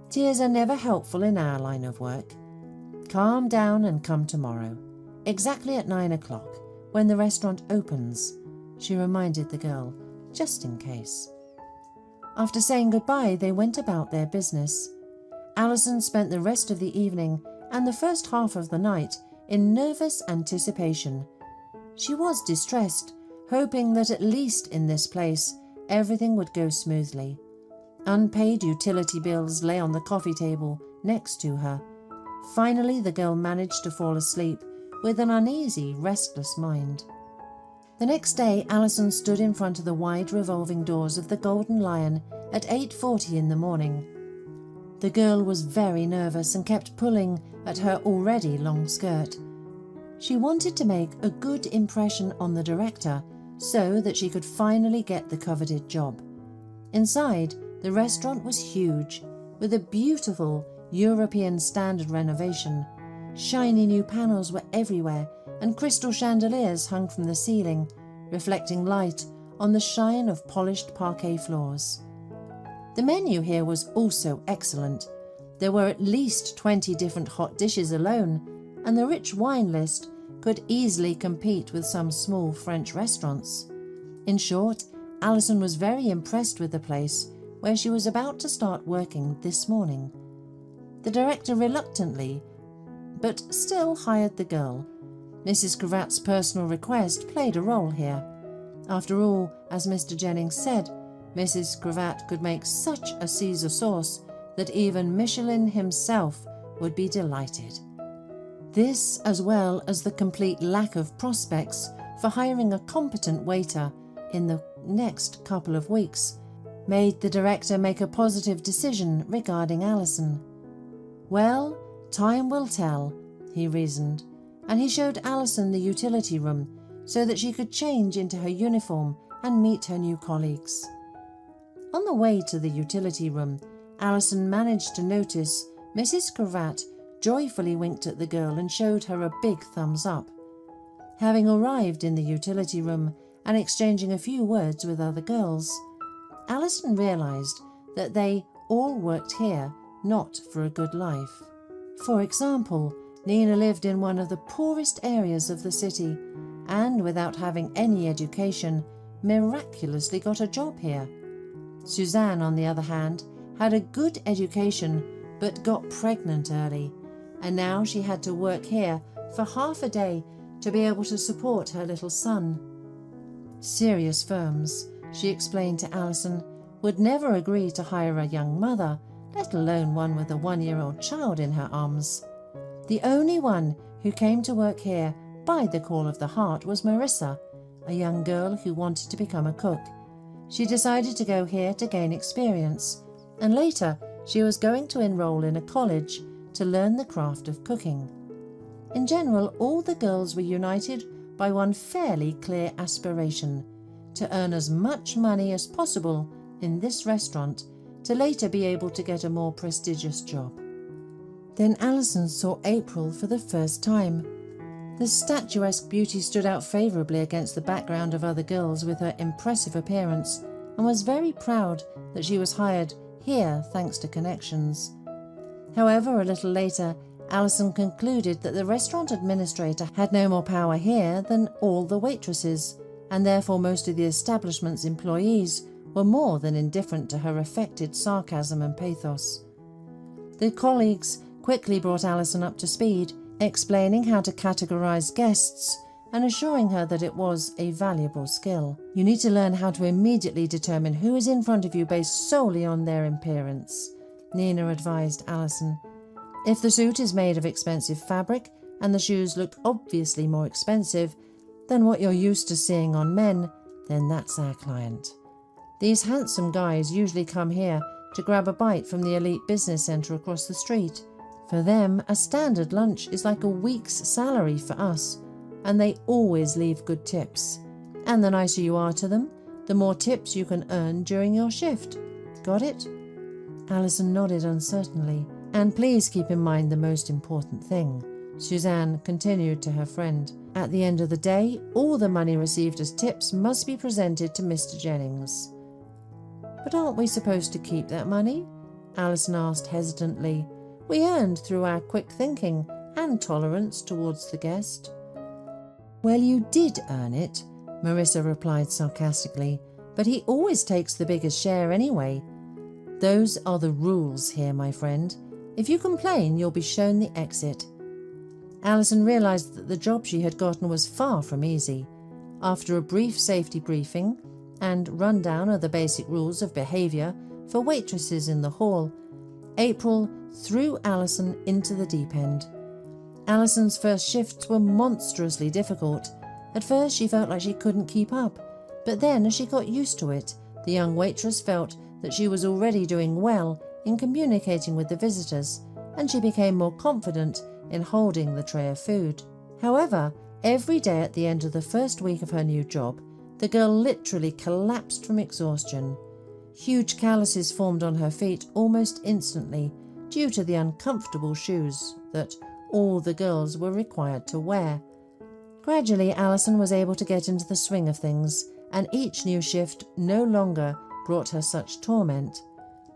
Tears are never helpful in our line of work. Calm down and come tomorrow, exactly at 9 o'clock, when the restaurant opens," she reminded the girl, just in case. After saying goodbye, they went about their business. Alison spent the rest of the evening and the first half of the night in nervous anticipation. She was distressed, hoping that at least in this place everything would go smoothly. Unpaid utility bills lay on the coffee table next to her. Finally, the girl managed to fall asleep with an uneasy, restless mind. The next day, Alison stood in front of the wide revolving doors of the Golden Lion at 8:40 in the morning. The girl was very nervous and kept pulling at her already long skirt. She wanted to make a good impression on the director so that she could finally get the coveted job. Inside, the restaurant was huge, with a beautiful European standard renovation. Shiny new panels were everywhere, and crystal chandeliers hung from the ceiling, reflecting light on the shine of polished parquet floors. The menu here was also excellent. There were at least 20 different hot dishes alone, and the rich wine list could easily compete with some small French restaurants. In short, Alison was very impressed with the place where she was about to start working this morning. The director reluctantly, but still hired the girl. Mrs. Cravat's personal request played a role here. After all, as Mr. Jennings said, Mrs. Cravat could make such a Caesar sauce that even Michelin himself would be delighted. This, as well as the complete lack of prospects for hiring a competent waiter in the next couple of weeks, made the director make a positive decision regarding Alison. Well, time will tell, he reasoned, and he showed Alison the utility room so that she could change into her uniform and meet her new colleagues. On the way to the utility room, Alison managed to notice Mrs. Cravat joyfully winked at the girl and showed her a big thumbs up. Having arrived in the utility room and exchanging a few words with other girls, Alison realised that they all worked here not for a good life. For example, Nina lived in one of the poorest areas of the city and, without having any education, miraculously got a job here. Suzanne, on the other hand, had a good education but got pregnant early, and now she had to work here for half a day to be able to support her little son. Serious firms, she explained to Alison, would never agree to hire a young mother, let alone one with a 1-year-old child in her arms. The only one who came to work here by the call of the heart was Marissa, a young girl who wanted to become a cook. She decided to go here to gain experience, and later she was going to enroll in a college to learn the craft of cooking. In general, all the girls were united by one fairly clear aspiration: to earn as much money as possible in this restaurant to later be able to get a more prestigious job. Then Alison saw April for the first time. The statuesque beauty stood out favourably against the background of other girls with her impressive appearance, and was very proud that she was hired here thanks to connections. However, a little later, Alison concluded that the restaurant administrator had no more power here than all the waitresses, and therefore most of the establishment's employees were more than indifferent to her affected sarcasm and pathos. The colleagues quickly brought Alison up to speed, explaining how to categorize guests and assuring her that it was a valuable skill. You need to learn how to immediately determine who is in front of you based solely on their appearance, Nina advised Alison. If the suit is made of expensive fabric and the shoes look obviously more expensive than what you're used to seeing on men, then that's our client. These handsome guys usually come here to grab a bite from the elite business centre across the street. For them, a standard lunch is like a week's salary for us, and they always leave good tips. And the nicer you are to them, the more tips you can earn during your shift. Got it? Alison nodded uncertainly. And please keep in mind the most important thing, Suzanne continued to her friend. At the end of the day, all the money received as tips must be presented to Mr. Jennings. But aren't we supposed to keep that money? Alison asked hesitantly. We earned through our quick thinking and tolerance towards the guest. Well, you did earn it, Marissa replied sarcastically, but he always takes the biggest share anyway. Those are the rules here, my friend. If you complain, you'll be shown the exit. Alison realised that the job she had gotten was far from easy. After a brief safety briefing and rundown of the basic rules of behaviour for waitresses in the hall, April threw Alison into the deep end. Alison's first shifts were monstrously difficult. At first she felt like she couldn't keep up, but then as she got used to it, the young waitress felt that she was already doing well in communicating with the visitors, and she became more confident in holding the tray of food. However, every day at the end of the first week of her new job, the girl literally collapsed from exhaustion. Huge calluses formed on her feet almost instantly due to the uncomfortable shoes that all the girls were required to wear. Gradually, Alison was able to get into the swing of things, and each new shift no longer brought her such torment.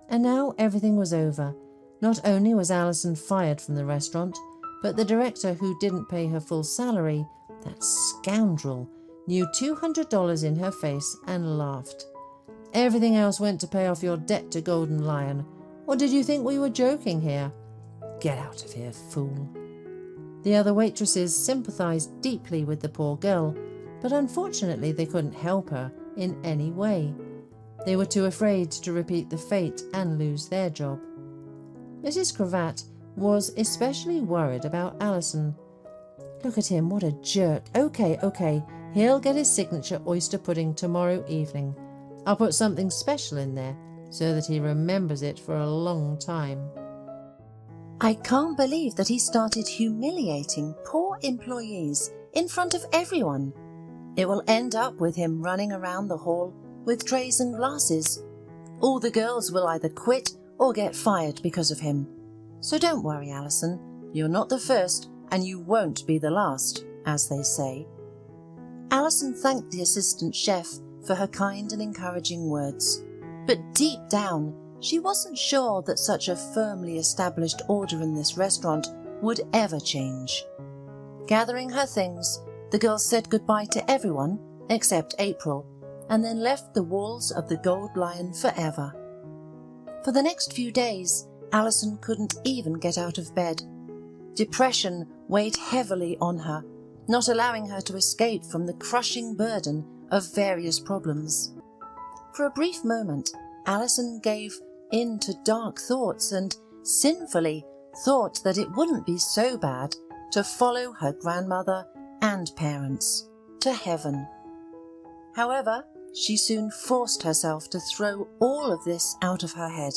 And now everything was over. Not only was Alison fired from the restaurant, but the director who didn't pay her full salary, that scoundrel, knew $200 in her face and laughed. Everything else went to pay off your debt to Golden Lion. Or did you think we were joking here? Get out of here, fool. The other waitresses sympathised deeply with the poor girl, but unfortunately they couldn't help her in any way. They were too afraid to repeat the fate and lose their job. Mrs. Cravat was especially worried about Alison. Look at him, what a jerk. Okay, he'll get his signature oyster pudding tomorrow evening. I'll put something special in there so that he remembers it for a long time. I can't believe that he started humiliating poor employees in front of everyone. It will end up with him running around the hall with trays and glasses. All the girls will either quit or get fired because of him. So don't worry, Alison. You're not the first and you won't be the last, as they say. Alison thanked the assistant chef for her kind and encouraging words. But deep down, she wasn't sure that such a firmly established order in this restaurant would ever change. Gathering her things, the girl said goodbye to everyone except April, and then left the walls of the Gold Lion forever. For the next few days, Alison couldn't even get out of bed. Depression weighed heavily on her, not allowing her to escape from the crushing burden of various problems. For a brief moment, Alison gave in to dark thoughts and sinfully thought that it wouldn't be so bad to follow her grandmother and parents to heaven. However, she soon forced herself to throw all of this out of her head.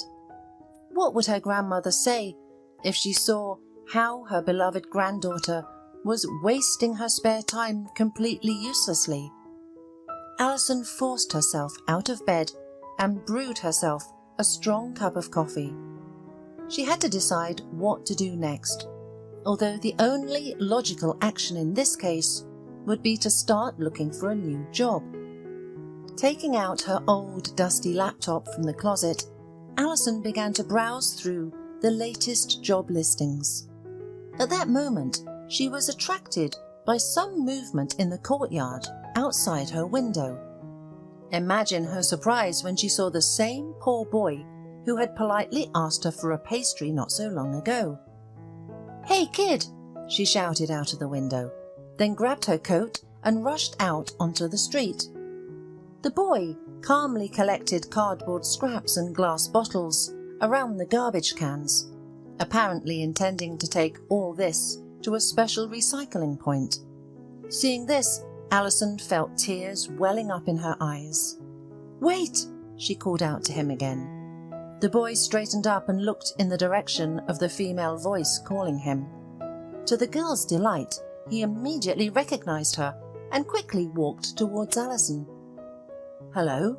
What would her grandmother say if she saw how her beloved granddaughter was wasting her spare time completely uselessly? Alison forced herself out of bed and brewed herself a strong cup of coffee. She had to decide what to do next, although the only logical action in this case would be to start looking for a new job. Taking out her old dusty laptop from the closet, Alison began to browse through the latest job listings. At that moment, she was attracted by some movement in the courtyard outside her window. Imagine her surprise when she saw the same poor boy who had politely asked her for a pastry not so long ago. "Hey, kid!" she shouted out of the window, then grabbed her coat and rushed out onto the street. The boy calmly collected cardboard scraps and glass bottles around the garbage cans, apparently intending to take all this to a special recycling point. Seeing this, Alison felt tears welling up in her eyes. "Wait!" she called out to him again. The boy straightened up and looked in the direction of the female voice calling him. To the girl's delight, he immediately recognized her and quickly walked towards Alison. "Hello,"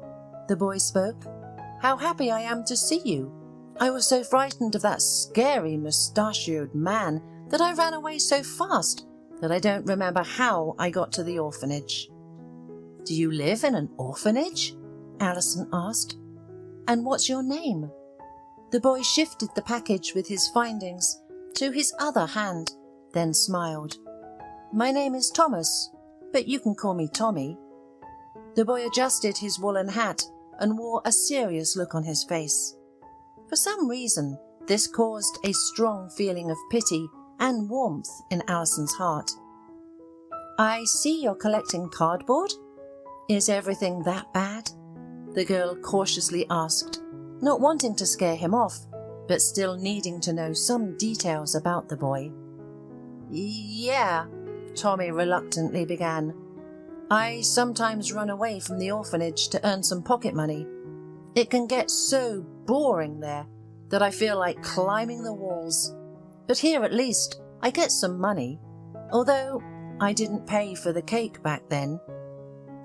the boy spoke. "How happy I am to see you. I was so frightened of that scary mustachioed man that I ran away so fast that I don't remember how I got to the orphanage." "Do you live in an orphanage?" Alison asked. "And what's your name?" The boy shifted the package with his findings to his other hand, then smiled. "My name is Thomas, but you can call me Tommy." The boy adjusted his woolen hat and wore a serious look on his face. For some reason, this caused a strong feeling of pity and warmth in Alison's heart. "I see you're collecting cardboard. Is everything that bad?" the girl cautiously asked, not wanting to scare him off, but still needing to know some details about the boy. "Yeah," Tommy reluctantly began. "I sometimes run away from the orphanage to earn some pocket money. It can get so boring there that I feel like climbing the walls. But here at least I get some money, although I didn't pay for the cake back then."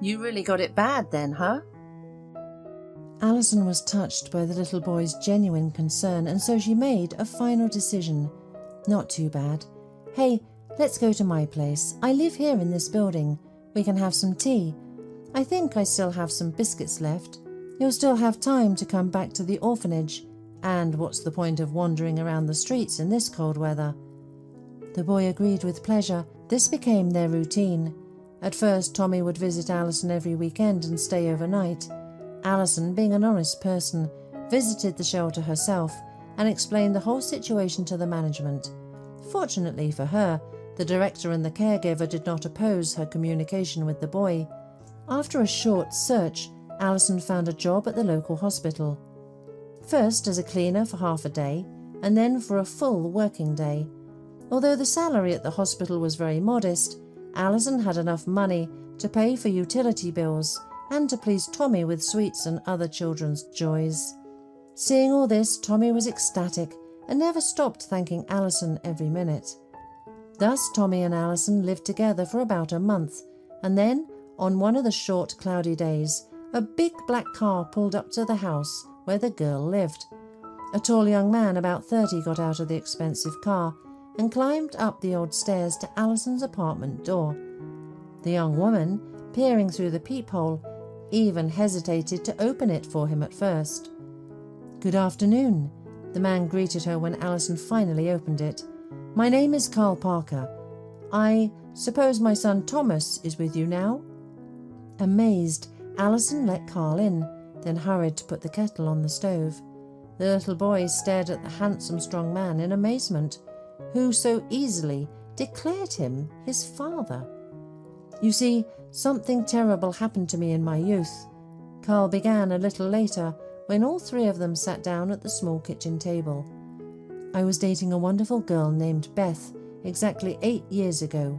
"You really got it bad then, huh?" Alison was touched by the little boy's genuine concern, and so she made a final decision. "Not too bad. Hey, let's go to my place. I live here in this building. We can have some tea. I think I still have some biscuits left. You'll still have time to come back to the orphanage. And what's the point of wandering around the streets in this cold weather?" The boy agreed with pleasure. This became their routine. At first, Tommy would visit Alison every weekend and stay overnight. Alison, being an honest person, visited the shelter herself and explained the whole situation to the management. Fortunately for her, the director and the caregiver did not oppose her communication with the boy. After a short search, Alison found a job at the local hospital. First as a cleaner for half a day, and then for a full working day. Although the salary at the hospital was very modest, Alison had enough money to pay for utility bills and to please Tommy with sweets and other children's joys. Seeing all this, Tommy was ecstatic and never stopped thanking Alison every minute. Thus Tommy and Alison lived together for about a month, and then, on one of the short cloudy days, a big black car pulled up to the house where the girl lived. A tall young man about 30 got out of the expensive car and climbed up the old stairs to Alison's apartment door. The young woman, peering through the peephole, even hesitated to open it for him at first. "Good afternoon," the man greeted her when Alison finally opened it. "My name is Carl Parker. I suppose my son Thomas is with you now?" Amazed, Alison let Carl in, then hurried to put the kettle on the stove. The little boy stared at the handsome, strong man in amazement, who so easily declared him his father. "You see, something terrible happened to me in my youth," Carl began a little later when all three of them sat down at the small kitchen table. "I was dating a wonderful girl named Beth exactly 8 years ago.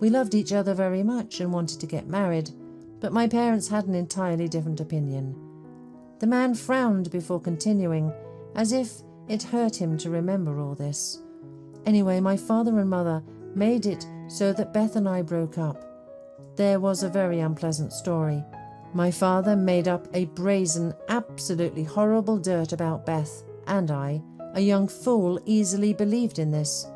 We loved each other very much and wanted to get married, but my parents had an entirely different opinion." The man frowned before continuing, as if it hurt him to remember all this. "Anyway, my father and mother made it so that Beth and I broke up. There was a very unpleasant story. My father made up a brazen, absolutely horrible dirt about Beth, and I, a young fool, easily believed in this.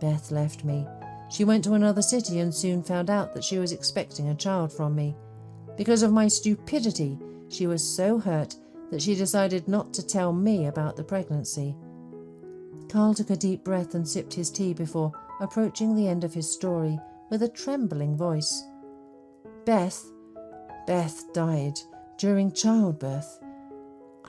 Beth left me. She went to another city and soon found out that she was expecting a child from me. Because of my stupidity, she was so hurt that she decided not to tell me about the pregnancy." Carl took a deep breath and sipped his tea before approaching the end of his story with a trembling voice. Beth died during childbirth.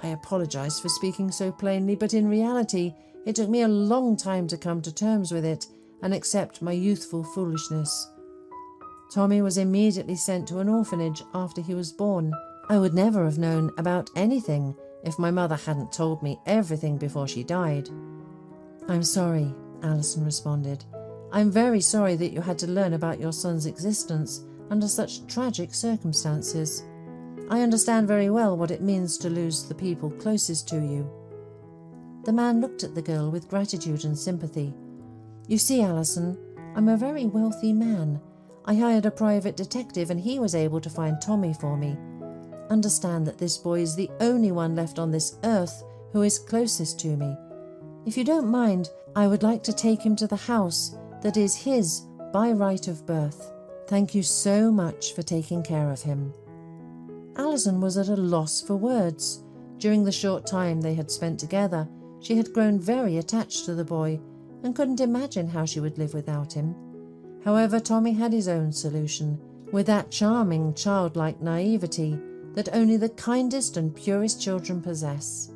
I apologised for speaking so plainly, but in reality it took me a long time to come to terms with it and accept my youthful foolishness. Tommy was immediately sent to an orphanage after he was born. I would never have known about anything if my mother hadn't told me everything before she died. I'm sorry, Alison responded. I'm very sorry that you had to learn about your son's existence under such tragic circumstances. I understand very well what it means to lose the people closest to you. The man looked at the girl with gratitude and sympathy. You see, Alison, I'm a very wealthy man. I hired a private detective and he was able to find Tommy for me. Understand that this boy is the only one left on this earth who is closest to me. If you don't mind, I would like to take him to the house that is his by right of birth. Thank you so much for taking care of him. Alison was at a loss for words. During the short time they had spent together, she had grown very attached to the boy and couldn't imagine how she would live without him. However, Tommy had his own solution, with that charming childlike naivety that only the kindest and purest children possess.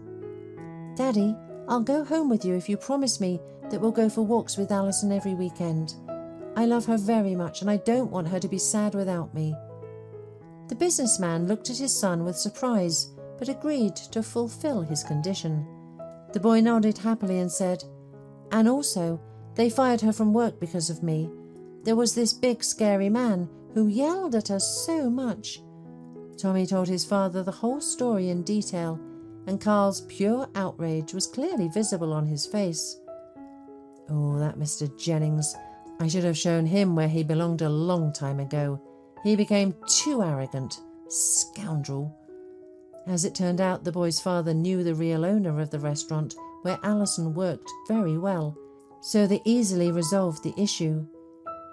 Daddy, I'll go home with you if you promise me that we'll go for walks with Alison every weekend. I love her very much and I don't want her to be sad without me. The businessman looked at his son with surprise, but agreed to fulfill his condition. The boy nodded happily and said, And also, they fired her from work because of me. There was this big scary man who yelled at us so much. Tommy told his father the whole story in detail, and Carl's pure outrage was clearly visible on his face. Oh, that Mr. Jennings. I should have shown him where he belonged a long time ago. He became too arrogant. Scoundrel. As it turned out, the boy's father knew the real owner of the restaurant where Alison worked very well, so they easily resolved the issue.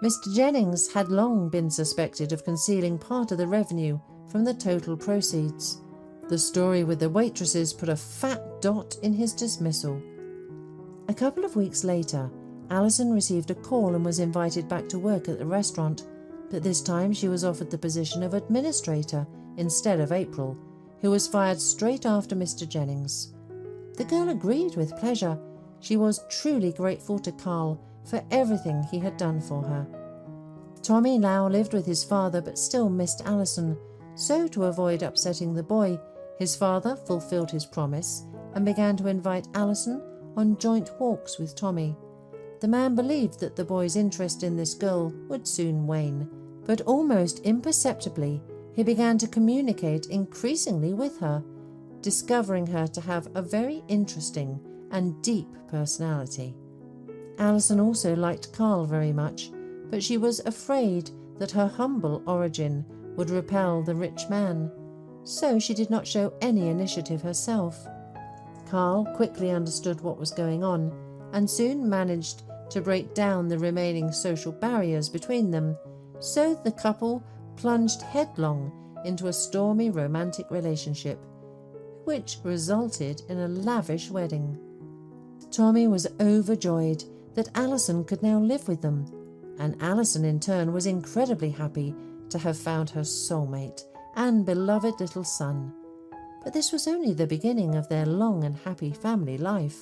Mr. Jennings had long been suspected of concealing part of the revenue from the total proceeds. The story with the waitresses put a fat dot in his dismissal. A couple of weeks later, Alison received a call and was invited back to work at the restaurant, but this time she was offered the position of administrator instead of April, who was fired straight after Mr. Jennings. The girl agreed with pleasure. She was truly grateful to Carl for everything he had done for her. Tommy now lived with his father but still missed Alison, so to avoid upsetting the boy, his father fulfilled his promise and began to invite Alison on joint walks with Tommy. The man believed that the boy's interest in this girl would soon wane, but almost imperceptibly he began to communicate increasingly with her, discovering her to have a very interesting and deep personality. Alison also liked Carl very much, but she was afraid that her humble origin would repel the rich man, so she did not show any initiative herself. Carl quickly understood what was going on and soon managed to break down the remaining social barriers between them, so the couple plunged headlong into a stormy romantic relationship, which resulted in a lavish wedding. Tommy was overjoyed that Alison could now live with them, and Alison in turn was incredibly happy to have found her soulmate and beloved little son. But this was only the beginning of their long and happy family life,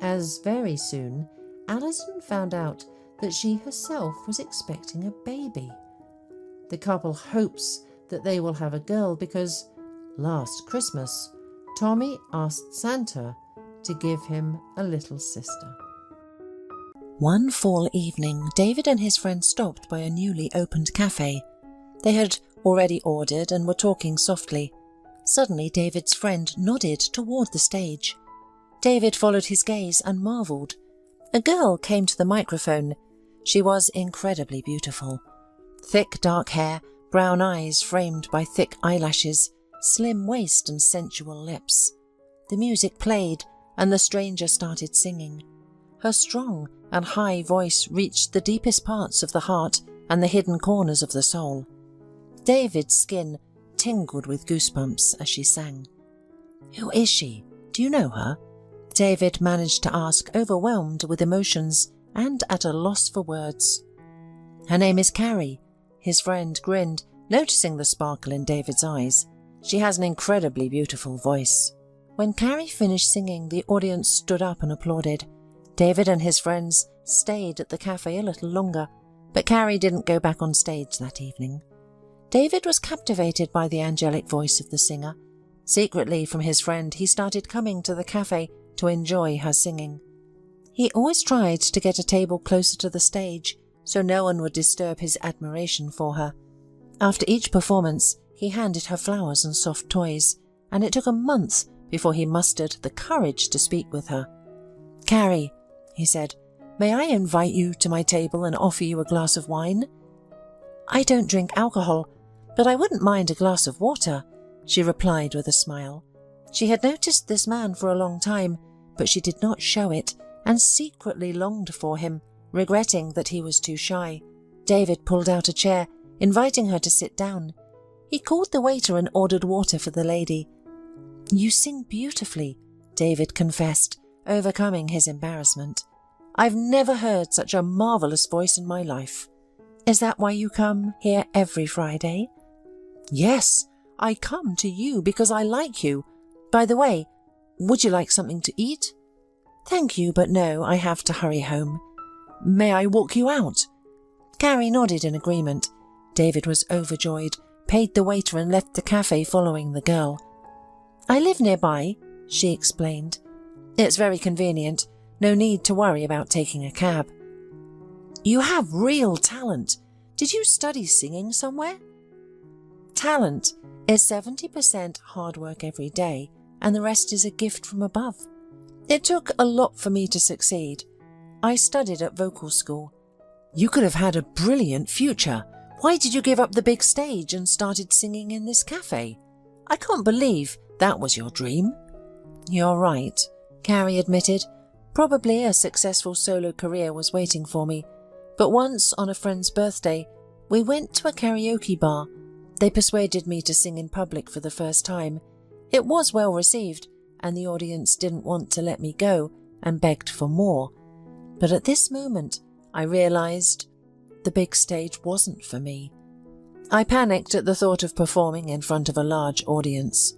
as very soon Alison found out that she herself was expecting a baby. The couple hopes that they will have a girl because, last Christmas, Tommy asked Santa to give him a little sister. One fall evening, David and his friend stopped by a newly opened cafe. They had already ordered and were talking softly. Suddenly, David's friend nodded toward the stage. David followed his gaze and marvelled. A girl came to the microphone. She was incredibly beautiful. Thick dark hair, brown eyes framed by thick eyelashes, slim waist and sensual lips. The music played and the stranger started singing. Her strong and high voice reached the deepest parts of the heart and the hidden corners of the soul. David's skin tingled with goosebumps as she sang. "Who is she? Do you know her?" David managed to ask, overwhelmed with emotions and at a loss for words. "Her name is Carrie." His friend grinned, noticing the sparkle in David's eyes. "She has an incredibly beautiful voice." When Carrie finished singing, the audience stood up and applauded. David and his friends stayed at the cafe a little longer, but Carrie didn't go back on stage that evening. David was captivated by the angelic voice of the singer. Secretly from his friend, he started coming to the cafe to enjoy her singing. He always tried to get a table closer to the stage so no one would disturb his admiration for her. After each performance, he handed her flowers and soft toys, and it took a month before he mustered the courage to speak with her. "Carrie," he said, "may I invite you to my table and offer you a glass of wine?" "I don't drink alcohol, but I wouldn't mind a glass of water," she replied with a smile. She had noticed this man for a long time, but she did not show it, and secretly longed for him, regretting that he was too shy. David pulled out a chair, inviting her to sit down. He called the waiter and ordered water for the lady. "You sing beautifully," David confessed, overcoming his embarrassment. "I've never heard such a marvellous voice in my life." "Is that why you come here every Friday?" "Yes, I come to you because I like you. By the way, would you like something to eat?" "Thank you, but no, I have to hurry home." "May I walk you out?" Carrie nodded in agreement. David was overjoyed, paid the waiter and left the cafe following the girl. "I live nearby," she explained. "It's very convenient. No need to worry about taking a cab." "You have real talent. Did you study singing somewhere?" "Talent is 70% hard work every day, and the rest is a gift from above. It took a lot for me to succeed. I studied at vocal school." "You could have had a brilliant future. Why did you give up the big stage and started singing in this cafe? I can't believe that was your dream." "You're right," Carrie admitted. "Probably a successful solo career was waiting for me. But once, on a friend's birthday, we went to a karaoke bar. They persuaded me to sing in public for the first time. It was well received, and the audience didn't want to let me go and begged for more. But at this moment, I realized the big stage wasn't for me. I panicked at the thought of performing in front of a large audience.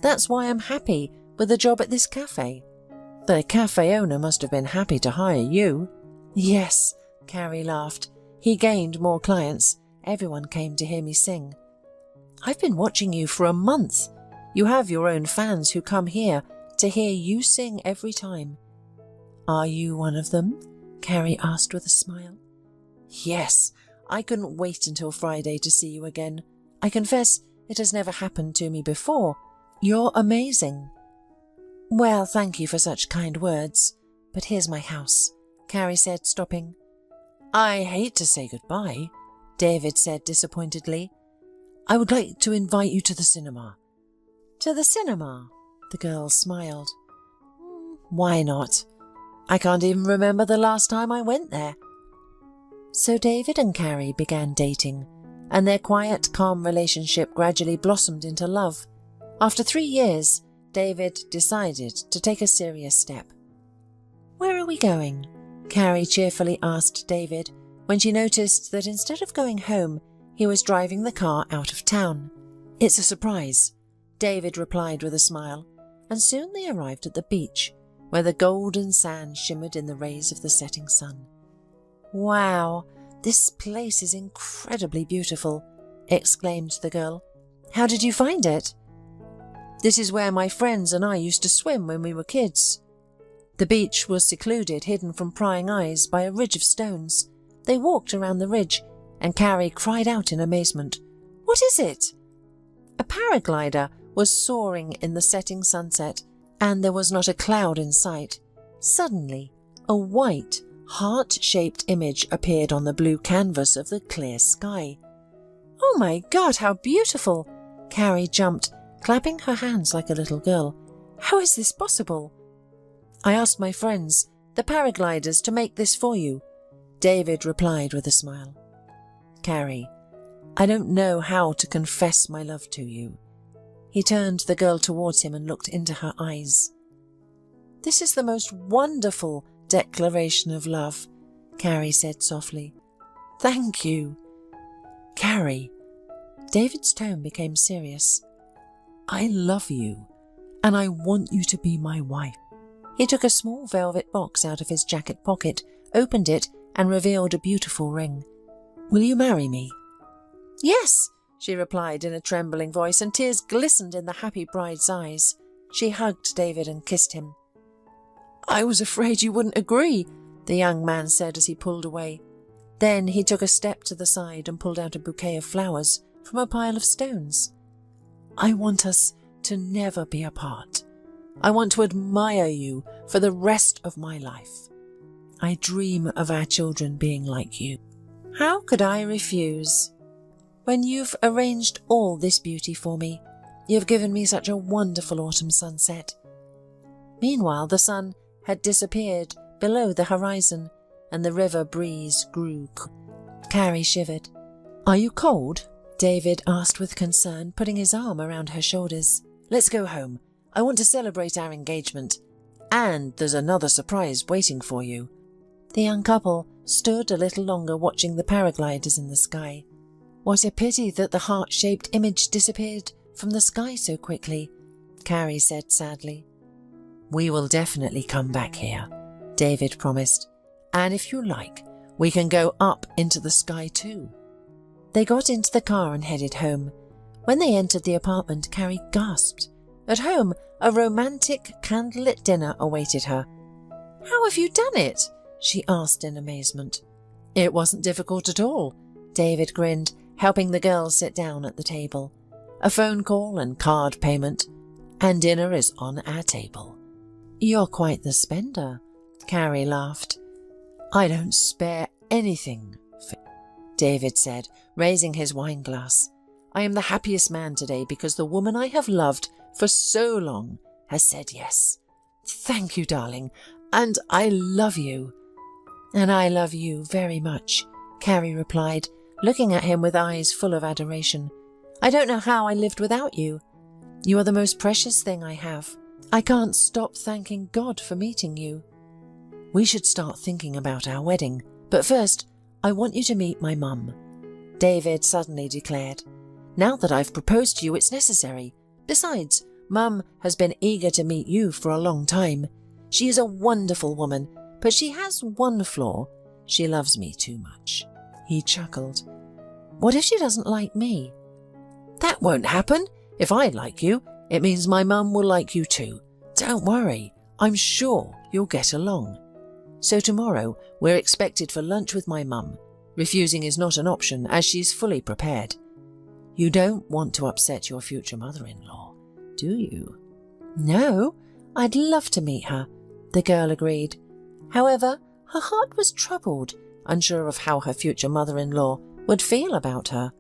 That's why I'm happy with a job at this cafe." "The cafe owner must have been happy to hire you." "Yes," Carrie laughed. "He gained more clients. Everyone came to hear me sing." "I've been watching you for a month. You have your own fans who come here to hear you sing every time." "Are you one of them?" Carrie asked with a smile. "Yes, I couldn't wait until Friday to see you again. I confess it has never happened to me before. You're amazing." "Well, thank you for such kind words, but here's my house," Carrie said, stopping. "I hate to say goodbye," David said disappointedly. "I would like to invite you to the cinema." "To the cinema?" The girl smiled. "Why not? I can't even remember the last time I went there." So David and Carrie began dating, and their quiet, calm relationship gradually blossomed into love. After 3 years, David decided to take a serious step. "Where are we going?" Carrie cheerfully asked David when she noticed that instead of going home, he was driving the car out of town. "It's a surprise," David replied with a smile, and soon they arrived at the beach, where the golden sand shimmered in the rays of the setting sun. "Wow, this place is incredibly beautiful," exclaimed the girl. "How did you find it?" "This is where my friends and I used to swim when we were kids." The beach was secluded, hidden from prying eyes by a ridge of stones. They walked around the ridge, and Carrie cried out in amazement. "What is it?" A paraglider was soaring in the setting sunset, and there was not a cloud in sight. Suddenly, a white, heart-shaped image appeared on the blue canvas of the clear sky. "Oh my God, how beautiful!" Carrie jumped, clapping her hands like a little girl. "How is this possible?" "I asked my friends, the paragliders, to make this for you," David replied with a smile. "Carrie, I don't know how to confess my love to you." He turned the girl towards him and looked into her eyes. "This is the most wonderful declaration of love," Carrie said softly. "Thank you." "Carrie," David's tone became serious. "I love you, and I want you to be my wife." He took a small velvet box out of his jacket pocket, opened it, and revealed a beautiful ring. "Will you marry me?" "Yes," she replied in a trembling voice, and tears glistened in the happy bride's eyes. She hugged David and kissed him. "I was afraid you wouldn't agree," the young man said as he pulled away. Then he took a step to the side and pulled out a bouquet of flowers from a pile of stones. "I want us to never be apart. I want to admire you for the rest of my life. I dream of our children being like you." How could I refuse? When you've arranged all this beauty for me, you've given me such a wonderful autumn sunset. Meanwhile, the sun had disappeared below the horizon, and the river breeze grew. Carrie shivered. "Are you cold?" David asked with concern, putting his arm around her shoulders. "Let's go home. I want to celebrate our engagement. And there's another surprise waiting for you." The young couple stood a little longer watching the paragliders in the sky. What a pity that the heart-shaped image disappeared from the sky so quickly, Carrie said sadly. "We will definitely come back here," David promised. "And if you like, we can go up into the sky too." They got into the car and headed home. When they entered the apartment, Carrie gasped. At home, a romantic candlelit dinner awaited her. "How have you done it?" she asked in amazement. "It wasn't difficult at all," David grinned, helping the girls sit down at the table. "A phone call and card payment, and dinner is on our table." "You're quite the spender," Carrie laughed. "I don't spare anything," David said, raising his wine glass. "I am the happiest man today because the woman I have loved for so long has said yes. Thank you, darling, and I love you." "And I love you very much," Carrie replied, looking at him with eyes full of adoration. "I don't know how I lived without you. You are the most precious thing I have. I can't stop thanking God for meeting you. We should start thinking about our wedding, but first, I want you to meet my mum," David suddenly declared. "Now that I've proposed to you, it's necessary. Besides, Mum has been eager to meet you for a long time. She is a wonderful woman, but she has one flaw. She loves me too much." He chuckled. "What if she doesn't like me?" "That won't happen. If I like you, it means my mum will like you too. Don't worry, I'm sure you'll get along. So tomorrow we're expected for lunch with my mum. Refusing is not an option as she's fully prepared. You don't want to upset your future mother-in-law, do you?" "No, I'd love to meet her," the girl agreed. However, her heart was troubled, unsure of how her future mother-in-law would feel about her.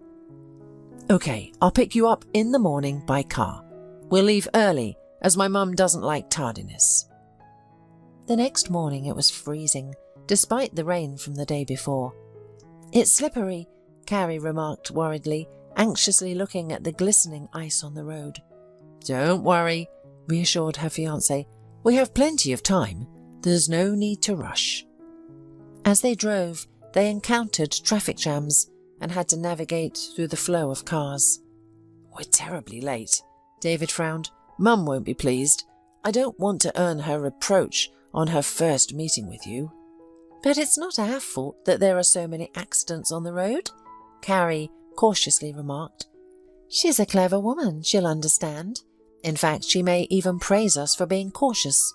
"Okay, I'll pick you up in the morning by car. We'll leave early as my mum doesn't like tardiness." The next morning it was freezing, despite the rain from the day before. "It's slippery," Carrie remarked worriedly, anxiously looking at the glistening ice on the road. "Don't worry," reassured her fiancé. "We have plenty of time. There's no need to rush." As they drove, they encountered traffic jams and had to navigate through the flow of cars. "We're terribly late," David frowned. "Mum won't be pleased. I don't want to earn her reproach on her first meeting with you." "But it's not our fault that there are so many accidents on the road," Carrie cautiously remarked. "She's a clever woman, she'll understand. In fact, she may even praise us for being cautious."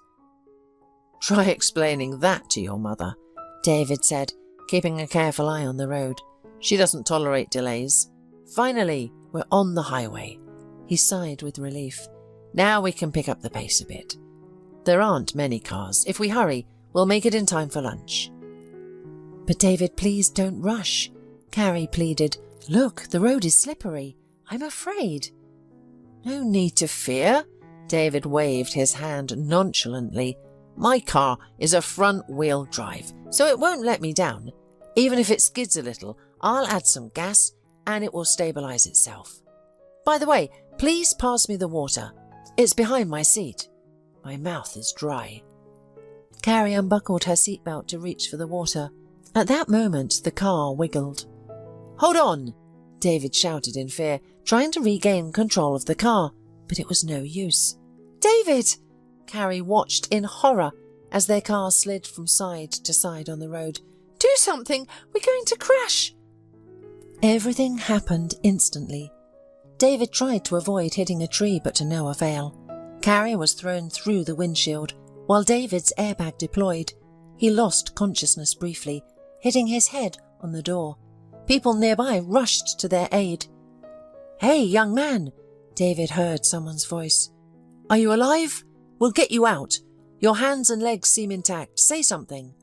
"Try explaining that to your mother," David said, keeping a careful eye on the road. "She doesn't tolerate delays. Finally, we're on the highway." He sighed with relief. "Now we can pick up the pace a bit. There aren't many cars. If we hurry, we'll make it in time for lunch." "But David, please don't rush," Carrie pleaded. "Look, the road is slippery. I'm afraid." "No need to fear," David waved his hand nonchalantly. "My car is a front-wheel drive, so it won't let me down. Even if it skids a little, I'll add some gas and it will stabilize itself. By the way, please pass me the water. It's behind my seat. My mouth is dry." Carrie unbuckled her seatbelt to reach for the water. At that moment, the car wiggled. "Hold on!" David shouted in fear, trying to regain control of the car, but it was no use. David! Carrie watched in horror as their car slid from side to side on the road. Do something! We're going to crash! Everything happened instantly. David tried to avoid hitting a tree, but to no avail. Carrie was thrown through the windshield, while David's airbag deployed. He lost consciousness briefly, hitting his head on the door. People nearby rushed to their aid. "Hey, young man," David heard someone's voice. "Are you alive? We'll get you out. Your hands and legs seem intact. Say something."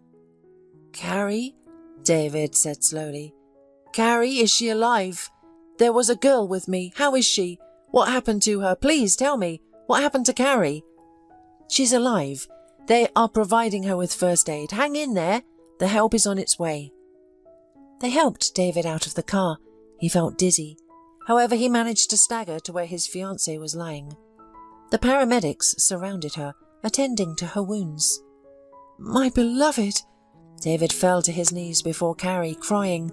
"Carrie," David said slowly. "Carrie, is she alive? There was a girl with me. How is she? What happened to her? Please tell me. What happened to Carrie?" "She's alive. They are providing her with first aid. Hang in there. The help is on its way." They helped David out of the car. He felt dizzy. However, he managed to stagger to where his fiancée was lying. The paramedics surrounded her, attending to her wounds. "My beloved!" David fell to his knees before Carrie, crying.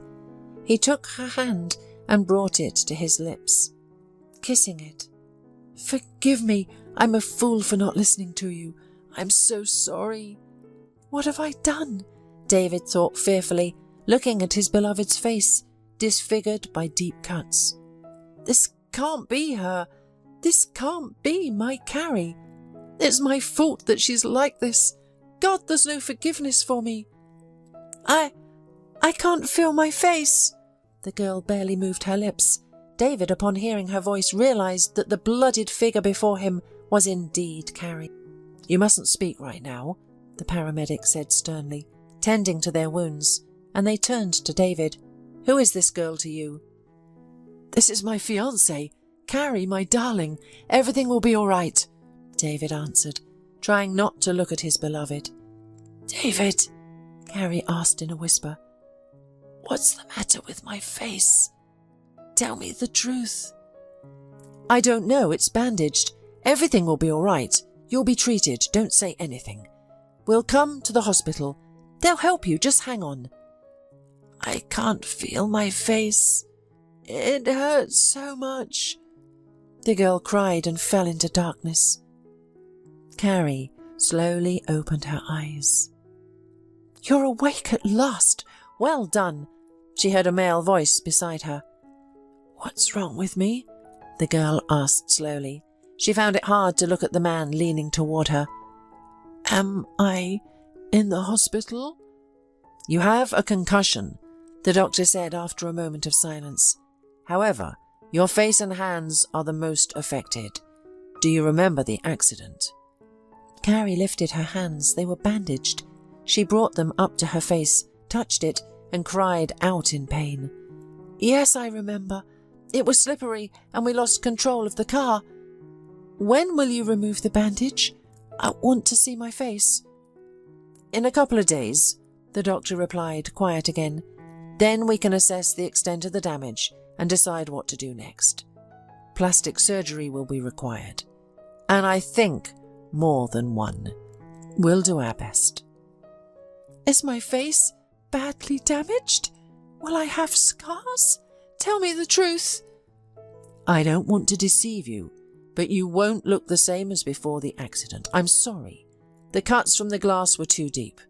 He took her hand and brought it to his lips, kissing it. "Forgive me, I'm a fool for not listening to you. I'm so sorry." "What have I done?" David thought fearfully, looking at his beloved's face, disfigured by deep cuts. "This can't be her. This can't be my Carrie. It's my fault that she's like this. God, there's no forgiveness for me. I can't feel my face." The girl barely moved her lips. David, upon hearing her voice, realized that the bloodied figure before him was indeed Carrie. "You mustn't speak right now," the paramedic said sternly, tending to their wounds, and they turned to David. "Who is this girl to you?" "This is my fiancée, Carrie, my darling. Everything will be all right," David answered, trying not to look at his beloved. "David," Carrie asked in a whisper, "what's the matter with my face? Tell me the truth." "I don't know, it's bandaged. Everything will be all right. You'll be treated, don't say anything. We'll come to the hospital. They'll help you, just hang on." "I can't feel my face. It hurts so much." The girl cried and fell into darkness. Carrie slowly opened her eyes. "You're awake at last. Well done." She heard a male voice beside her. "What's wrong with me?" the girl asked slowly. She found it hard to look at the man leaning toward her. "Am I in the hospital?" "You have a concussion," the doctor said after a moment of silence. "However, your face and hands are the most affected. Do you remember the accident?" Carrie lifted her hands. They were bandaged. She brought them up to her face, touched it, and cried out in pain. "Yes, I remember. It was slippery and we lost control of the car. When will you remove the bandage? I want to see my face." "In a couple of days," the doctor replied, quiet again. "Then we can assess the extent of the damage and decide what to do next. Plastic surgery will be required, and I think more than one. We'll do our best." "Is my face badly damaged? Will I have scars? Tell me the truth." "I don't want to deceive you, but you won't look the same as before the accident. I'm sorry. The cuts from the glass were too deep.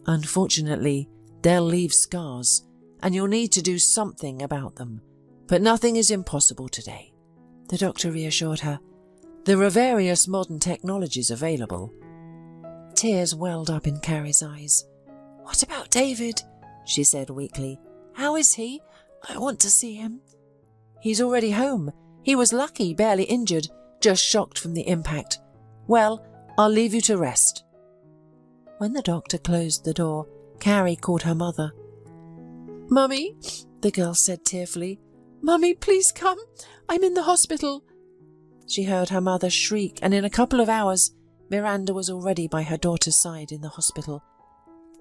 Unfortunately, they'll leave scars, and you'll need to do something about them. But nothing is impossible today," the doctor reassured her. "There are various modern technologies available." Tears welled up in Carrie's eyes. "What about David?" she said weakly. "How is he? I want to see him." "He's already home. He was lucky, barely injured, just shocked from the impact. Well, I'll leave you to rest." When the doctor closed the door, Carrie called her mother. "Mummy," the girl said tearfully. "Mummy, please come. I'm in the hospital." She heard her mother shriek, and in a couple of hours, Miranda was already by her daughter's side in the hospital.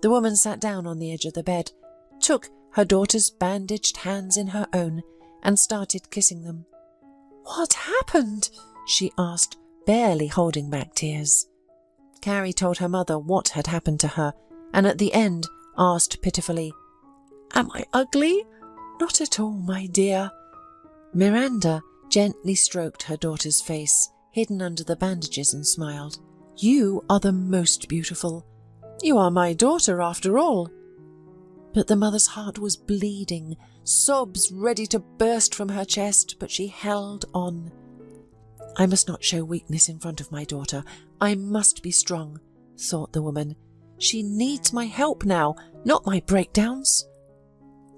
The woman sat down on the edge of the bed, took her daughter's bandaged hands in her own, and started kissing them. "What happened?" she asked, barely holding back tears. Carrie told her mother what had happened to her, and at the end asked pitifully, "Am I ugly?" "Not at all, my dear." Miranda gently stroked her daughter's face, hidden under the bandages, and smiled. "You are the most beautiful. You are my daughter, after all." But the mother's heart was bleeding, sobs ready to burst from her chest, but she held on. "I must not show weakness in front of my daughter. I must be strong," thought the woman. "She needs my help now, not my breakdowns."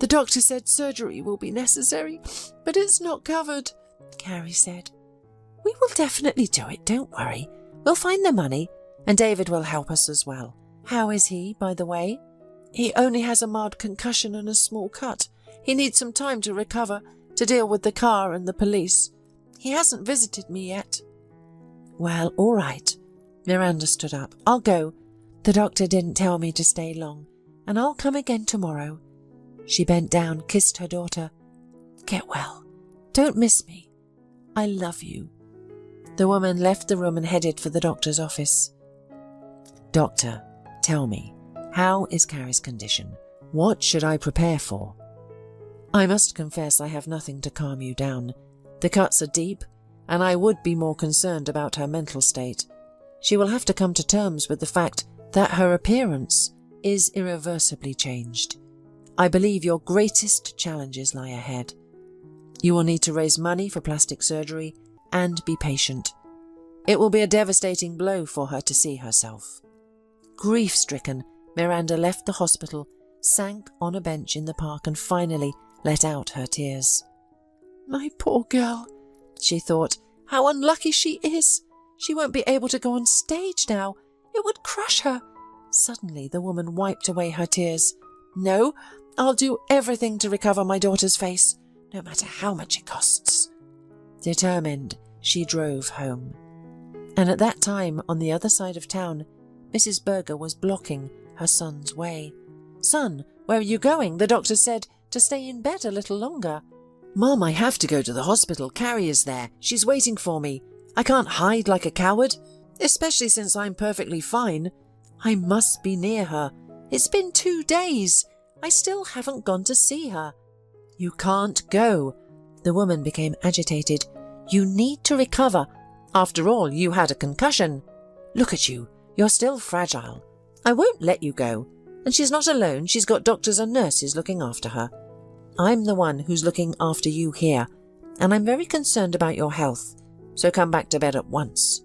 "The doctor said surgery will be necessary, but it's not covered," Carrie said. "We will definitely do it, don't worry. We'll find the money, and David will help us as well. How is he, by the way?" "He only has a mild concussion and a small cut. He needs some time to recover, to deal with the car and the police. He hasn't visited me yet." "Well, all right." Miranda stood up. "I'll go. The doctor didn't tell me to stay long, and I'll come again tomorrow." She bent down, kissed her daughter. "Get well. Don't miss me. I love you." The woman left the room and headed for the doctor's office. "Doctor, tell me, how is Carrie's condition? What should I prepare for?" "I must confess I have nothing to calm you down. The cuts are deep, and I would be more concerned about her mental state. She will have to come to terms with the fact that her appearance is irreversibly changed. I believe your greatest challenges lie ahead. You will need to raise money for plastic surgery and be patient. It will be a devastating blow for her to see herself." Grief-stricken, Miranda left the hospital, sank on a bench in the park, and finally let out her tears. "My poor girl," she thought. "How unlucky she is. She won't be able to go on stage now. It would crush her." Suddenly the woman wiped away her tears. "No, I'll do everything to recover my daughter's face, no matter how much it costs." Determined, she drove home. And at that time, on the other side of town, Mrs. Berger was blocking her son's way. "Son, where are you going? The doctor said to stay in bed a little longer." "Mom, I have to go to the hospital. Carrie is there. She's waiting for me. I can't hide like a coward, especially since I'm perfectly fine. I must be near her. It's been 2 days. I still haven't gone to see her." "You can't go." The woman became agitated. "You need to recover. After all, you had a concussion. Look at you. You're still fragile. I won't let you go. And she's not alone. She's got doctors and nurses looking after her. I'm the one who's looking after you here, and I'm very concerned about your health, so come back to bed at once."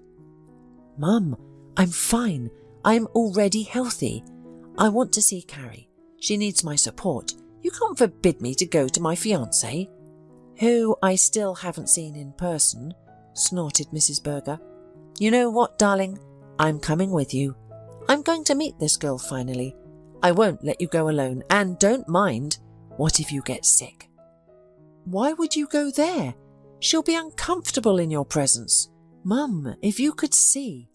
"Mum, I'm fine. I'm already healthy. I want to see Carrie. She needs my support. You can't forbid me to go to my fiancé." "Who I still haven't seen in person," snorted Mrs. Berger. "You know what, darling? I'm coming with you. I'm going to meet this girl finally. I won't let you go alone, and don't mind. What if you get sick?" "Why would you go there? She'll be uncomfortable in your presence. Mum, if you could see.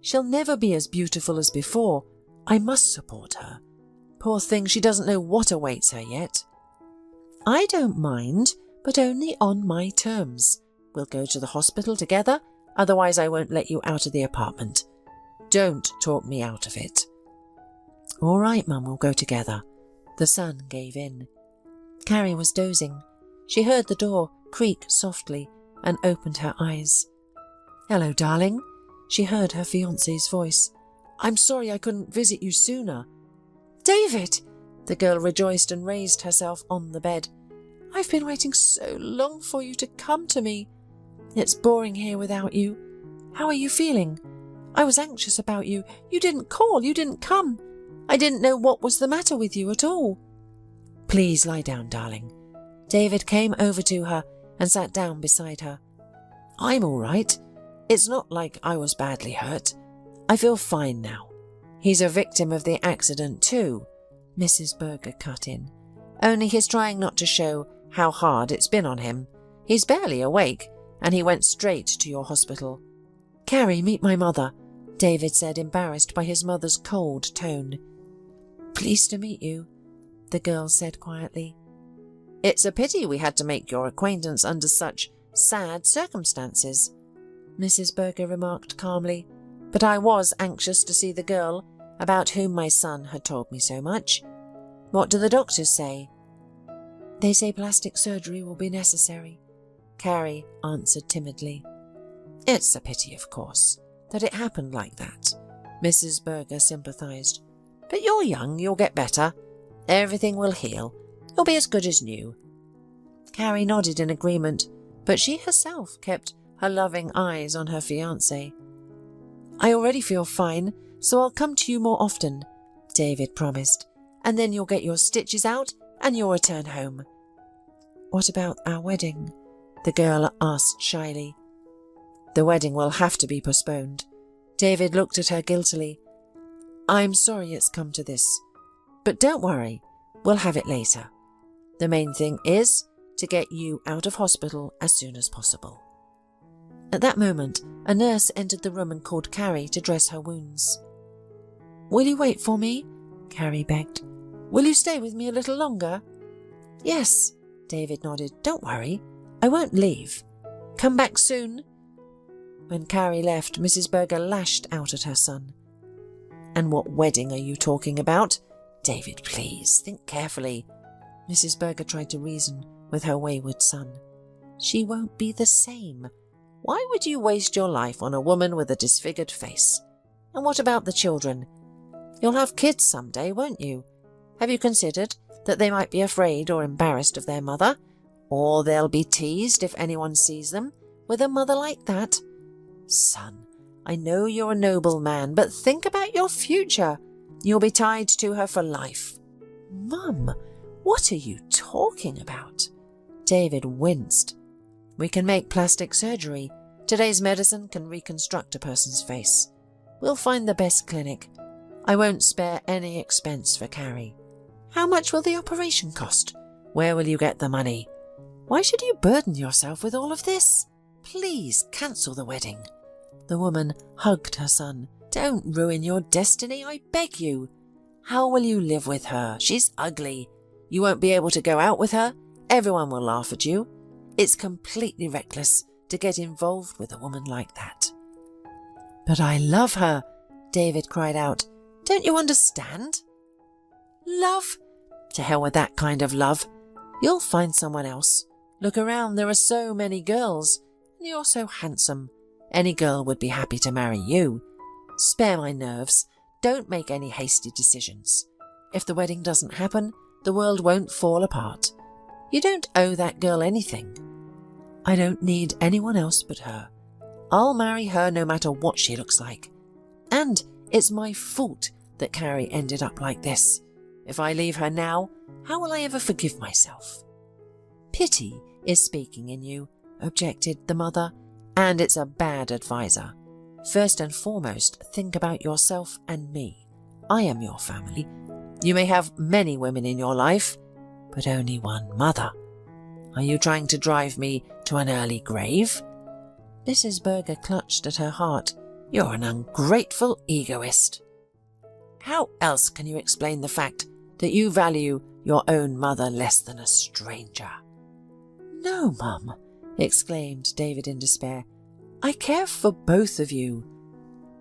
She'll never be as beautiful as before. I must support her. Poor thing, she doesn't know what awaits her yet." "I don't mind, but only on my terms. We'll go to the hospital together, otherwise I won't let you out of the apartment. Don't talk me out of it." "All right, Mum, we'll go together." The son gave in. Carrie was dozing. She heard the door creak softly and opened her eyes. "Hello, darling," she heard her fiancé's voice. "I'm sorry I couldn't visit you sooner." "David!" The girl rejoiced and raised herself on the bed. "I've been waiting so long for you to come to me. It's boring here without you. How are you feeling? I was anxious about you. You didn't call, you didn't come. I didn't know what was the matter with you at all." "Please lie down, darling." David came over to her and sat down beside her. "I'm all right. It's not like I was badly hurt. I feel fine now." "He's a victim of the accident too," Mrs. Berger cut in. "Only he's trying not to show how hard it's been on him. He's barely awake, and he went straight to your hospital." "Carrie, meet my mother," David said, embarrassed by his mother's cold tone. "Pleased to meet you," the girl said quietly. "It's a pity we had to make your acquaintance under such sad circumstances," Mrs. Berger remarked calmly, "but I was anxious to see the girl about whom my son had told me so much. What do the doctors say?" "They say plastic surgery will be necessary," Carrie answered timidly. It's a pity, of course, that it happened like that, Mrs. Berger sympathised. But you're young, you'll get better. Everything will heal. You'll be as good as new. Carrie nodded in agreement, but she herself kept her loving eyes on her fiancé. I already feel fine, so I'll come to you more often, David promised, and then you'll get your stitches out and you'll return home. What about our wedding? The girl asked shyly. The wedding will have to be postponed. David looked at her guiltily. I'm sorry it's come to this, but don't worry, we'll have it later. The main thing is to get you out of hospital as soon as possible. At that moment, a nurse entered the room and called Carrie to dress her wounds. Will you wait for me? Carrie begged. Will you stay with me a little longer? Yes, David nodded. Don't worry, I won't leave. Come back soon. When Carrie left, Mrs. Berger lashed out at her son. And what wedding are you talking about? David, please, think carefully. Mrs. Berger tried to reason with her wayward son. She won't be the same. Why would you waste your life on a woman with a disfigured face? And what about the children? You'll have kids someday, won't you? Have you considered that they might be afraid or embarrassed of their mother? Or they'll be teased if anyone sees them with a mother like that? Son, I know you're a noble man, but think about your future. You'll be tied to her for life. Mum, what are you talking about? David winced. We can make plastic surgery. Today's medicine can reconstruct a person's face. We'll find the best clinic. I won't spare any expense for Carrie. How much will the operation cost? Where will you get the money? Why should you burden yourself with all of this? Please cancel the wedding. The woman hugged her son. Don't ruin your destiny, I beg you. How will you live with her? She's ugly. You won't be able to go out with her. Everyone will laugh at you. It's completely reckless to get involved with a woman like that. But I love her, David cried out. Don't you understand? Love? To hell with that kind of love. You'll find someone else. Look around, there are so many girls. And you're so handsome. Any girl would be happy to marry you. Spare my nerves. Don't make any hasty decisions. If the wedding doesn't happen, the world won't fall apart. You don't owe that girl anything. I don't need anyone else but her. I'll marry her no matter what she looks like. And it's my fault that Carrie ended up like this. If I leave her now, how will I ever forgive myself? Pity is speaking in you, objected the mother, and it's a bad advisor. First and foremost, think about yourself and me. I am your family. You may have many women in your life, but only one mother. Are you trying to drive me to an early grave? Mrs. Berger clutched at her heart. You're an ungrateful egoist. How else can you explain the fact that you value your own mother less than a stranger? No, Mum, exclaimed David in despair. I care for both of you.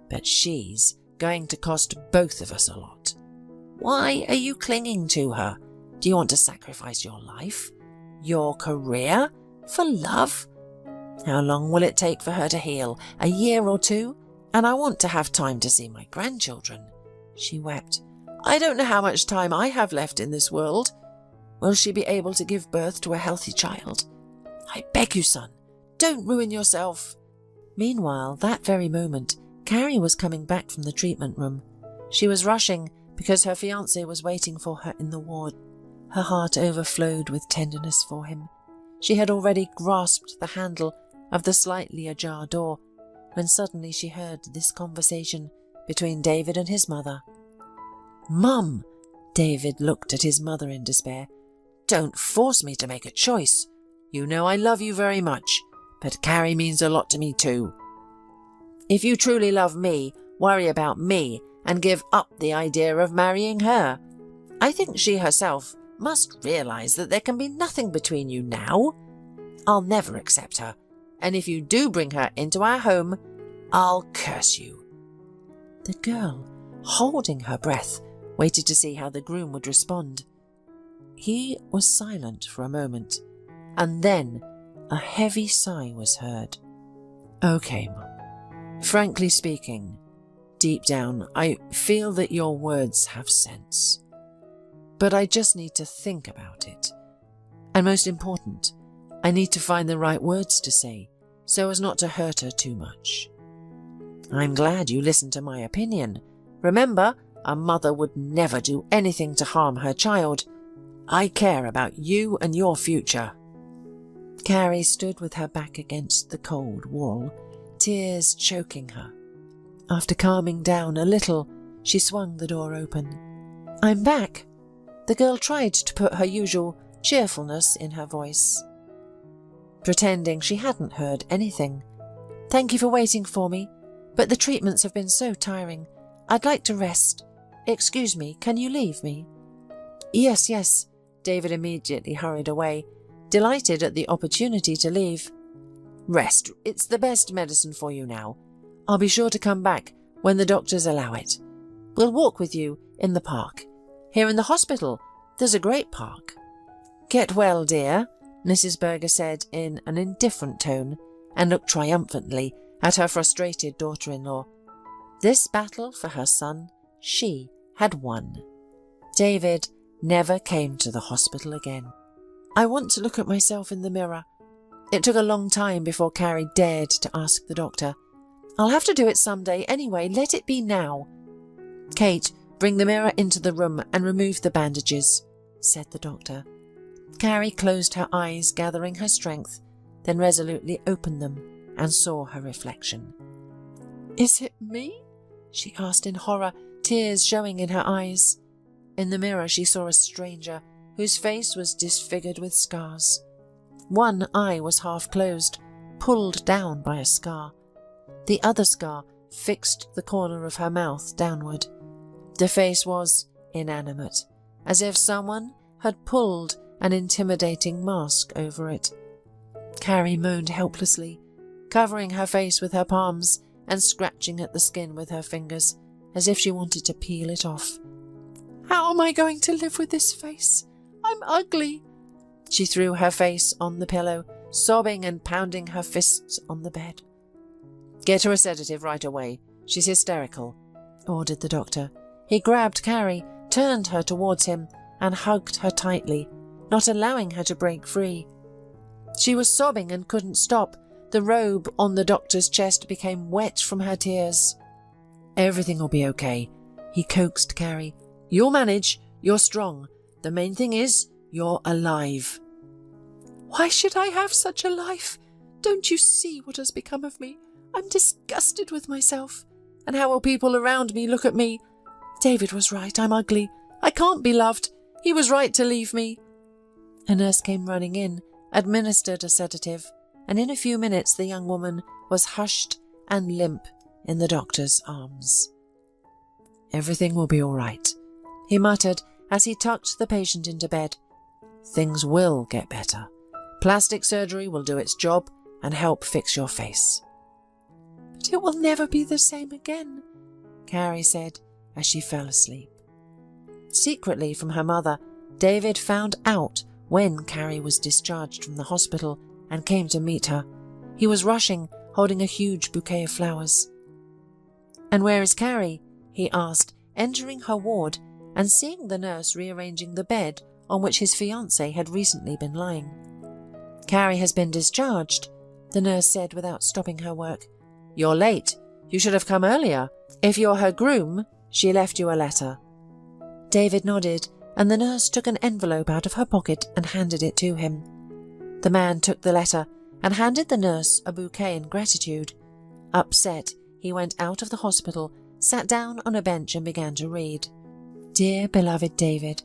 But she's going to cost both of us a lot. Why are you clinging to her? Do you want to sacrifice your life, your career, for love? How long will it take for her to heal? A year or two? And I want to have time to see my grandchildren. She wept. I don't know how much time I have left in this world. Will she be able to give birth to a healthy child? I beg you, son, don't ruin yourself. Meanwhile, that very moment, Carrie was coming back from the treatment room. She was rushing because her fiancé was waiting for her in the ward. Her heart overflowed with tenderness for him. She had already grasped the handle of the slightly ajar door when suddenly she heard this conversation between David and his mother. Mum! David looked at his mother in despair. Don't force me to make a choice. You know I love you very much, but Carrie means a lot to me too. If you truly love me, worry about me and give up the idea of marrying her. I think she herself must realize that there can be nothing between you now. I'll never accept her, and if you do bring her into our home, I'll curse you. The girl, holding her breath, waited to see how the groom would respond. He was silent for a moment, and then a heavy sigh was heard. Okay, Mum. Frankly speaking, deep down, I feel that your words have sense. But I just need to think about it. And most important, I need to find the right words to say, so as not to hurt her too much. I'm glad you listened to my opinion. Remember, a mother would never do anything to harm her child. I care about you and your future. Carrie stood with her back against the cold wall, tears choking her. After calming down a little, she swung the door open. I'm back. The girl tried to put her usual cheerfulness in her voice, pretending she hadn't heard anything. Thank you for waiting for me, but the treatments have been so tiring. I'd like to rest. Excuse me, can you leave me? Yes. David immediately hurried away, delighted at the opportunity to leave. Rest. It's the best medicine for you now. I'll be sure to come back when the doctors allow it. We'll walk with you in the park. Here in the hospital, there's a great park. Get well, dear, Mrs. Berger said in an indifferent tone, and looked triumphantly at her frustrated daughter-in-law. This battle for her son, she had won. David never came to the hospital again. I want to look at myself in the mirror. It took a long time before Carrie dared to ask the doctor. I'll have to do it someday anyway. Let it be now. Kate, bring the mirror into the room and remove the bandages, said the doctor. Carrie closed her eyes, gathering her strength, then resolutely opened them and saw her reflection. Is it me? She asked in horror, tears showing in her eyes. In the mirror she saw a stranger whose face was disfigured with scars. One eye was half closed, pulled down by a scar. The other scar fixed the corner of her mouth downward. The face was inanimate, as if someone had pulled an intimidating mask over it. Carrie moaned helplessly, covering her face with her palms and scratching at the skin with her fingers, as if she wanted to peel it off. How am I going to live with this face? I'm ugly. She threw her face on the pillow, sobbing and pounding her fists on the bed. Get her a sedative right away. She's hysterical, ordered the doctor. He grabbed Carrie, turned her towards him, and hugged her tightly, not allowing her to break free. She was sobbing and couldn't stop. The robe on the doctor's chest became wet from her tears. Everything will be okay, he coaxed Carrie. You'll manage. You're strong. The main thing is, you're alive. Why should I have such a life? Don't you see what has become of me? I'm disgusted with myself. And how will people around me look at me? David was right. I'm ugly. I can't be loved. He was right to leave me. A nurse came running in, administered a sedative, and in a few minutes the young woman was hushed and limp in the doctor's arms. Everything will be all right, he muttered as he tucked the patient into bed. Things will get better. Plastic surgery will do its job and help fix your face. But it will never be the same again, Carrie said as she fell asleep. Secretly from her mother, David found out when Carrie was discharged from the hospital and came to meet her. He was rushing, holding a huge bouquet of flowers. And where is Carrie? He asked, entering her ward and seeing the nurse rearranging the bed on which his fiancée had recently been lying. Carrie has been discharged, the nurse said without stopping her work. You're late. You should have come earlier. If you're her groom, she left you a letter. David nodded, and the nurse took an envelope out of her pocket and handed it to him. The man took the letter and handed the nurse a bouquet in gratitude. Upset, he went out of the hospital, sat down on a bench and began to read. Dear beloved David,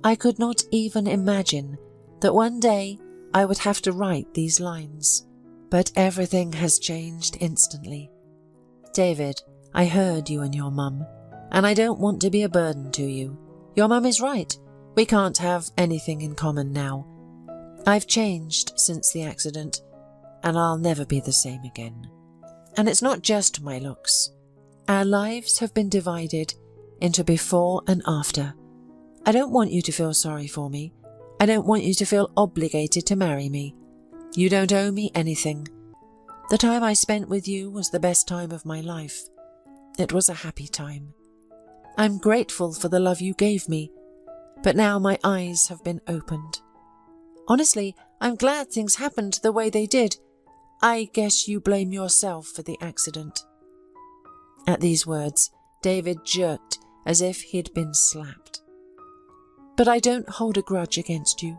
I could not even imagine that one day I would have to write these lines, but everything has changed instantly. David, I heard you and your mum, and I don't want to be a burden to you. Your mum is right. We can't have anything in common now. I've changed since the accident, and I'll never be the same again. And it's not just my looks. Our lives have been divided into before and after. I don't want you to feel sorry for me. I don't want you to feel obligated to marry me. You don't owe me anything. The time I spent with you was the best time of my life. It was a happy time. I'm grateful for the love you gave me, but now my eyes have been opened. Honestly, I'm glad things happened the way they did. I guess you blame yourself for the accident." At these words, David jerked as if he'd been slapped. "But I don't hold a grudge against you.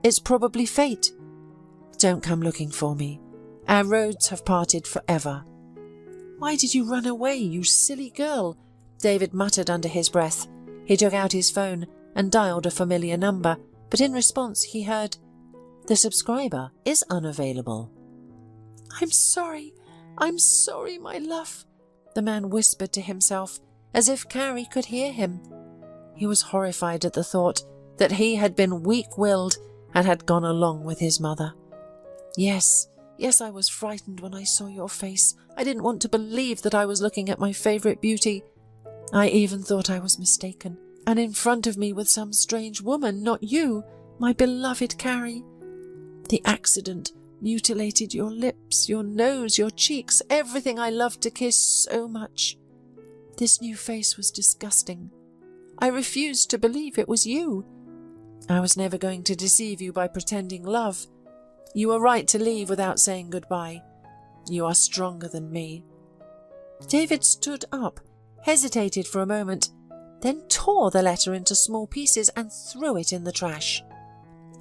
It's probably fate. Don't come looking for me. Our roads have parted forever." "Why did you run away, you silly girl?" David muttered under his breath. He took out his phone and dialed a familiar number, but in response he heard, "The subscriber is unavailable." I'm sorry, my love," the man whispered to himself, as if Carrie could hear him. He was horrified at the thought that he had been weak-willed and had gone along with his mother. Yes, I was frightened when I saw your face. I didn't want to believe that I was looking at my favourite beauty. I even thought I was mistaken, and in front of me with some strange woman, not you, my beloved Carrie. The accident mutilated your lips, your nose, your cheeks, everything I loved to kiss so much. This new face was disgusting. I refused to believe it was you. I was never going to deceive you by pretending love. You were right to leave without saying goodbye. You are stronger than me." David stood up, hesitated for a moment, then tore the letter into small pieces and threw it in the trash.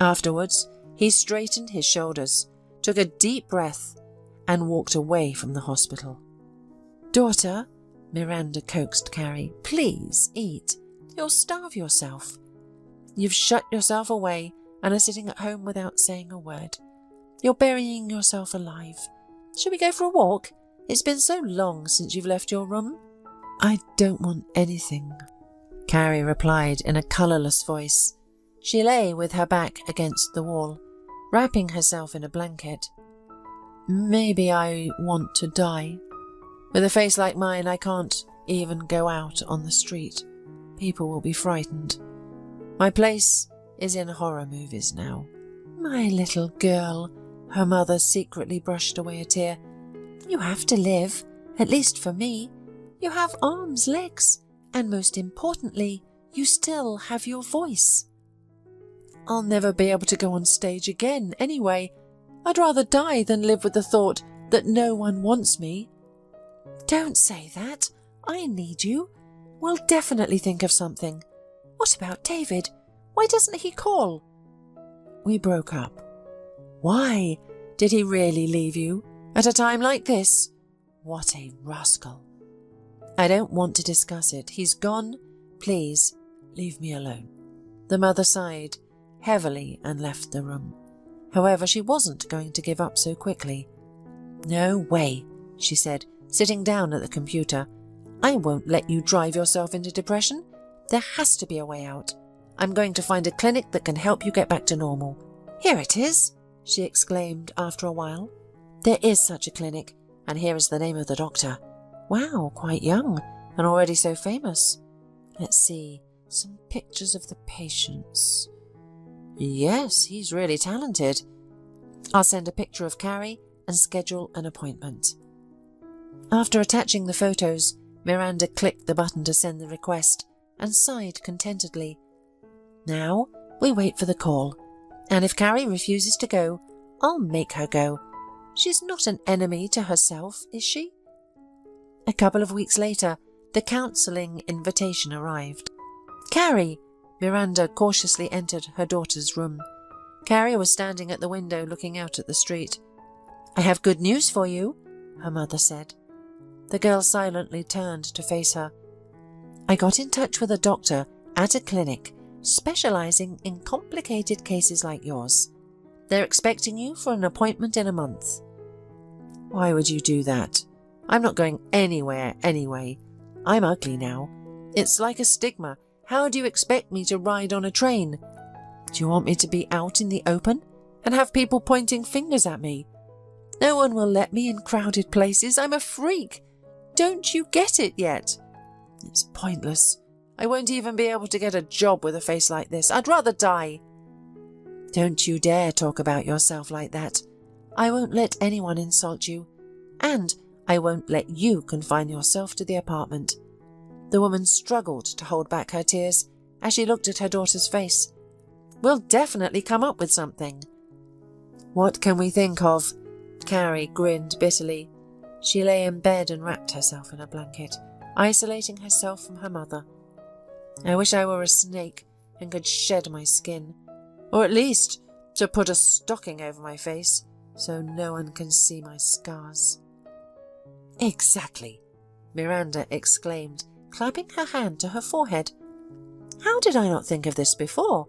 Afterwards, he straightened his shoulders, took a deep breath, and walked away from the hospital. "Daughter," Miranda coaxed Carrie, "please eat. You'll starve yourself. You've shut yourself away and are sitting at home without saying a word. You're burying yourself alive. Shall we go for a walk? It's been so long since you've left your room." "I don't want anything," Carrie replied in a colourless voice. She lay with her back against the wall, wrapping herself in a blanket. "Maybe I want to die. With a face like mine, I can't even go out on the street. People will be frightened. My place is in horror movies now." "My little girl," her mother secretly brushed away a tear. "You have to live, at least for me. You have arms, legs, and most importantly, you still have your voice." "I'll never be able to go on stage again anyway. I'd rather die than live with the thought that no one wants me." "Don't say that. I need you. We'll definitely think of something. What about David? Why doesn't he call?" "We broke up." "Why? Did he really leave you? At a time like this? What a rascal." "I don't want to discuss it. He's gone. Please, leave me alone." The mother sighed heavily and left the room. However, she wasn't going to give up so quickly. "No way," she said, sitting down at the computer. "I won't let you drive yourself into depression. There has to be a way out. I'm going to find a clinic that can help you get back to normal." "Here it is," she exclaimed after a while. "There is such a clinic, and here is the name of the doctor. Wow, quite young, and already so famous. Let's see, some pictures of the patients. Yes, he's really talented. I'll send a picture of Carrie and schedule an appointment." After attaching the photos, Miranda clicked the button to send the request and sighed contentedly. Now we wait for the call, and if Carrie refuses to go, I'll make her go. She's not an enemy to herself, is she? A couple of weeks later, the counselling invitation arrived. "Carrie!" Miranda cautiously entered her daughter's room. Carrie was standing at the window looking out at the street. "I have good news for you," her mother said. The girl silently turned to face her. "I got in touch with a doctor at a clinic specialising in complicated cases like yours. They're expecting you for an appointment in a month." "Why would you do that? I'm not going anywhere anyway. I'm ugly now. It's like a stigma. How do you expect me to ride on a train? Do you want me to be out in the open and have people pointing fingers at me? No one will let me in crowded places. I'm a freak. Don't you get it yet? It's pointless. I won't even be able to get a job with a face like this. I'd rather die." "Don't you dare talk about yourself like that. I won't let anyone insult you. And I won't let you confine yourself to the apartment." The woman struggled to hold back her tears as she looked at her daughter's face. "We'll definitely come up with something." "What can we think of?" Carrie grinned bitterly. She lay in bed and wrapped herself in a blanket, isolating herself from her mother. "I wish I were a snake and could shed my skin, or at least to put a stocking over my face so no one can see my scars." "Exactly," Miranda exclaimed, clapping her hand to her forehead. "How did I not think of this before?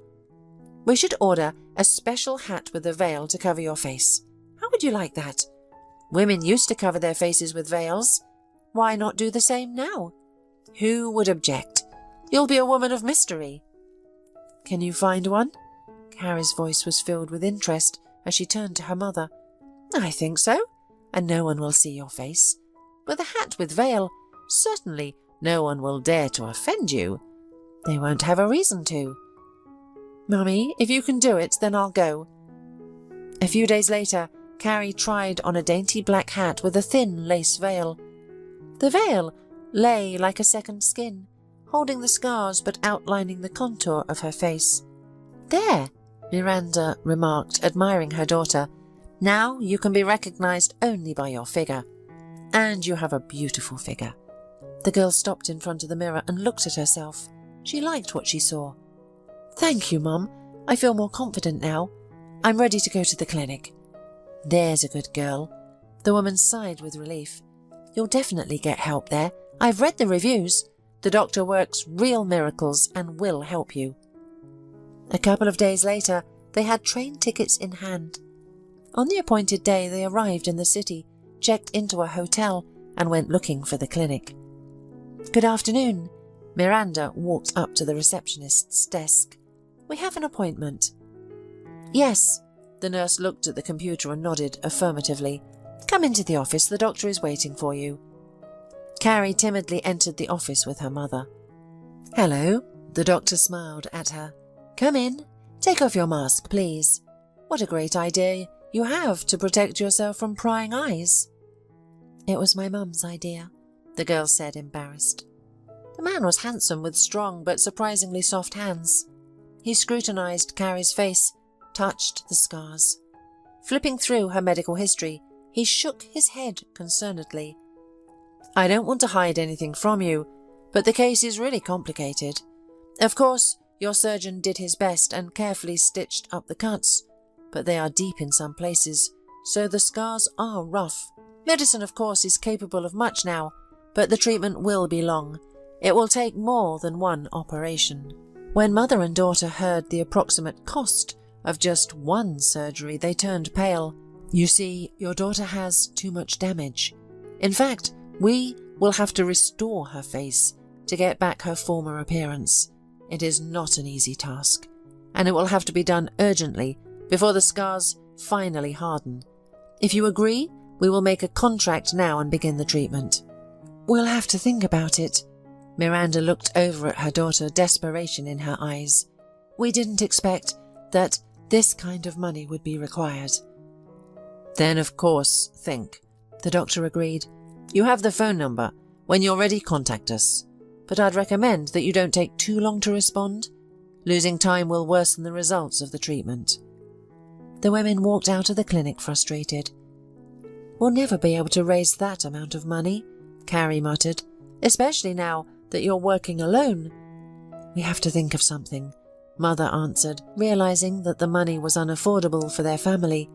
We should order a special hat with a veil to cover your face. How would you like that? Women used to cover their faces with veils. Why not do the same now? Who would object? You'll be a woman of mystery." "Can you find one?" Carrie's voice was filled with interest as she turned to her mother. "I think so, and no one will see your face. With a hat with veil, certainly no one will dare to offend you. They won't have a reason to." "Mummy, if you can do it, then I'll go." A few days later, Carrie tried on a dainty black hat with a thin lace veil. The veil lay like a second skin, holding the scars but outlining the contour of her face. "There," Miranda remarked, admiring her daughter. "Now you can be recognized only by your figure. And you have a beautiful figure." The girl stopped in front of the mirror and looked at herself. She liked what she saw. "Thank you, Mum. I feel more confident now. I'm ready to go to the clinic." "There's a good girl." The woman sighed with relief. "You'll definitely get help there. I've read the reviews. The doctor works real miracles and will help you." A couple of days later, they had train tickets in hand. On the appointed day, they arrived in the city, checked into a hotel, and went looking for the clinic. "Good afternoon." Miranda walked up to the receptionist's desk. "We have an appointment." "Yes." The nurse looked at the computer and nodded affirmatively. "Come into the office. The doctor is waiting for you." Carrie timidly entered the office with her mother. "Hello." The doctor smiled at her. "Come in. Take off your mask, please. What a great idea you have to protect yourself from prying eyes." "It was my mum's idea," the girl said, embarrassed. The man was handsome with strong but surprisingly soft hands. He scrutinized Carrie's face, touched the scars. Flipping through her medical history, he shook his head concernedly. "I don't want to hide anything from you, but the case is really complicated. Of course, your surgeon did his best and carefully stitched up the cuts, but they are deep in some places, so the scars are rough. Medicine, of course, is capable of much now, but the treatment will be long. It will take more than one operation." When mother and daughter heard the approximate cost of just one surgery, they turned pale. "You see, your daughter has too much damage. In fact, we will have to restore her face to get back her former appearance. It is not an easy task, and it will have to be done urgently before the scars finally harden. If you agree, we will make a contract now and begin the treatment." "We'll have to think about it." Miranda looked over at her daughter, desperation in her eyes. "We didn't expect that this kind of money would be required." "Then of course think," the doctor agreed. "You have the phone number. When you're ready, contact us. But I'd recommend that you don't take too long to respond. Losing time will worsen the results of the treatment." The women walked out of the clinic frustrated. "We'll never be able to raise that amount of money," Carrie muttered, "especially now that you're working alone." "We have to think of something," Mother answered, realizing that the money was unaffordable for their family.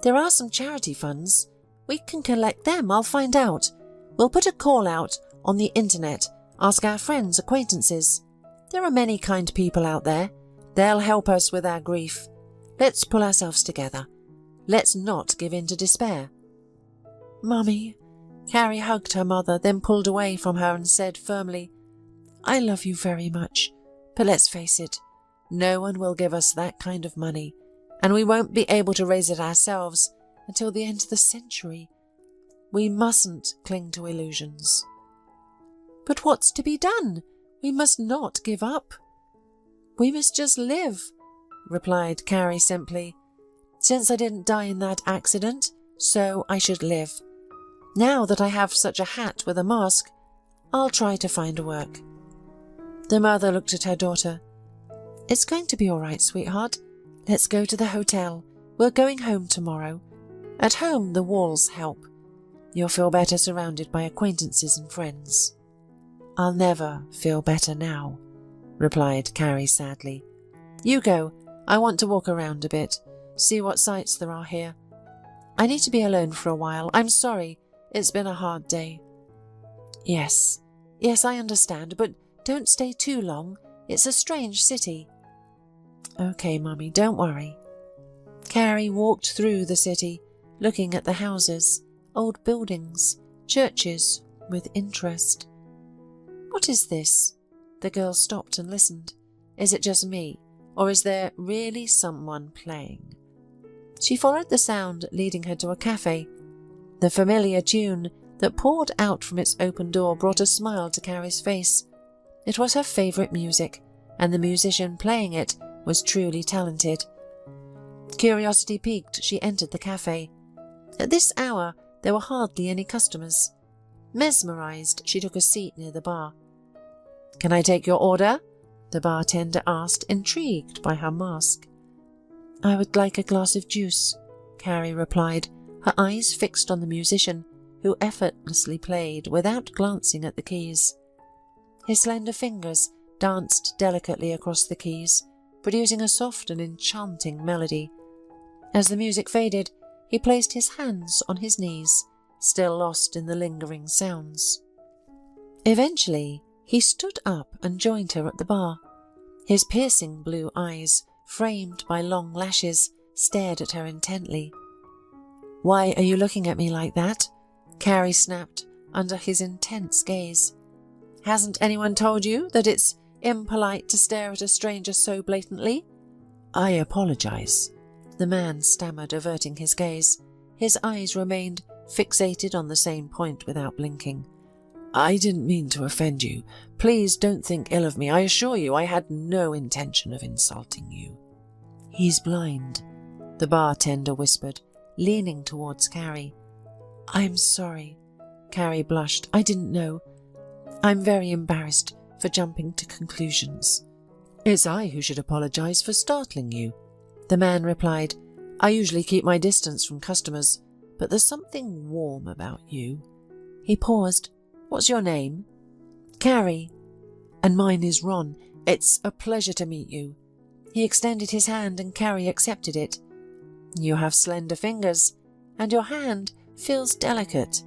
"There are some charity funds. We can collect them. I'll find out. We'll put a call out on the internet, ask our friends, acquaintances. There are many kind people out there. They'll help us with our grief. Let's pull ourselves together. Let's not give in to despair." "Mummy," Carrie hugged her mother, then pulled away from her and said firmly, "I love you very much, but let's face it, no one will give us that kind of money, and we won't be able to raise it ourselves until the end of the century. We mustn't cling to illusions." "But what's to be done? We must not give up." "We must just live," replied Carrie simply. "Since I didn't die in that accident, so I should live. Now that I have such a hat with a mask, I'll try to find work." The mother looked at her daughter. "It's going to be all right, sweetheart. Let's go to the hotel. We're going home tomorrow. At home, the walls help. You'll feel better surrounded by acquaintances and friends." "I'll never feel better now," replied Carrie sadly. "You go. I want to walk around a bit, see what sights there are here. I need to be alone for a while. I'm sorry. It's been a hard day." Yes, I understand, but don't stay too long. It's a strange city." "Okay, Mummy, don't worry." Carrie walked through the city, looking at the houses, old buildings, churches, with interest. "What is this?" The girl stopped and listened. "Is it just me, or is there really someone playing?" She followed the sound, leading her to a cafe. The familiar tune that poured out from its open door brought a smile to Carrie's face. It was her favourite music, and the musician playing it was truly talented. Curiosity piqued, she entered the cafe. At this hour, there were hardly any customers. Mesmerized, she took a seat near the bar. "Can I take your order?" the bartender asked, intrigued by her mask. "I would like a glass of juice," Carrie replied, her eyes fixed on the musician, who effortlessly played without glancing at the keys. His slender fingers danced delicately across the keys, producing a soft and enchanting melody. As the music faded, he placed his hands on his knees, still lost in the lingering sounds. Eventually, he stood up and joined her at the bar. His piercing blue eyes, framed by long lashes, stared at her intently. "Why are you looking at me like that?" Carrie snapped under his intense gaze. "Hasn't anyone told you that it's impolite to stare at a stranger so blatantly?" "I apologize," the man stammered, averting his gaze. His eyes remained fixated on the same point without blinking. "I didn't mean to offend you. Please don't think ill of me. I assure you I had no intention of insulting you." "He's blind," the bartender whispered, leaning towards Carrie. "I'm sorry." Carrie blushed. "I didn't know. I'm very embarrassed for jumping to conclusions." "It's I who should apologize for startling you," the man replied. "I usually keep my distance from customers, but there's something warm about you." He paused. "What's your name?" "Carrie." "And mine is Ron. It's a pleasure to meet you." He extended his hand and Carrie accepted it. "You have slender fingers, and your hand feels delicate."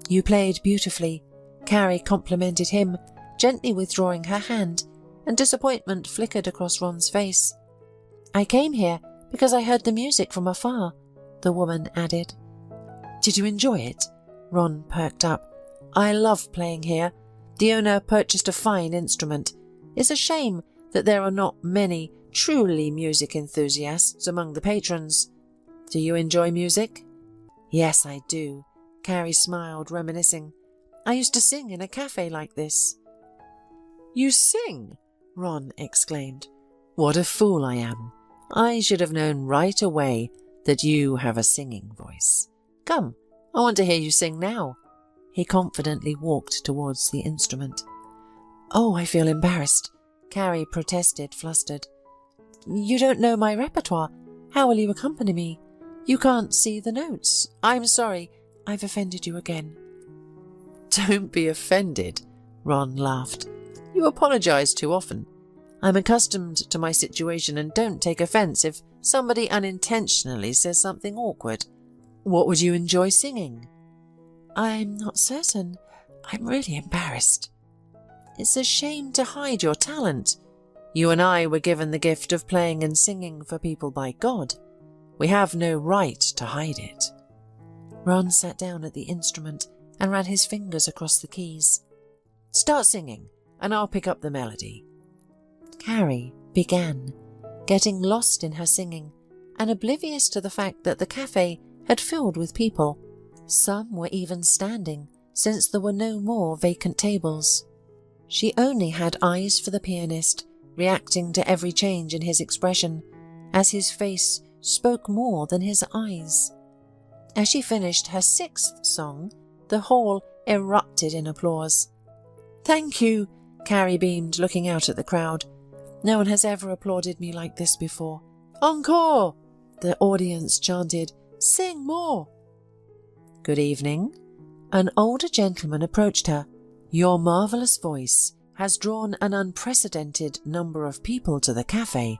"You played beautifully," Carrie complimented him, gently withdrawing her hand, and disappointment flickered across Ron's face. "I came here because I heard the music from afar," the woman added. "Did you enjoy it?" Ron perked up. "I love playing here. The owner purchased a fine instrument. It's a shame that there are not many truly music enthusiasts among the patrons. Do you enjoy music?" "Yes, I do," Carrie smiled, reminiscing. "I used to sing in a cafe like this." "You sing?" Ron exclaimed. "What a fool I am. I should have known right away that you have a singing voice. Come, I want to hear you sing now." He confidently walked towards the instrument. "Oh, I feel embarrassed," Carrie protested, flustered. "You don't know my repertoire. How will you accompany me? You can't see the notes. I'm sorry, I've offended you again." "Don't be offended," Ron laughed. "You apologize too often. I'm accustomed to my situation and don't take offense if somebody unintentionally says something awkward. What would you enjoy singing?" "I'm not certain. I'm really embarrassed." "It's a shame to hide your talent. You and I were given the gift of playing and singing for people by God. We have no right to hide it." Ron sat down at the instrument and ran his fingers across the keys. "Start singing, and I'll pick up the melody." Carrie began, getting lost in her singing and oblivious to the fact that the cafe had filled with people. Some were even standing, since there were no more vacant tables. She only had eyes for the pianist, reacting to every change in his expression, as his face spoke more than his eyes. As she finished her 6th song, the hall erupted in applause. "Thank you," Carrie beamed, looking out at the crowd. "No one has ever applauded me like this before." "Encore!" the audience chanted. "Sing more!" "Good evening." An older gentleman approached her. "Your marvellous voice has drawn an unprecedented number of people to the cafe.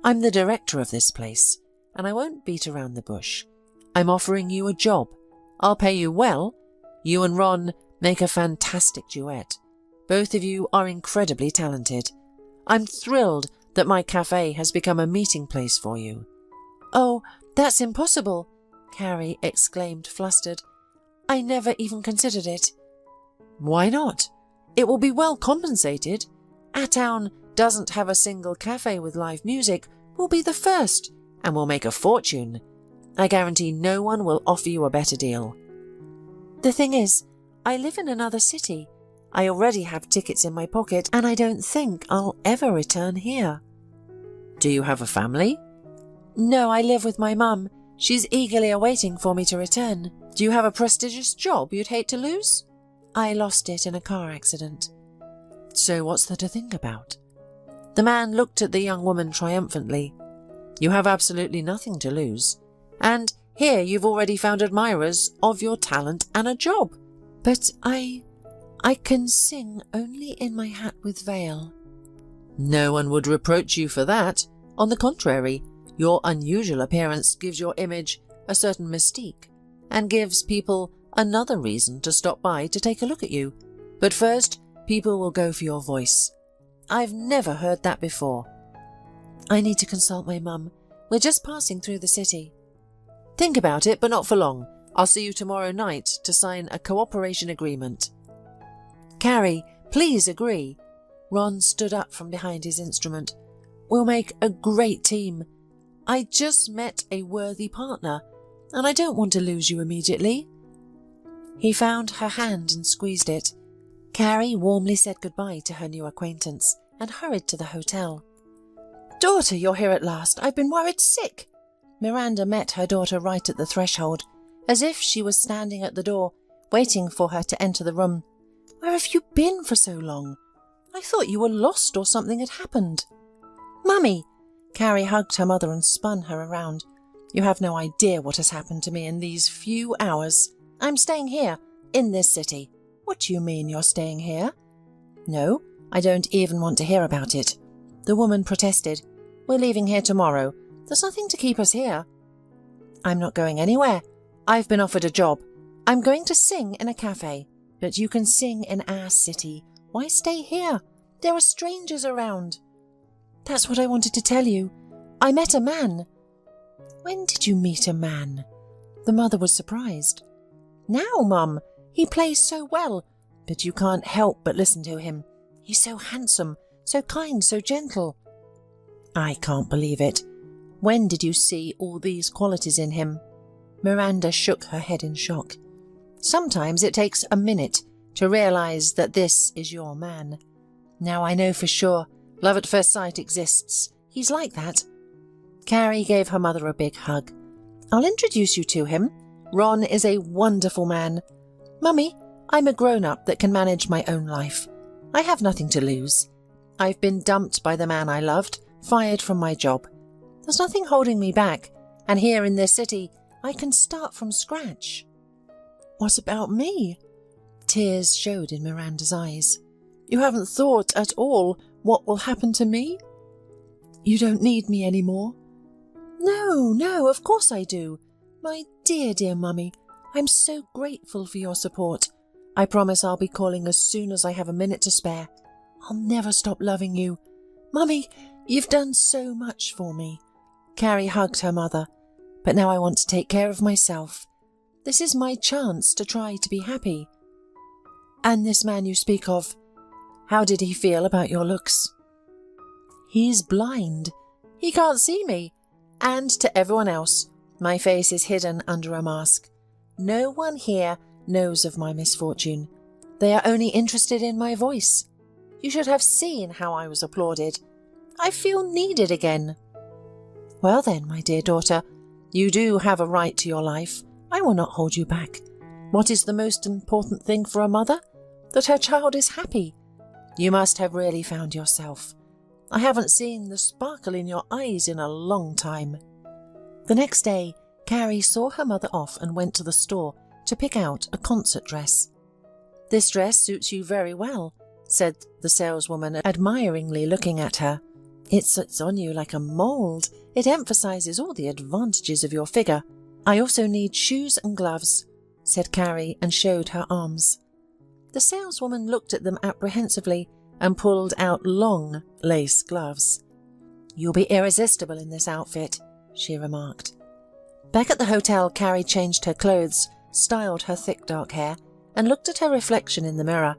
I'm the director of this place, and I won't beat around the bush. I'm offering you a job. I'll pay you well. You and Ron make a fantastic duet. Both of you are incredibly talented. I'm thrilled that my cafe has become a meeting place for you." "Oh, that's impossible," Carrie exclaimed, flustered. "I never even considered it." "Why not? It will be well compensated. Our town doesn't have a single cafe with live music. We'll be the first, and we'll make a fortune. I guarantee no one will offer you a better deal." "The thing is, I live in another city. I already have tickets in my pocket, and I don't think I'll ever return here." "Do you have a family?" "No, I live with my mum. She's eagerly awaiting for me to return." "Do you have a prestigious job you'd hate to lose?" "I lost it in a car accident." "So what's there to think about?" The man looked at the young woman triumphantly. "You have absolutely nothing to lose. And here you've already found admirers of your talent and a job." "But I can sing only in my hat with veil." "No one would reproach you for that. On the contrary, your unusual appearance gives your image a certain mystique and gives people another reason to stop by to take a look at you. But first, people will go for your voice. I've never heard that before." "I need to consult my mum. We're just passing through the city." "Think about it, but not for long. I'll see you tomorrow night to sign a cooperation agreement." "Carrie, please agree." Ron stood up from behind his instrument. "We'll make a great team. I just met a worthy partner, and I don't want to lose you immediately." He found her hand and squeezed it. Carrie warmly said goodbye to her new acquaintance and hurried to the hotel. "Daughter, you're here at last. I've been worried sick." Miranda met her daughter right at the threshold, as if she was standing at the door, waiting for her to enter the room. "Where have you been for so long? I thought you were lost or something had happened." "Mummy!" Carrie hugged her mother and spun her around. "You have no idea what has happened to me in these few hours. I'm staying here, in this city." "What do you mean you're staying here?" "No, I don't even want to hear about it." The woman protested. "We're leaving here tomorrow. There's nothing to keep us here." "I'm not going anywhere. I've been offered a job. I'm going to sing in a cafe. But you can sing in our city. Why stay here? There are strangers around." "That's what I wanted to tell you. I met a man." "When did you meet a man?" The mother was surprised. "Now, Mum. He plays so well, but you can't help but listen to him. He's so handsome, so kind, so gentle." "I can't believe it. When did you see all these qualities in him?" Miranda shook her head in shock. "Sometimes it takes a minute to realize that this is your man. Now I know for sure love at first sight exists. He's like that." Carrie gave her mother a big hug. "I'll introduce you to him. Ron is a wonderful man. Mummy, I'm a grown-up that can manage my own life. I have nothing to lose. I've been dumped by the man I loved, fired from my job. There's nothing holding me back, and here in this city, I can start from scratch." "What about me?" Tears showed in Miranda's eyes. "You haven't thought at all what will happen to me? You don't need me anymore." No, of course I do. My dear, dear Mummy, I'm so grateful for your support. I promise I'll be calling as soon as I have a minute to spare. I'll never stop loving you. Mummy, you've done so much for me." Carrie hugged her mother. "But now I want to take care of myself. This is my chance to try to be happy." "And this man you speak of, how did he feel about your looks?" "He's blind. He can't see me. And to everyone else, my face is hidden under a mask. No one here knows of my misfortune. They are only interested in my voice. You should have seen how I was applauded. I feel needed again." "Well then, my dear daughter, you do have a right to your life, I will not hold you back. What is the most important thing for a mother? That her child is happy. You must have really found yourself. I haven't seen the sparkle in your eyes in a long time." The next day, Carrie saw her mother off and went to the store to pick out a concert dress. "This dress suits you very well," said the saleswoman, admiringly looking at her. "It sits on you like a mould. It emphasizes all the advantages of your figure. I also need shoes and gloves," said Carrie and showed her arms. The saleswoman looked at them apprehensively and pulled out long lace gloves. "You'll be irresistible in this outfit," she remarked. Back at the hotel, Carrie changed her clothes, styled her thick dark hair, and looked at her reflection in the mirror.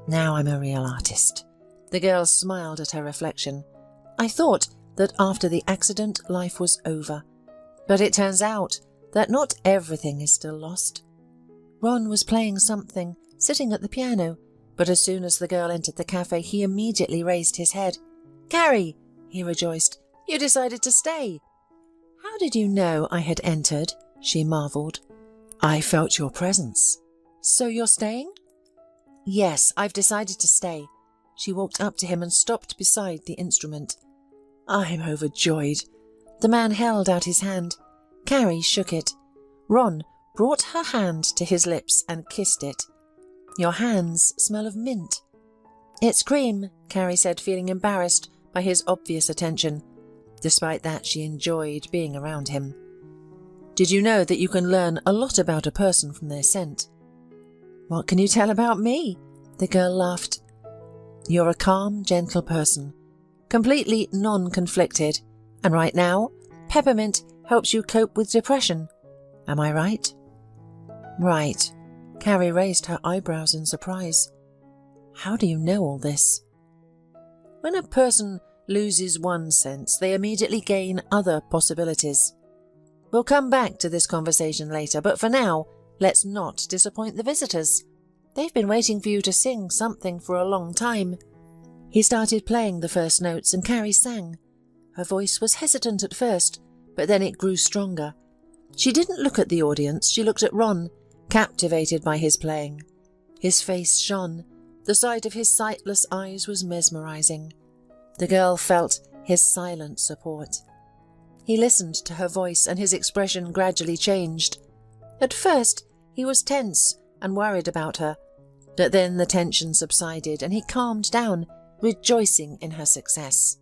"Now I'm a real artist." The girl smiled at her reflection. "I thought that after the accident life was over, but it turns out that not everything is still lost." Ron was playing something, sitting at the piano, but as soon as the girl entered the cafe, he immediately raised his head. "Carrie," he rejoiced, "you decided to stay." "How did you know I had entered?" she marvelled. "I felt your presence." "So you're staying?" "Yes, I've decided to stay." She walked up to him and stopped beside the instrument. "I'm overjoyed." The man held out his hand. Carrie shook it. Ron brought her hand to his lips and kissed it. "Your hands smell of mint." "It's cream," Carrie said, feeling embarrassed by his obvious attention. Despite that, she enjoyed being around him. "Did you know that you can learn a lot about a person from their scent?" "What can you tell about me?" The girl laughed. "You're a calm, gentle person, completely non-conflicted, and right now, peppermint helps you cope with depression. Am I right?" "Right." Carrie raised her eyebrows in surprise. "How do you know all this?" "When a person loses one sense, they immediately gain other possibilities. We'll come back to this conversation later, but for now, let's not disappoint the visitors. They've been waiting for you to sing something for a long time." He started playing the first notes and Carrie sang. Her voice was hesitant at first, but then it grew stronger. She didn't look at the audience, she looked at Ron, captivated by his playing. His face shone. The sight of his sightless eyes was mesmerizing. The girl felt his silent support. He listened to her voice and his expression gradually changed. At first, he was tense and worried about her, but then the tension subsided and he calmed down, rejoicing in her success.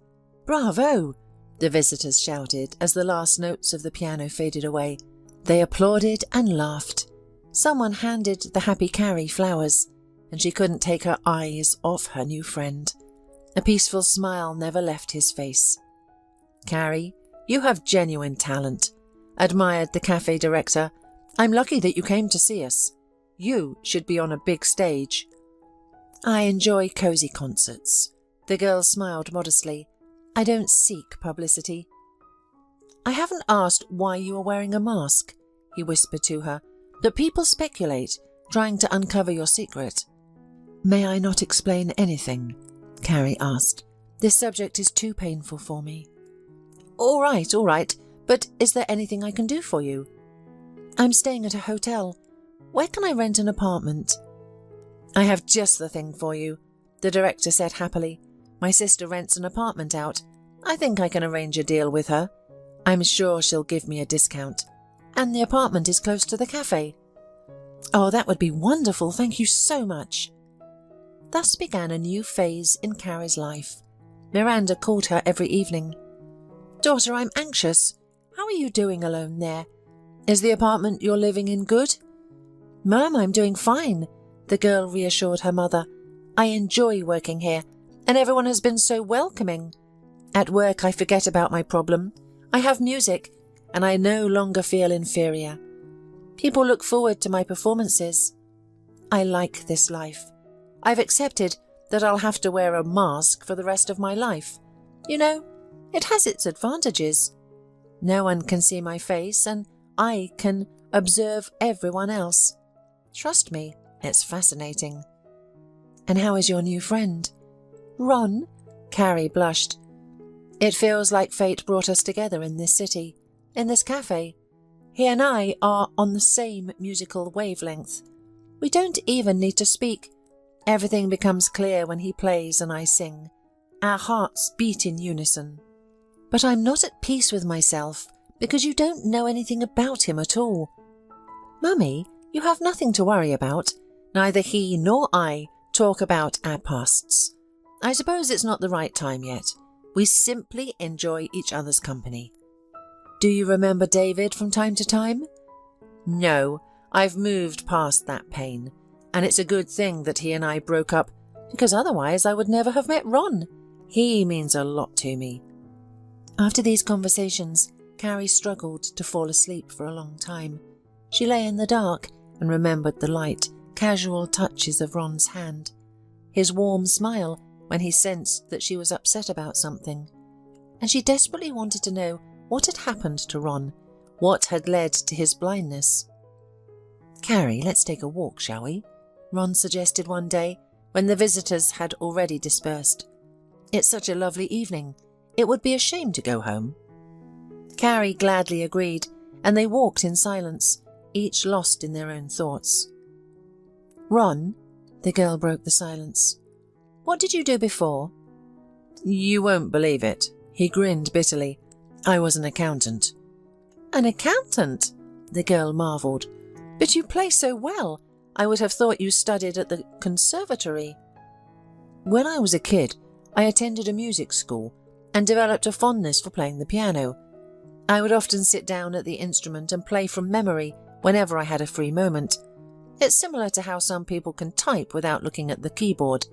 "Bravo!" the visitors shouted as the last notes of the piano faded away. They applauded and laughed. Someone handed the happy Carrie flowers, and she couldn't take her eyes off her new friend. A peaceful smile never left his face. "Carrie, you have genuine talent," admired the cafe director. "I'm lucky that you came to see us. You should be on a big stage." "I enjoy cozy concerts." The girl smiled modestly. "I don't seek publicity." "I haven't asked why you are wearing a mask," he whispered to her, "but people speculate, trying to uncover your secret." "May I not explain anything?" Carrie asked. "This subject is too painful for me." All right, but is there anything I can do for you?" "I'm staying at a hotel. Where can I rent an apartment?" "I have just the thing for you," the director said happily. "My sister rents an apartment out. I think I can arrange a deal with her. I'm sure she'll give me a discount. And the apartment is close to the cafe." "Oh, that would be wonderful. Thank you so much." Thus began a new phase in Carrie's life. Miranda called her every evening. "Daughter, I'm anxious. How are you doing alone there? Is the apartment you're living in good?" "Mum, I'm doing fine," the girl reassured her mother. "I enjoy working here, and everyone has been so welcoming. At work I forget about my problem. I have music, and I no longer feel inferior. People look forward to my performances. I like this life. I've accepted that I'll have to wear a mask for the rest of my life. You know, it has its advantages. No one can see my face, and I can observe everyone else. Trust me, it's fascinating." "And how is your new friend?" "Ron?" Carrie blushed. "It feels like fate brought us together in this city, in this cafe. He and I are on the same musical wavelength. We don't even need to speak. Everything becomes clear when he plays and I sing. Our hearts beat in unison. But I'm not at peace with myself because you don't know anything about him at all. Mummy, you have nothing to worry about. Neither he nor I talk about our pasts. I suppose it's not the right time yet. We simply enjoy each other's company. Do you remember David from time to time? No, I've moved past that pain, and it's a good thing that he and I broke up, because otherwise I would never have met Ron. He means a lot to me. After these conversations, Carrie struggled to fall asleep for a long time. She lay in the dark and remembered the light, casual touches of Ron's hand, his warm smile when he sensed that she was upset about something. And she desperately wanted to know what had happened to Ron, what had led to his blindness. "Carrie, let's take a walk, shall we?" Ron suggested one day when the visitors had already dispersed. "It's such a lovely evening. It would be a shame to go home." Carrie gladly agreed, and they walked in silence, each lost in their own thoughts. "Ron," the girl broke the silence, "what did you do before?" "You won't believe it." He grinned bitterly. "I was an accountant." "An accountant?" the girl marvelled. "But you play so well. I would have thought you studied at the conservatory." "When I was a kid, I attended a music school and developed a fondness for playing the piano. I would often sit down at the instrument and play from memory whenever I had a free moment. It's similar to how some people can type without looking at the keyboard.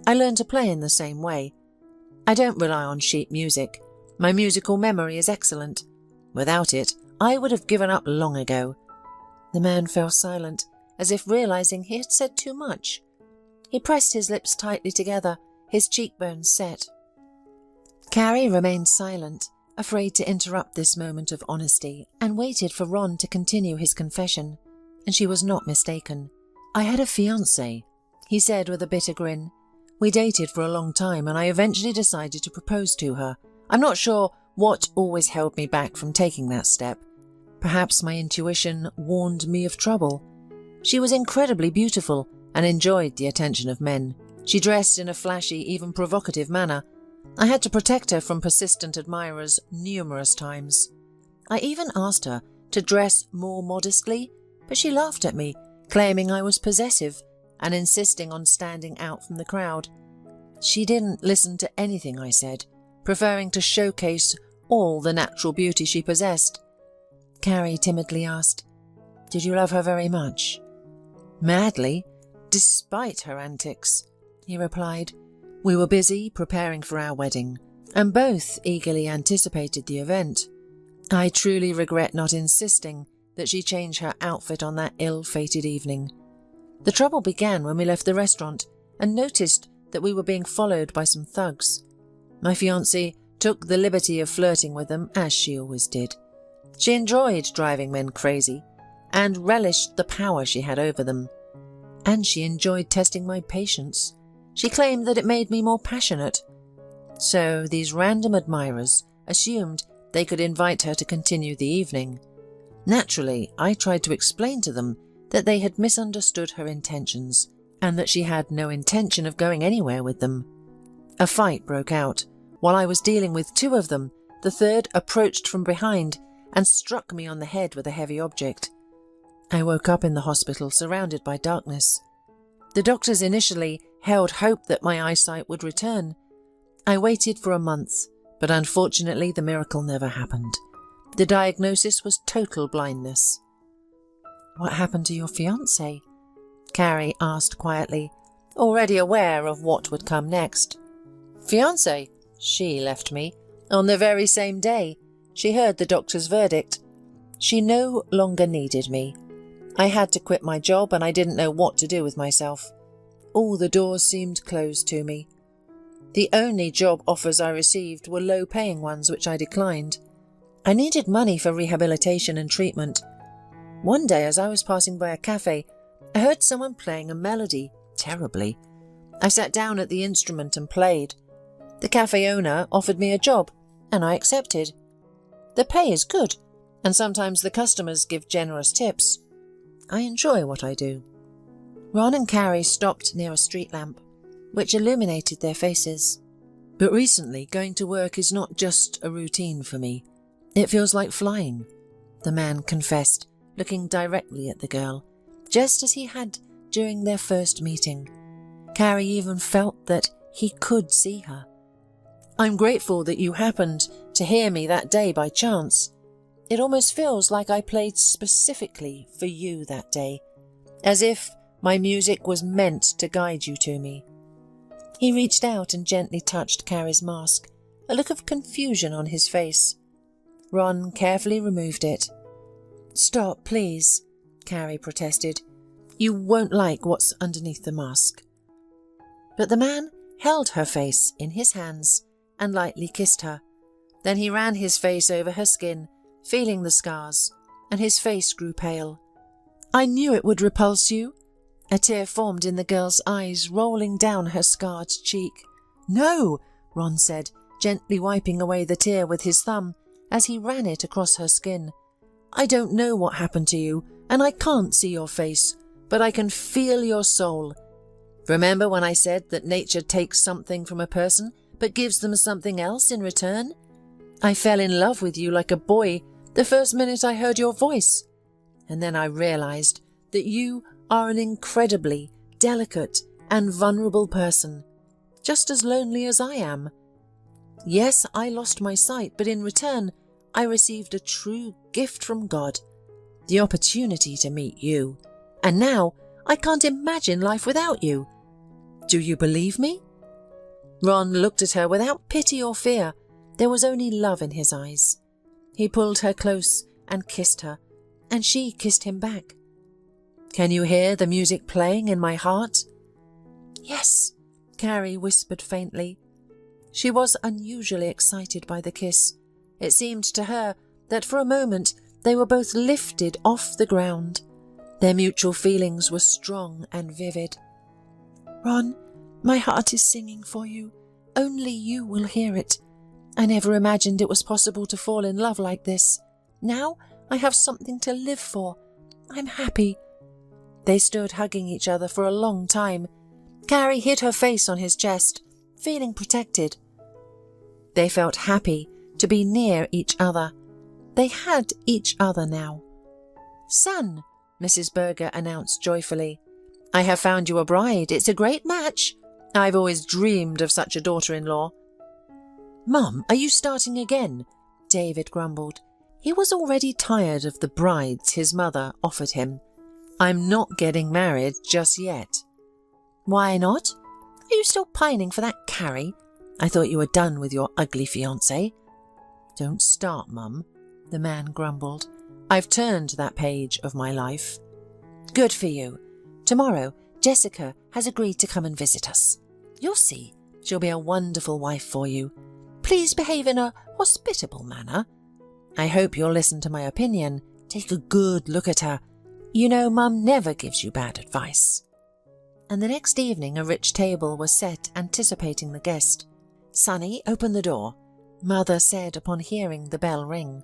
I learned to play in the same way. I don't rely on sheet music. My musical memory is excellent. Without it, I would have given up long ago." The man fell silent, as if realizing he had said too much. He pressed his lips tightly together, his cheekbones set. Carrie remained silent, afraid to interrupt this moment of honesty, and waited for Ron to continue his confession. And she was not mistaken. "I had a fiancé," he said with a bitter grin. "We dated for a long time and I eventually decided to propose to her. I'm not sure what always held me back from taking that step. Perhaps my intuition warned me of trouble. She was incredibly beautiful and enjoyed the attention of men. She dressed in a flashy, even provocative manner. I had to protect her from persistent admirers numerous times. I even asked her to dress more modestly, but she laughed at me, claiming I was possessive and insisting on standing out from the crowd. She didn't listen to anything I said, preferring to showcase all the natural beauty she possessed." Carrie timidly asked, "Did you love her very much?" "Madly, despite her antics," he replied. "We were busy preparing for our wedding, and both eagerly anticipated the event. I truly regret not insisting that she change her outfit on that ill-fated evening. The trouble began when we left the restaurant and noticed that we were being followed by some thugs. My fiancée took the liberty of flirting with them, as she always did. She enjoyed driving men crazy and relished the power she had over them. And she enjoyed testing my patience. She claimed that it made me more passionate. So these random admirers assumed they could invite her to continue the evening. Naturally, I tried to explain to them that they had misunderstood her intentions and that she had no intention of going anywhere with them. A fight broke out. While I was dealing with two of them, the third approached from behind and struck me on the head with a heavy object. I woke up in the hospital surrounded by darkness. The doctors initially held hope that my eyesight would return. I waited for a month, but unfortunately the miracle never happened. The diagnosis was total blindness." "What happened to your fiancé?" Carrie asked quietly, already aware of what would come next. "Fiancé? She left me. On the very same day. She heard the doctor's verdict. She no longer needed me. I had to quit my job and I didn't know what to do with myself. All the doors seemed closed to me. The only job offers I received were low-paying ones, which I declined. I needed money for rehabilitation and treatment. One day, as I was passing by a cafe, I heard someone playing a melody, terribly. I sat down at the instrument and played. The cafe owner offered me a job, and I accepted. The pay is good, and sometimes the customers give generous tips. I enjoy what I do." Ron and Carrie stopped near a street lamp, which illuminated their faces. "But recently, going to work is not just a routine for me. It feels like flying," the man confessed, looking directly at the girl, just as he had during their first meeting. Carrie even felt that he could see her. "I'm grateful that you happened to hear me that day by chance. It almost feels like I played specifically for you that day, as if my music was meant to guide you to me." He reached out and gently touched Carrie's mask, a look of confusion on his face. Ron carefully removed it. "Stop, please," Carrie protested. "You won't like what's underneath the mask." But the man held her face in his hands and lightly kissed her. Then he ran his face over her skin, feeling the scars, and his face grew pale. "I knew it would repulse you." A tear formed in the girl's eyes, rolling down her scarred cheek. "No," Ron said, gently wiping away the tear with his thumb as he ran it across her skin. "I don't know what happened to you, and I can't see your face, but I can feel your soul. Remember when I said that nature takes something from a person but gives them something else in return? I fell in love with you like a boy the first minute I heard your voice, and then I realized that you are an incredibly delicate and vulnerable person, just as lonely as I am. Yes, I lost my sight, but in return I received a true gift from God, the opportunity to meet you, and now I can't imagine life without you. Do you believe me?" Ron looked at her without pity or fear. There was only love in his eyes. He pulled her close and kissed her, and she kissed him back. "Can you hear the music playing in my heart?" "Yes," Carrie whispered faintly. She was unusually excited by the kiss. It seemed to her that for a moment they were both lifted off the ground. Their mutual feelings were strong and vivid. "Ron, my heart is singing for you. Only you will hear it. I never imagined it was possible to fall in love like this. Now I have something to live for. I'm happy." They stood hugging each other for a long time. Carrie hid her face on his chest, feeling protected. They felt happy to be near each other. They had each other now. "Son," Mrs. Berger announced joyfully, "I have found you a bride. It's a great match. I've always dreamed of such a daughter-in-law." "Mum, are you starting again?" David grumbled. He was already tired of the brides his mother offered him. "I'm not getting married just yet." "Why not? Are you still pining for that Carrie? I thought you were done with your ugly fiancé." "Don't start, Mum," the man grumbled. "I've turned that page of my life." "Good for you. Tomorrow, Jessica has agreed to come and visit us. You'll see, she'll be a wonderful wife for you. Please behave in a hospitable manner. I hope you'll listen to my opinion. Take a good look at her. You know, Mum never gives you bad advice." And the next evening a rich table was set anticipating the guest. "Sonny, open the door," Mother said upon hearing the bell ring.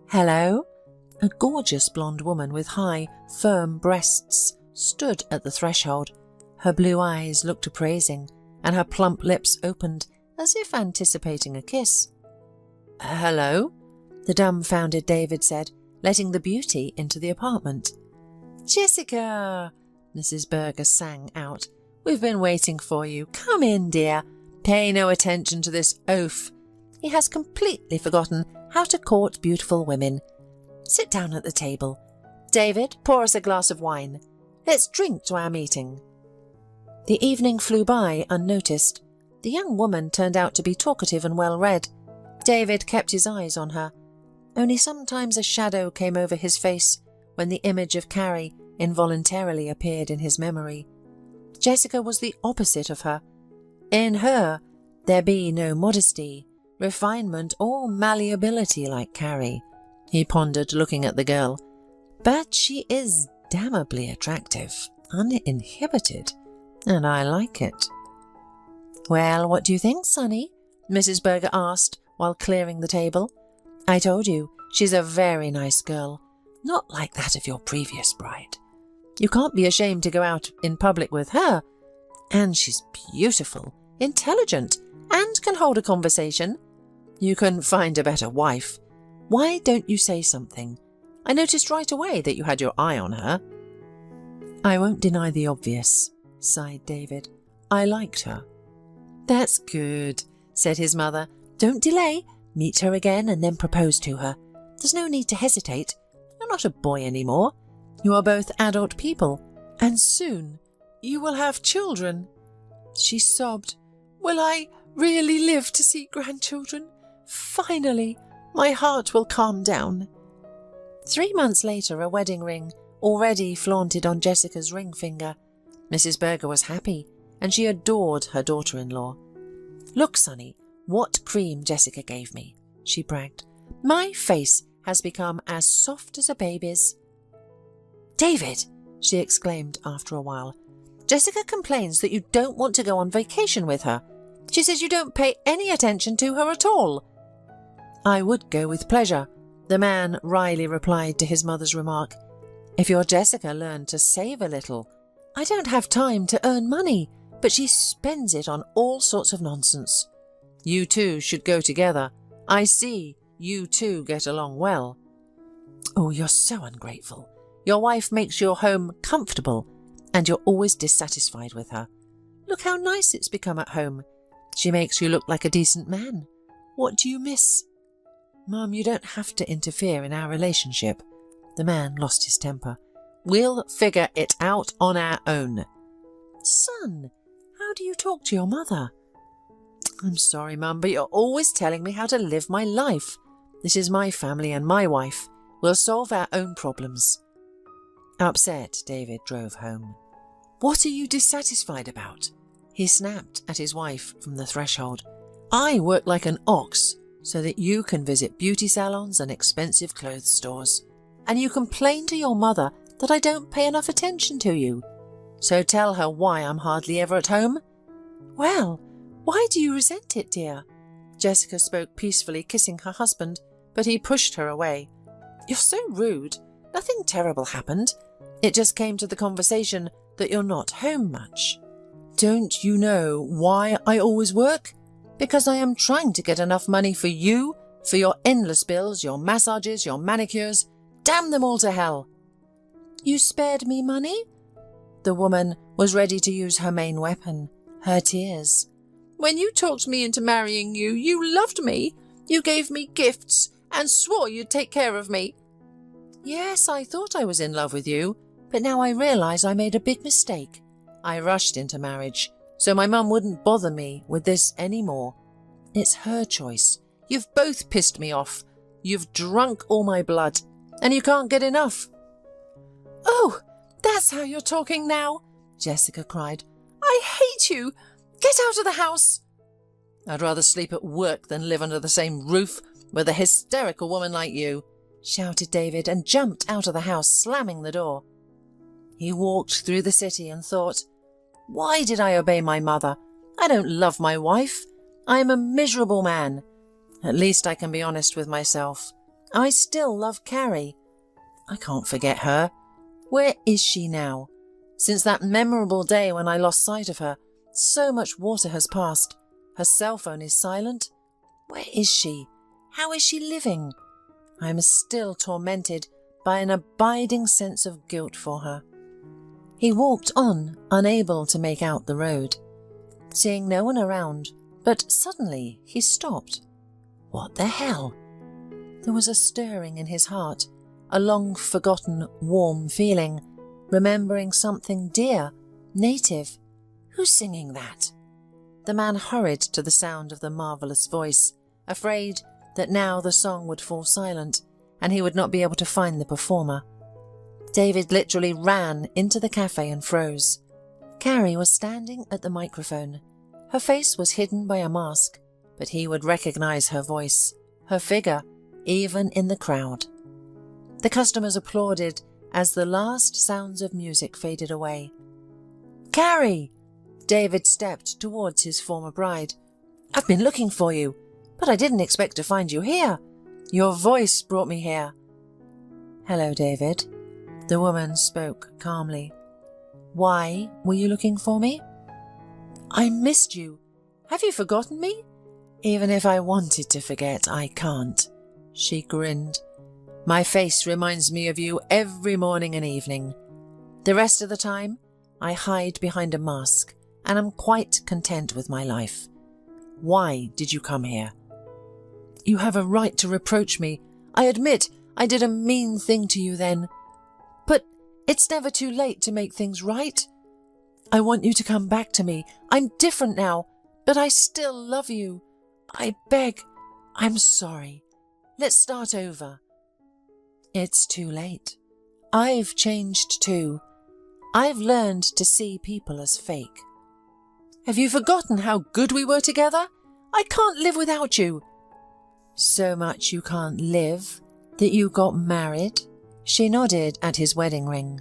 "Hello?" A gorgeous blonde woman with high, firm breasts stood at the threshold. Her blue eyes looked appraising, and her plump lips opened as if anticipating a kiss. "Hello?" the dumbfounded David said, letting the beauty into the apartment. "Jessica!" Mrs. Berger sang out. "We've been waiting for you. Come in, dear. Pay no attention to this oaf. He has completely forgotten how to court beautiful women. Sit down at the table. David, pour us a glass of wine. Let's drink to our meeting." The evening flew by unnoticed. The young woman turned out to be talkative and well-read. David kept his eyes on her. Only sometimes a shadow came over his face when the image of Carrie involuntarily appeared in his memory. Jessica was the opposite of her. In her, there be no modesty, refinement, or malleability like Carrie, he pondered, looking at the girl. But she is damnably attractive, uninhibited, and I like it. "Well, what do you think, Sonny?" Mrs. Berger asked while clearing the table. "I told you She's a very nice girl, not like that of your previous bride. You can't be ashamed to go out in public with her. And she's beautiful, intelligent, and can hold a conversation. You couldn't find a better wife. Why don't you say something? I noticed right away that you had your eye on her." "I won't deny the obvious," sighed David. "I liked her." "That's good," said his mother. "Don't delay. Meet her again and then propose to her. There's no need to hesitate. You're not a boy anymore. You are both adult people, and soon you will have children." She sobbed. "Will I really live to see grandchildren? Finally, my heart will calm down." 3 months later, a wedding ring already flaunted on Jessica's ring finger. Mrs. Berger was happy, and she adored her daughter-in-law. "Look, Sonny, what cream Jessica gave me," she bragged. "My face has become as soft as a baby's." "David," she exclaimed after a while, "Jessica complains that you don't want to go on vacation with her. She says you don't pay any attention to her at all." "I would go with pleasure," the man wryly replied to his mother's remark, "if your Jessica learned to save a little. I don't have time to earn money, but she spends it on all sorts of nonsense. You two should go together. I see you two get along well." "Oh, you're so ungrateful. Your wife makes your home comfortable, and you're always dissatisfied with her. Look how nice it's become at home. She makes you look like a decent man. What do you miss?" "Mum, you don't have to interfere in our relationship." The man lost his temper. "We'll figure it out on our own." "Son, how do you talk to your mother?" "I'm sorry, Mum, but you're always telling me how to live my life. This is my family and my wife. We'll solve our own problems." Upset, David drove home. "What are you dissatisfied about?" He snapped at his wife from the threshold. "I work like an ox so that you can visit beauty salons and expensive clothes stores. And you complain to your mother that I don't pay enough attention to you. So tell her why I'm hardly ever at home." "Well, why do you resent it, dear?" Jessica spoke peacefully, kissing her husband, but he pushed her away. "You're so rude. Nothing terrible happened. It just came to the conversation that you're not home much." "Don't you know why I always work? Because I am trying to get enough money for you, for your endless bills, your massages, your manicures. Damn them all to hell." "You spared me money?" The woman was ready to use her main weapon, her tears. "When you talked me into marrying you, you loved me. You gave me gifts and swore you'd take care of me." "Yes, I thought I was in love with you, but now I realise I made a big mistake. I rushed into marriage, so my mum wouldn't bother me with this anymore. It's her choice. You've both pissed me off. You've drunk all my blood, and you can't get enough." "Oh, that's how you're talking now," Jessica cried. "I hate you. Get out of the house." "I'd rather sleep at work than live under the same roof with a hysterical woman like you," shouted David, and jumped out of the house, slamming the door. He walked through the city and thought, "Why did I obey my mother? I don't love my wife. I am a miserable man. At least I can be honest with myself. I still love Carrie. I can't forget her. Where is she now? Since that memorable day when I lost sight of her, so much water has passed. Her cell phone is silent. Where is she? How is she living? I am still tormented by an abiding sense of guilt for her." He walked on, unable to make out the road, seeing no one around, but suddenly he stopped. What the hell? There was a stirring in his heart, a long-forgotten warm feeling, remembering something dear, native. Who's singing that? The man hurried to the sound of the marvellous voice, afraid that now the song would fall silent and he would not be able to find the performer. David literally ran into the cafe and froze. Carrie was standing at the microphone. Her face was hidden by a mask, but he would recognize her voice, her figure, even in the crowd. The customers applauded as the last sounds of music faded away. "Carrie!" David stepped towards his former bride. "I've been looking for you, but I didn't expect to find you here. Your voice brought me here." "Hello, David." The woman spoke calmly. "Why were you looking for me?" "I missed you. Have you forgotten me?" "Even if I wanted to forget, I can't." She grinned. "My face reminds me of you every morning and evening. The rest of the time, I hide behind a mask, and I'm quite content with my life. Why did you come here?" "You have a right to reproach me. I admit I did a mean thing to you then. But it's never too late to make things right. I want you to come back to me. I'm different now, but I still love you. I beg. I'm sorry. Let's start over." "It's too late. I've changed too. I've learned to see people as fake." "Have you forgotten how good we were together? I can't live without you." "So much you can't live that you got married?" She nodded at his wedding ring.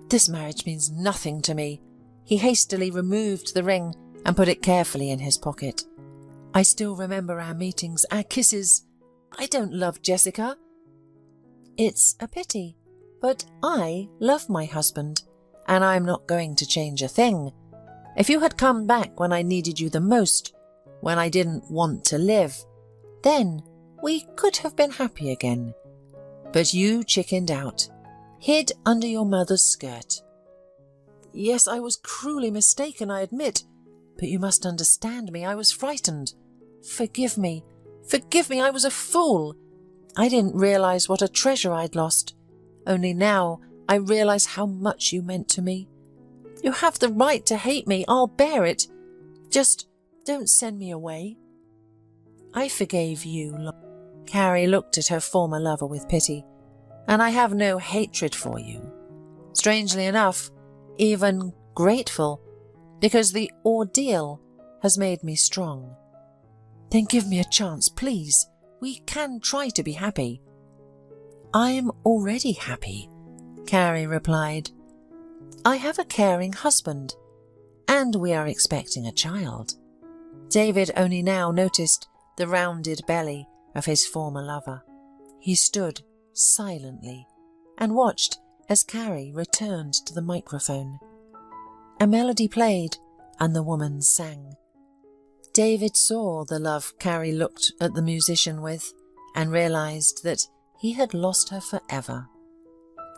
"This marriage means nothing to me." He hastily removed the ring and put it carefully in his pocket. "I still remember our meetings, our kisses. I don't love Jessica." "It's a pity, but I love my husband, and I'm not going to change a thing. If you had come back when I needed you the most, when I didn't want to live, then we could have been happy again. But you chickened out, hid under your mother's skirt." "Yes, I was cruelly mistaken, I admit, but you must understand me. I was frightened. Forgive me. Forgive me, I was a fool. I didn't realize what a treasure I'd lost. Only now I realize how much you meant to me. You have the right to hate me. I'll bear it. Just don't send me away." "I forgave you." Carrie looked at her former lover with pity. "And I have no hatred for you. Strangely enough, even grateful, because the ordeal has made me strong." "Then give me a chance, please. We can try to be happy." "I'm already happy," Carrie replied. "I have a caring husband, and we are expecting a child." David only now noticed the rounded belly of his former lover. He stood silently and watched as Carrie returned to the microphone. A melody played and the woman sang. David saw the love Carrie looked at the musician with and realized that he had lost her forever.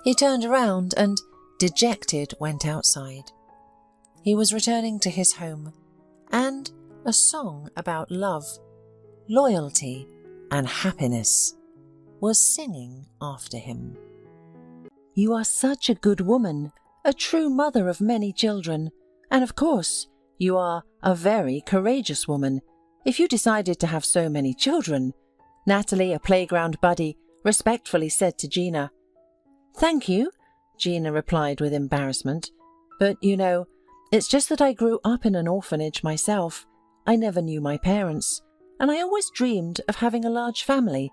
He turned around and, dejected, went outside. He was returning to his home, and a song about love, loyalty, and happiness was singing after him. "You are such a good woman, a true mother of many children, and of course, you are a very courageous woman if you decided to have so many children," Natalie, a playground buddy, respectfully said to Gina. "Thank you," Gina replied with embarrassment. "But, you know, it's just that I grew up in an orphanage myself. I never knew my parents, and I always dreamed of having a large family.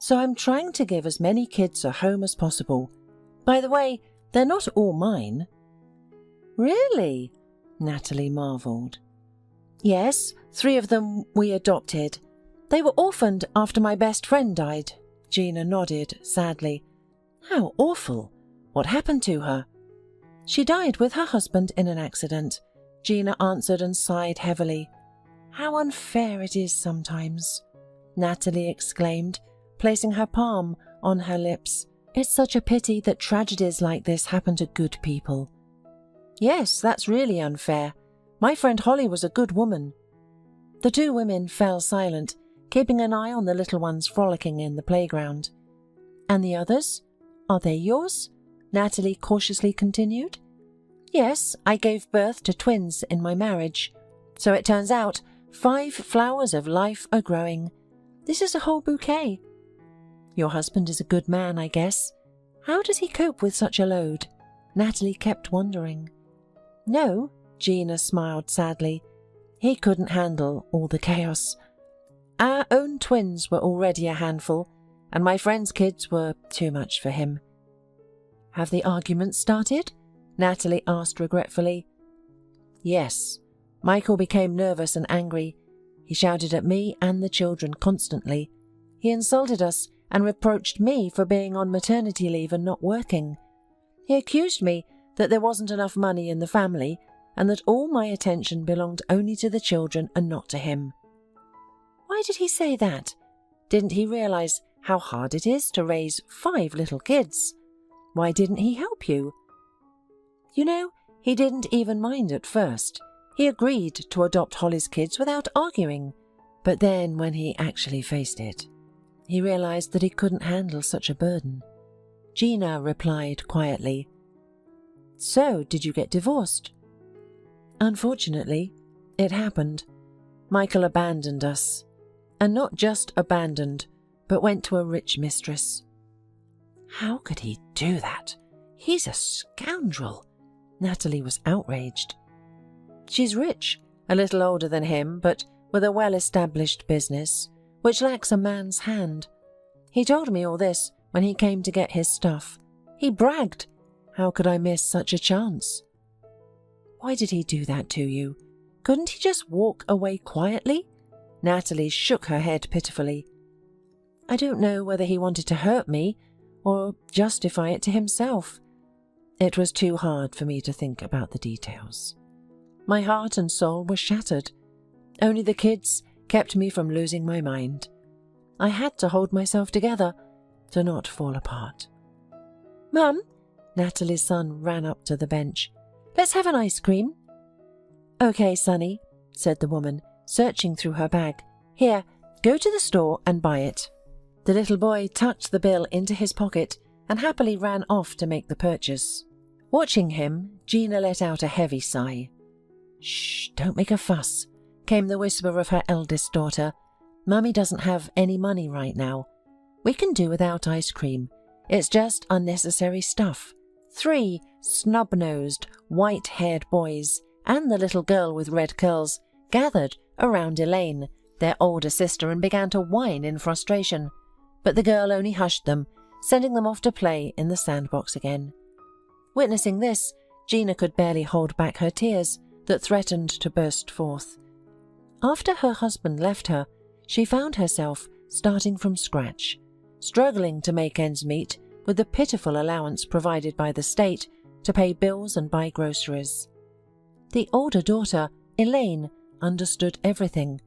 So I'm trying to give as many kids a home as possible. By the way, they're not all mine." "Really?" Natalie marvelled. "Yes, 3 of them we adopted. They were orphaned after my best friend died." Gina nodded sadly. "How awful. What happened to her?" "She died with her husband in an accident," Gina answered and sighed heavily. "How unfair it is sometimes," Natalie exclaimed, placing her palm on her lips. "It's such a pity that tragedies like this happen to good people." "Yes, that's really unfair. My friend Holly was a good woman." The 2 women fell silent, keeping an eye on the little ones frolicking in the playground. "And the others? Are they yours?" Natalie cautiously continued. "Yes, I gave birth to twins in my marriage. So it turns out 5 flowers of life are growing. This is a whole bouquet." "Your husband is a good man, I guess. How does he cope with such a load?" Natalie kept wondering. "No," Gina smiled sadly. "He couldn't handle all the chaos. Our own twins were already a handful, and my friend's kids were too much for him." "Have the arguments started?" Natalie asked regretfully. "Yes. Michael became nervous and angry. He shouted at me and the children constantly. He insulted us and reproached me for being on maternity leave and not working. He accused me that there wasn't enough money in the family and that all my attention belonged only to the children and not to him. Why did he say that? Didn't he realize how hard it is to raise 5 little kids? Why didn't he help you? You know, he didn't even mind at first. He agreed to adopt Holly's kids without arguing. But then when he actually faced it, he realized that he couldn't handle such a burden. Gina replied quietly, "So, did you get divorced?" Unfortunately, it happened. Michael abandoned us. And not just abandoned, but went to a rich mistress. How could he do that? He's a scoundrel. Natalie was outraged. She's rich, a little older than him, but with a well-established business, which lacks a man's hand. He told me all this when he came to get his stuff. He bragged. How could I miss such a chance? Why did he do that to you? Couldn't he just walk away quietly? Natalie shook her head pitifully. I don't know whether he wanted to hurt me or justify it to himself. It was too hard for me to think about the details. My heart and soul were shattered. Only the kids kept me from losing my mind. I had to hold myself together to not fall apart. Mum, Natalie's son ran up to the bench. Let's have an ice cream. Okay, Sonny, said the woman, searching through her bag. Here, go to the store and buy it. The little boy tucked the bill into his pocket and happily ran off to make the purchase. Watching him, Gina let out a heavy sigh. Shh, don't make a fuss, came the whisper of her eldest daughter. Mummy doesn't have any money right now. We can do without ice cream. It's just unnecessary stuff. 3 snub-nosed, white-haired boys and the little girl with red curls gathered around Elaine, their older sister, and began to whine in frustration. But the girl only hushed them, sending them off to play in the sandbox again. Witnessing this, Gina could barely hold back her tears that threatened to burst forth. After her husband left her, she found herself starting from scratch, struggling to make ends meet with the pitiful allowance provided by the state to pay bills and buy groceries. The older daughter, Elaine, understood everything,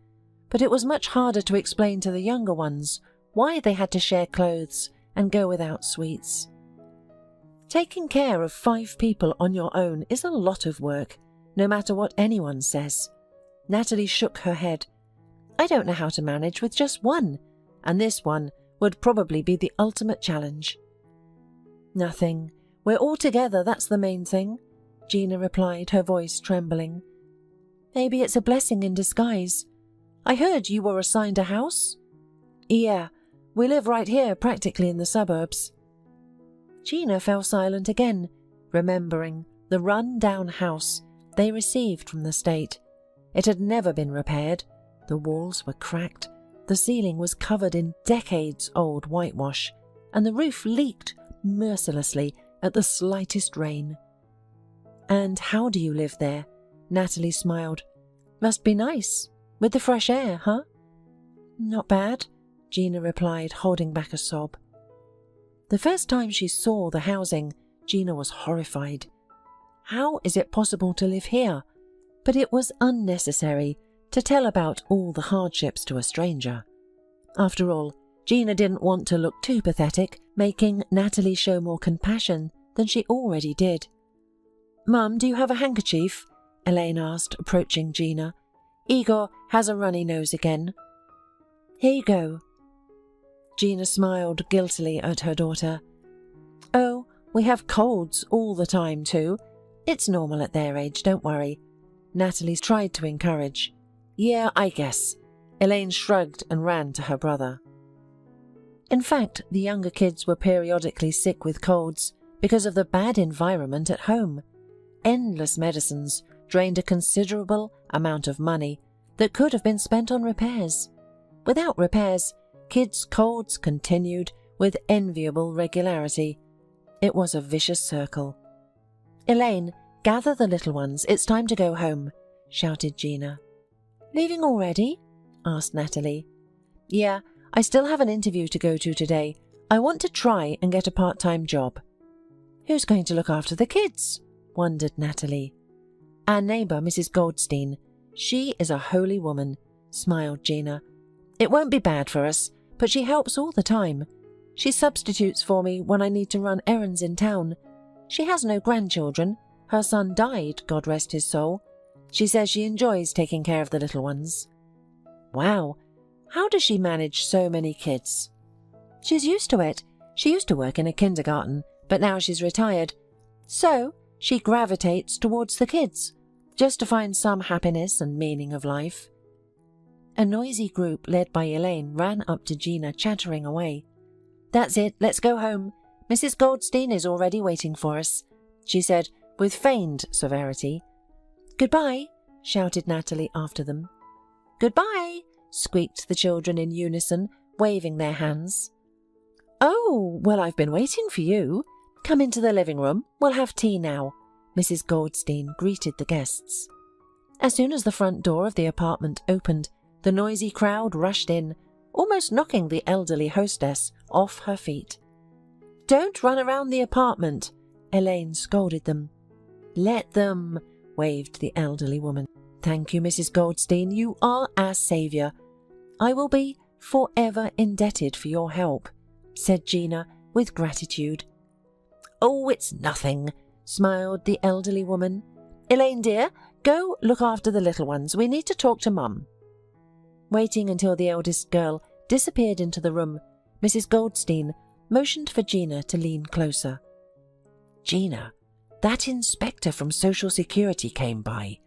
but it was much harder to explain to the younger ones why they had to share clothes and go without sweets. Taking care of 5 people on your own is a lot of work, no matter what anyone says. Natalie shook her head. I don't know how to manage with just one, and this one would probably be the ultimate challenge. Nothing. We're all together, that's the main thing, Gina replied, her voice trembling. Maybe it's a blessing in disguise. I heard you were assigned a house? Yeah, we live right here, practically in the suburbs. Gina fell silent again, remembering the run-down house they received from the state. It had never been repaired. The walls were cracked, the ceiling was covered in decades-old whitewash, and the roof leaked mercilessly at the slightest rain. And how do you live there? Natalie smiled. Must be nice, with the fresh air, huh? Not bad, Gina replied, holding back a sob. The first time she saw the housing, Gina was horrified. How is it possible to live here? But it was unnecessary to tell about all the hardships to a stranger. After all, Gina didn't want to look too pathetic, making Natalie show more compassion than she already did. Mum, do you have a handkerchief? Elaine asked, approaching Gina. Igor has a runny nose again. Here you go. Gina smiled guiltily at her daughter. Oh, we have colds all the time too. It's normal at their age, don't worry. Natalie tried to encourage. Yeah, I guess. Elaine shrugged and ran to her brother. In fact, the younger kids were periodically sick with colds because of the bad environment at home. Endless medicines drained a considerable amount of money that could have been spent on repairs. Without repairs, kids' colds continued with enviable regularity. It was a vicious circle. Elaine, gather the little ones. It's time to go home, shouted Gina. Leaving already? Asked Natalie. Yeah, I still have an interview to go to today. I want to try and get a part-time job." "Who's going to look after the kids?" wondered Natalie. "Our neighbour, Mrs. Goldstein. She is a holy woman," smiled Gina. "It won't be bad for us, but she helps all the time. She substitutes for me when I need to run errands in town. She has no grandchildren. Her son died, God rest his soul. She says she enjoys taking care of the little ones." "Wow. How does she manage so many kids?" "She's used to it. She used to work in a kindergarten, but now she's retired. So she gravitates towards the kids, just to find some happiness and meaning of life." A noisy group led by Elaine ran up to Gina, chattering away. "That's it, let's go home. Mrs. Goldstein is already waiting for us," she said with feigned severity. "Goodbye," shouted Natalie after them. "Goodbye," squeaked the children in unison, waving their hands. "Oh, well, I've been waiting for you. Come into the living room. We'll have tea now," Mrs. Goldstein greeted the guests. As soon as the front door of the apartment opened, the noisy crowd rushed in, almost knocking the elderly hostess off her feet. "Don't run around the apartment," Elaine scolded them. "Let them," waved the elderly woman. "Thank you, Mrs. Goldstein. You are our saviour. I will be forever indebted for your help," said Gina with gratitude. "Oh, it's nothing," smiled the elderly woman. "Elaine, dear, go look after the little ones. We need to talk to Mum." Waiting until the eldest girl disappeared into the room, Mrs. Goldstein motioned for Gina to lean closer. "Gina, that inspector from Social Security came by.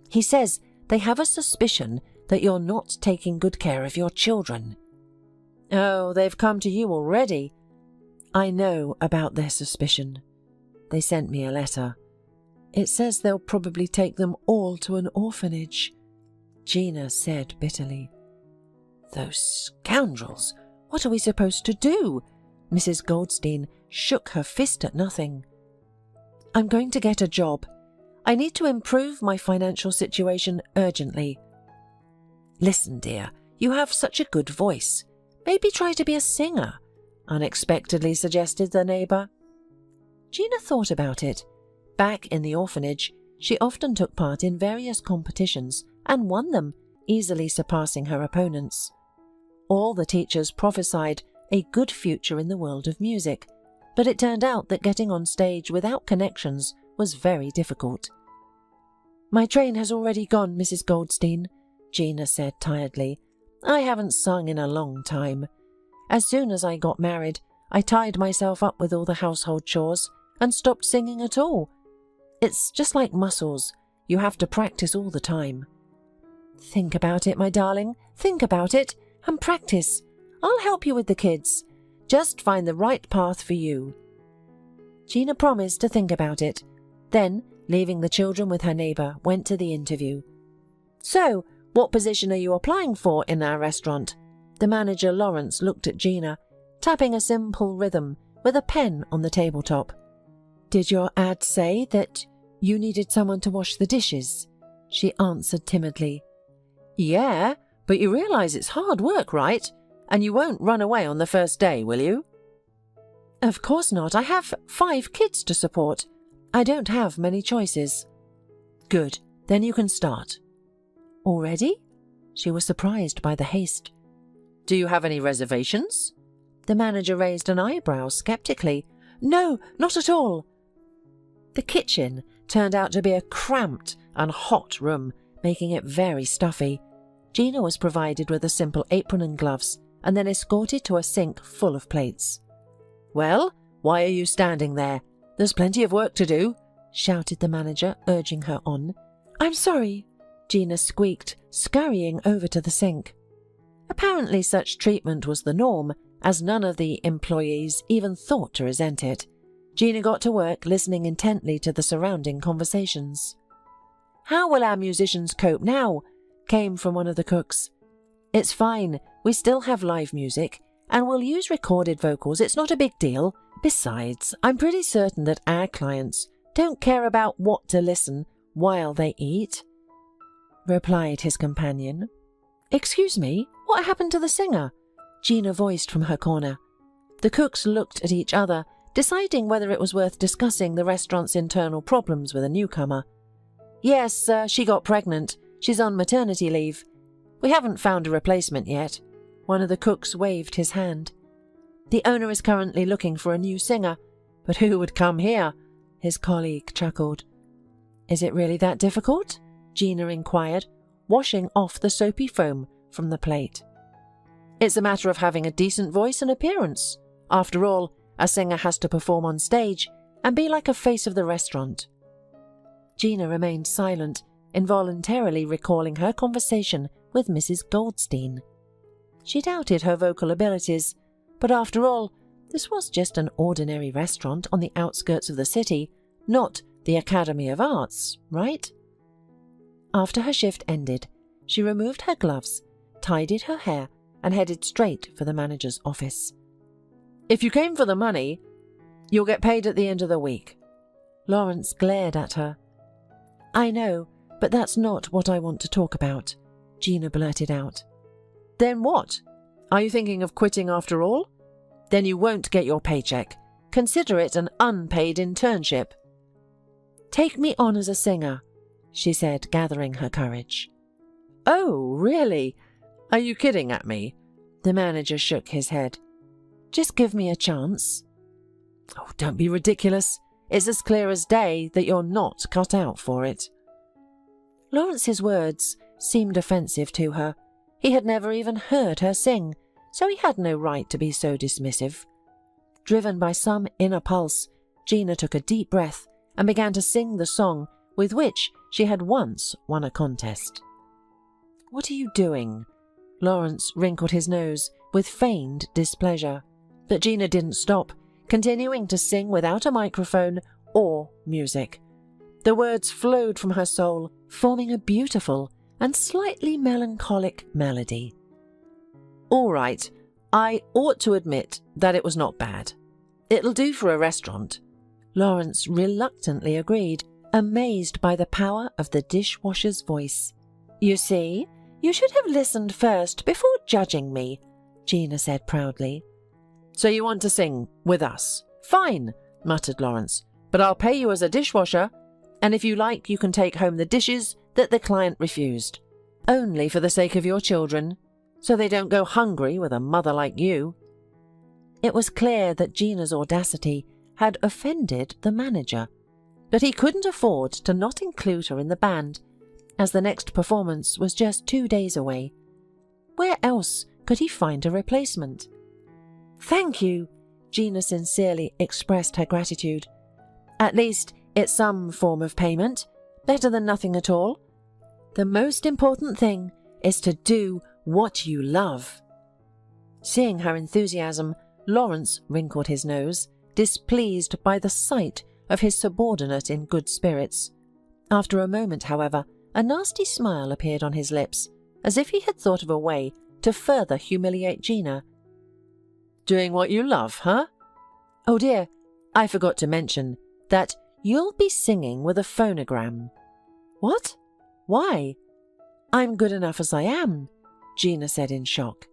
He says they have a suspicion that you're not taking good care of your children." "Oh, they've come to you already." "I know about their suspicion. They sent me a letter. It says they'll probably take them all to an orphanage," Gina said bitterly. "Those scoundrels! What are we supposed to do?" Mrs. Goldstein shook her fist at nothing. "I'm going to get a job. I need to improve my financial situation urgently." "Listen, dear, you have such a good voice. Maybe try to be a singer," unexpectedly suggested the neighbour. Gina thought about it. Back in the orphanage, she often took part in various competitions and won them, easily surpassing her opponents. All the teachers prophesied a good future in the world of music, but it turned out that getting on stage without connections was very difficult. "My train has already gone, Mrs. Goldstein," Gina said tiredly. "I haven't sung in a long time. As soon as I got married, I tied myself up with all the household chores and stopped singing at all. It's just like muscles. You have to practice all the time." "Think about it, my darling. Think about it and practice. I'll help you with the kids. Just find the right path for you." Gina promised to think about it. Then, leaving the children with her neighbour, went to the interview. "So, what position are you applying for in our restaurant?" The manager, Lawrence, looked at Gina, tapping a simple rhythm with a pen on the tabletop. "Did your ad say that you needed someone to wash the dishes?" she answered timidly. "Yeah, but you realise it's hard work, right? And you won't run away on the first day, will you?" "Of course not. I have 5 kids to support. I don't have many choices." "Good. Then you can start." "Already?" She was surprised by the haste. "Do you have any reservations?" The manager raised an eyebrow sceptically. "No, not at all." The kitchen turned out to be a cramped and hot room, making it very stuffy. Gina was provided with a simple apron and gloves, and then escorted to a sink full of plates. "Well, why are you standing there? There's plenty of work to do," shouted the manager, urging her on. "I'm sorry," Gina squeaked, scurrying over to the sink. Apparently such treatment was the norm, as none of the employees even thought to resent it. Gina got to work, listening intently to the surrounding conversations. "How will our musicians cope now?" came from one of the cooks. "It's fine. We still have live music, and we'll use recorded vocals. It's not a big deal. Besides, I'm pretty certain that our clients don't care about what to listen while they eat," replied his companion. "Excuse me, what happened to the singer?" Gina voiced from her corner. The cooks looked at each other, deciding whether it was worth discussing the restaurant's internal problems with a newcomer. Yes, she got pregnant. She's on maternity leave. We haven't found a replacement yet. One of the cooks waved his hand. The owner is currently looking for a new singer. But who would come here? His colleague chuckled. Is it really that difficult? Gina inquired, washing off the soapy foam from the plate. It's a matter of having a decent voice and appearance. After all, a singer has to perform on stage and be like a face of the restaurant. Gina remained silent, involuntarily recalling her conversation with Mrs. Goldstein. She doubted her vocal abilities, but after all, this was just an ordinary restaurant on the outskirts of the city, not the Academy of Arts, right? After her shift ended, she removed her gloves, tidied her hair, and headed straight for the manager's office. If you came for the money, you'll get paid at the end of the week. Lawrence glared at her. I know, but that's not what I want to talk about, Gina blurted out. Then what? Are you thinking of quitting after all? Then you won't get your paycheck. Consider it an unpaid internship. Take me on as a singer, she said, gathering her courage. Oh, really? Are you kidding at me? The manager shook his head. Just give me a chance. Oh, don't be ridiculous. It's as clear as day that you're not cut out for it. Lawrence's words seemed offensive to her. He had never even heard her sing, so he had no right to be so dismissive. Driven by some inner pulse, Gina took a deep breath and began to sing the song with which she had once won a contest. What are you doing? Lawrence wrinkled his nose with feigned displeasure, but Gina didn't stop, continuing to sing without a microphone or music. The words flowed from her soul, forming a beautiful and slightly melancholic melody. All right, I ought to admit that it was not bad. It'll do for a restaurant. Lawrence reluctantly agreed, amazed by the power of the dishwasher's voice. You see, you should have listened first before judging me, Gina said proudly. So you want to sing with us? Fine, muttered Lawrence, but I'll pay you as a dishwasher, and if you like, you can take home the dishes that the client refused. Only for the sake of your children, so they don't go hungry with a mother like you. It was clear that Gina's audacity had offended the manager, but he couldn't afford to not include her in the band, as the next performance was just 2 days away. Where else could he find a replacement? Thank you, Gina sincerely expressed her gratitude. At least it's some form of payment, better than nothing at all. The most important thing is to do what you love. Seeing her enthusiasm, Lawrence wrinkled his nose, displeased by the sight of his subordinate in good spirits. After a moment, however, a nasty smile appeared on his lips, as if he had thought of a way to further humiliate Gina. Doing what you love, huh? Oh dear, I forgot to mention that you'll be singing with a phonogram. What? Why? I'm good enough as I am, Gina said in shock.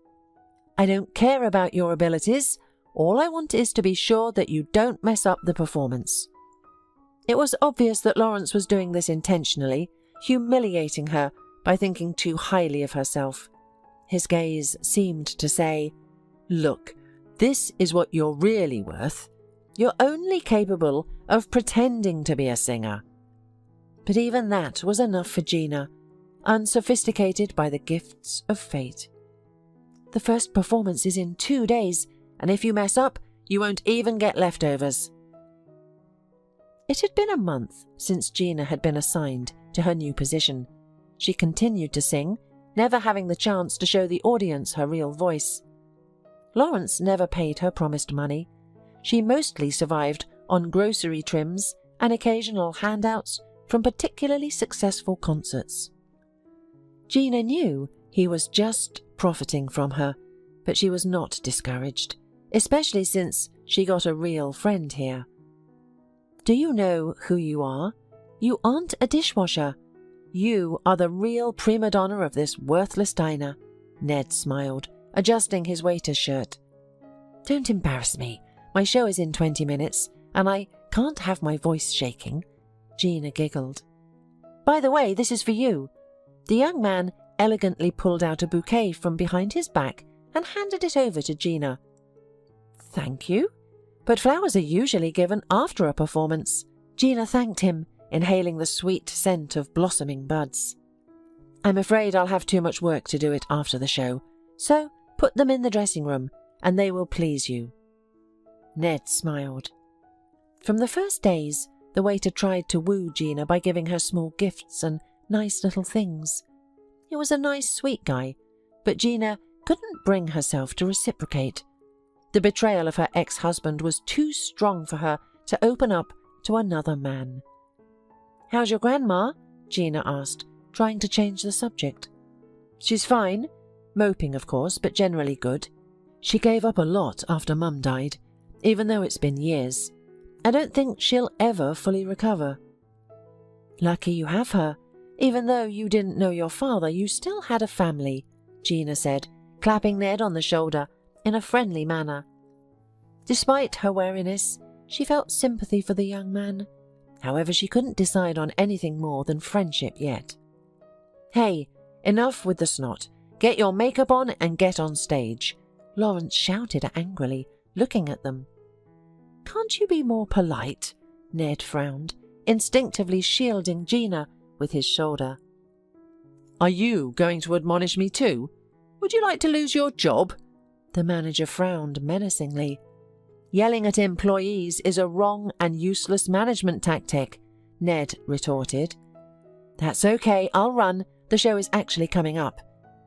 I don't care about your abilities. All I want is to be sure that you don't mess up the performance. It was obvious that Lawrence was doing this intentionally, humiliating her by thinking too highly of herself. His gaze seemed to say, Look, this is what you're really worth. You're only capable of pretending to be a singer. But even that was enough for Gina, unsophisticated by the gifts of fate. The first performance is in 2 days, and if you mess up, you won't even get leftovers. It had been a month since Gina had been assigned to her new position. She continued to sing, never having the chance to show the audience her real voice. Lawrence never paid her promised money. She mostly survived on grocery trims and occasional handouts from particularly successful concerts. Gina knew he was just profiting from her, but she was not discouraged, especially since she got a real friend here. Do you know who you are? You aren't a dishwasher. You are the real prima donna of this worthless diner, Ned smiled, adjusting his waiter's shirt. "Don't embarrass me. My show is in 20 minutes, and I can't have my voice shaking." Gina giggled. "By the way, this is for you." The young man elegantly pulled out a bouquet from behind his back and handed it over to Gina. "Thank you, but flowers are usually given after a performance." Gina thanked him, inhaling the sweet scent of blossoming buds. "I'm afraid I'll have too much work to do it after the show, so put them in the dressing room and they will please you." Ned smiled. From the first days, the waiter tried to woo Gina by giving her small gifts and nice little things. He was a nice, sweet guy, but Gina couldn't bring herself to reciprocate. The betrayal of her ex-husband was too strong for her to open up to another man. "How's your grandma?" Gina asked, trying to change the subject. "She's fine, moping of course, but generally good. She gave up a lot after Mum died, even though it's been years. I don't think she'll ever fully recover." "Lucky you have her. Even though you didn't know your father, you still had a family," Gina said, clapping Ned on the shoulder in a friendly manner. Despite her wariness, she felt sympathy for the young man. However, she couldn't decide on anything more than friendship yet. "Hey, enough with the snot. Get your makeup on and get on stage," Lawrence shouted angrily, looking at them. "Can't you be more polite?" Ned frowned, instinctively shielding Gina with his shoulder. "Are you going to admonish me too? Would you like to lose your job?" The manager frowned menacingly. "Yelling at employees is a wrong and useless management tactic," Ned retorted. "That's okay, I'll run. The show is actually coming up."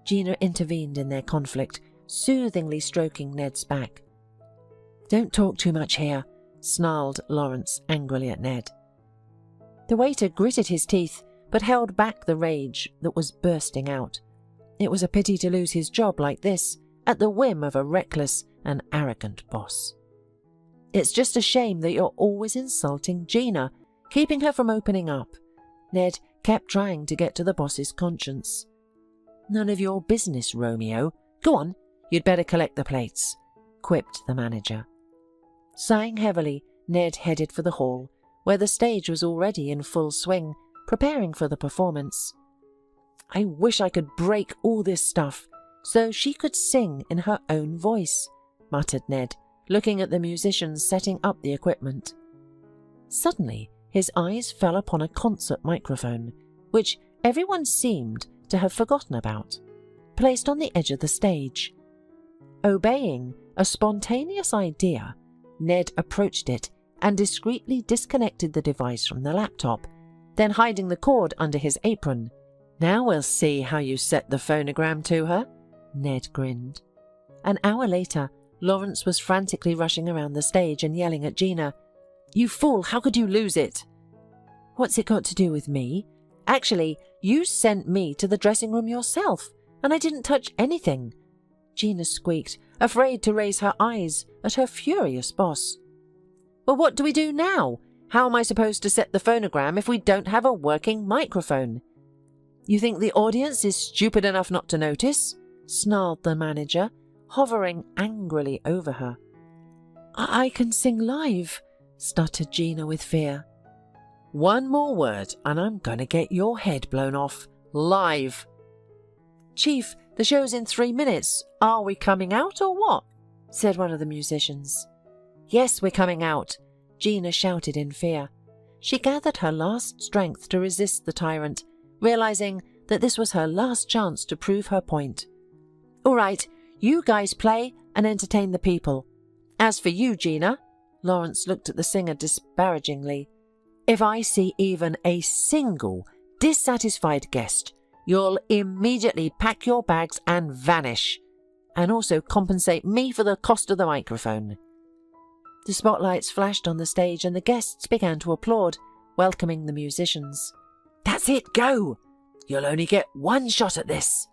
Gina intervened in their conflict, soothingly stroking Ned's back. "Don't talk too much here," snarled Lawrence angrily at Ned. The waiter gritted his teeth, but held back the rage that was bursting out. It was a pity to lose his job like this, at the whim of a reckless and arrogant boss. "It's just a shame that you're always insulting Gina, keeping her from opening up." Ned kept trying to get to the boss's conscience. "None of your business, Romeo. Go on, you'd better collect the plates," quipped the manager. Sighing heavily, Ned headed for the hall, where the stage was already in full swing, preparing for the performance. "I wish I could break all this stuff so she could sing in her own voice," muttered Ned, looking at the musicians setting up the equipment. Suddenly, his eyes fell upon a concert microphone, which everyone seemed to have forgotten about, placed on the edge of the stage. Obeying a spontaneous idea, Ned approached it and discreetly disconnected the device from the laptop, then hiding the cord under his apron. "Now we'll see how you set the phonogram to her," Ned grinned. An hour later, Lawrence was frantically rushing around the stage and yelling at Gina, "You fool, how could you lose it?" "What's it got to do with me? Actually, you sent me to the dressing room yourself, and I didn't touch anything," Gina squeaked, afraid to raise her eyes at her furious boss. "Well, what do we do now? How am I supposed to set the phonogram if we don't have a working microphone?" "You think the audience is stupid enough not to notice?" snarled the manager, hovering angrily over her. I can sing live," stuttered Gina with fear. "One more word and I'm going to get your head blown off. Live." "Chief, the show's in 3 minutes. Are we coming out or what?" said one of the musicians. "Yes, we're coming out," Gina shouted in fear. She gathered her last strength to resist the tyrant, realizing that this was her last chance to prove her point. "All right, you guys play and entertain the people. As for you, Gina," Lawrence looked at the singer disparagingly, "if I see even a single dissatisfied guest, you'll immediately pack your bags and vanish, and also compensate me for the cost of the microphone." The spotlights flashed on the stage and the guests began to applaud, welcoming the musicians. "That's it, go! You'll only get one shot at this,"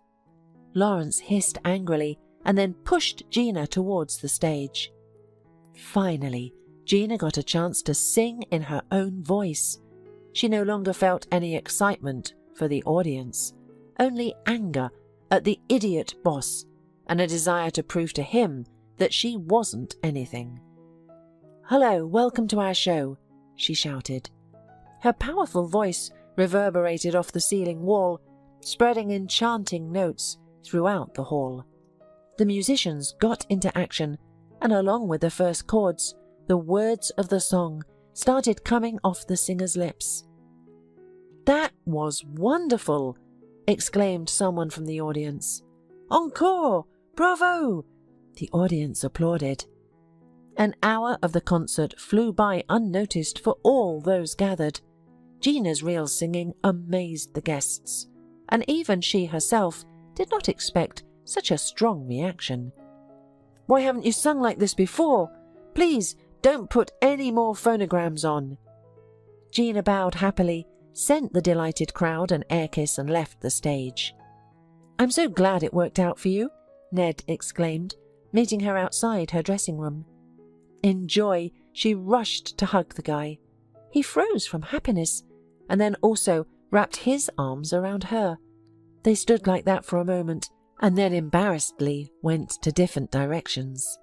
Lawrence hissed angrily and then pushed Gina towards the stage. Finally, Gina got a chance to sing in her own voice. She no longer felt any excitement for the audience, only anger at the idiot boss and a desire to prove to him that she wasn't anything. "Hello, welcome to our show," she shouted. Her powerful voice reverberated off the ceiling wall, spreading enchanting notes throughout the hall. The musicians got into action, and along with the first chords, the words of the song started coming off the singer's lips. "That was wonderful!" exclaimed someone from the audience. "Encore! Bravo!" The audience applauded. An hour of the concert flew by unnoticed for all those gathered. Gina's real singing amazed the guests, and even she herself did not expect such a strong reaction. "Why haven't you sung like this before? Please don't put any more phonograms on." Gina bowed happily, sent the delighted crowd an air kiss and left the stage. "I'm so glad it worked out for you," Ned exclaimed, meeting her outside her dressing room. In joy, she rushed to hug the guy. He froze from happiness, and then also wrapped his arms around her. They stood like that for a moment, and then embarrassedly went to different directions.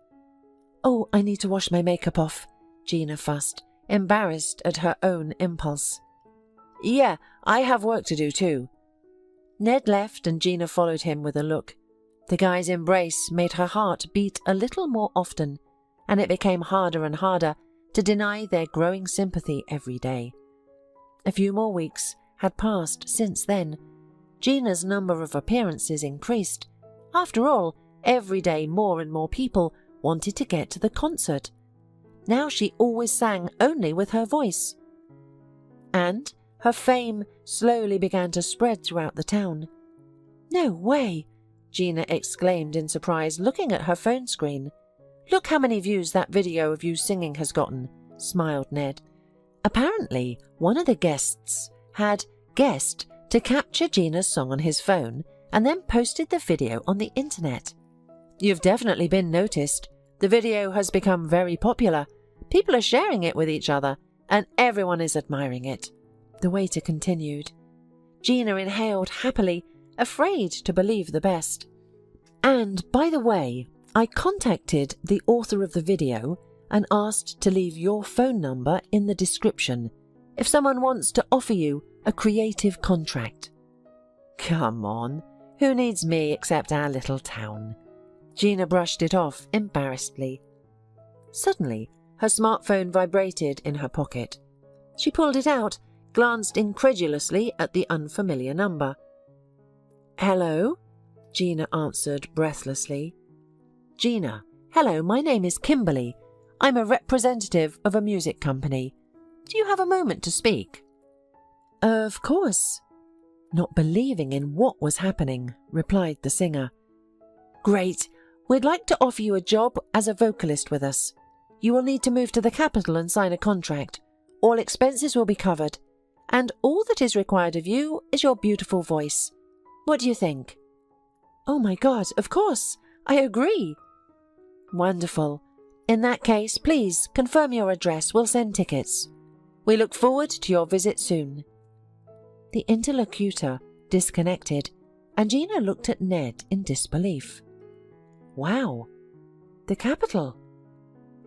"Oh, I need to wash my makeup off," Gina fussed, embarrassed at her own impulse. "Yeah, I have work to do too." Ned left and Gina followed him with a look. The guy's embrace made her heart beat a little more often, and it became harder and harder to deny their growing sympathy every day. A few more weeks had passed since then. Gina's number of appearances increased. After all, every day more and more people wanted to get to the concert. Now she always sang only with her voice. And her fame slowly began to spread throughout the town. "No way!" Gina exclaimed in surprise, looking at her phone screen. "Look how many views that video of you singing has gotten," smiled Ned. Apparently, one of the guests had guessed to capture Gina's song on his phone and then posted the video on the internet. "You've definitely been noticed. The video has become very popular. People are sharing it with each other, and everyone is admiring it," the waiter continued. Gina inhaled happily, afraid to believe the best. "And, by the way, I contacted the author of the video and asked to leave your phone number in the description if someone wants to offer you a creative contract." "Come on, who needs me except our little town?" Gina brushed it off embarrassedly. Suddenly, her smartphone vibrated in her pocket. She pulled it out, glanced incredulously at the unfamiliar number. "Hello?" Gina answered breathlessly. "Gina, hello, my name is Kimberly. I'm a representative of a music company. Do you have a moment to speak?" "Of course." Not believing in what was happening, replied the singer. "Great. We'd like to offer you a job as a vocalist with us. You will need to move to the capital and sign a contract. All expenses will be covered, and all that is required of you is your beautiful voice. What do you think?" "Oh my God, of course. I agree." "Wonderful. In that case, please confirm your address. We'll send tickets. We look forward to your visit soon." The interlocutor disconnected, and Gina looked at Ned in disbelief. "Wow, the capital.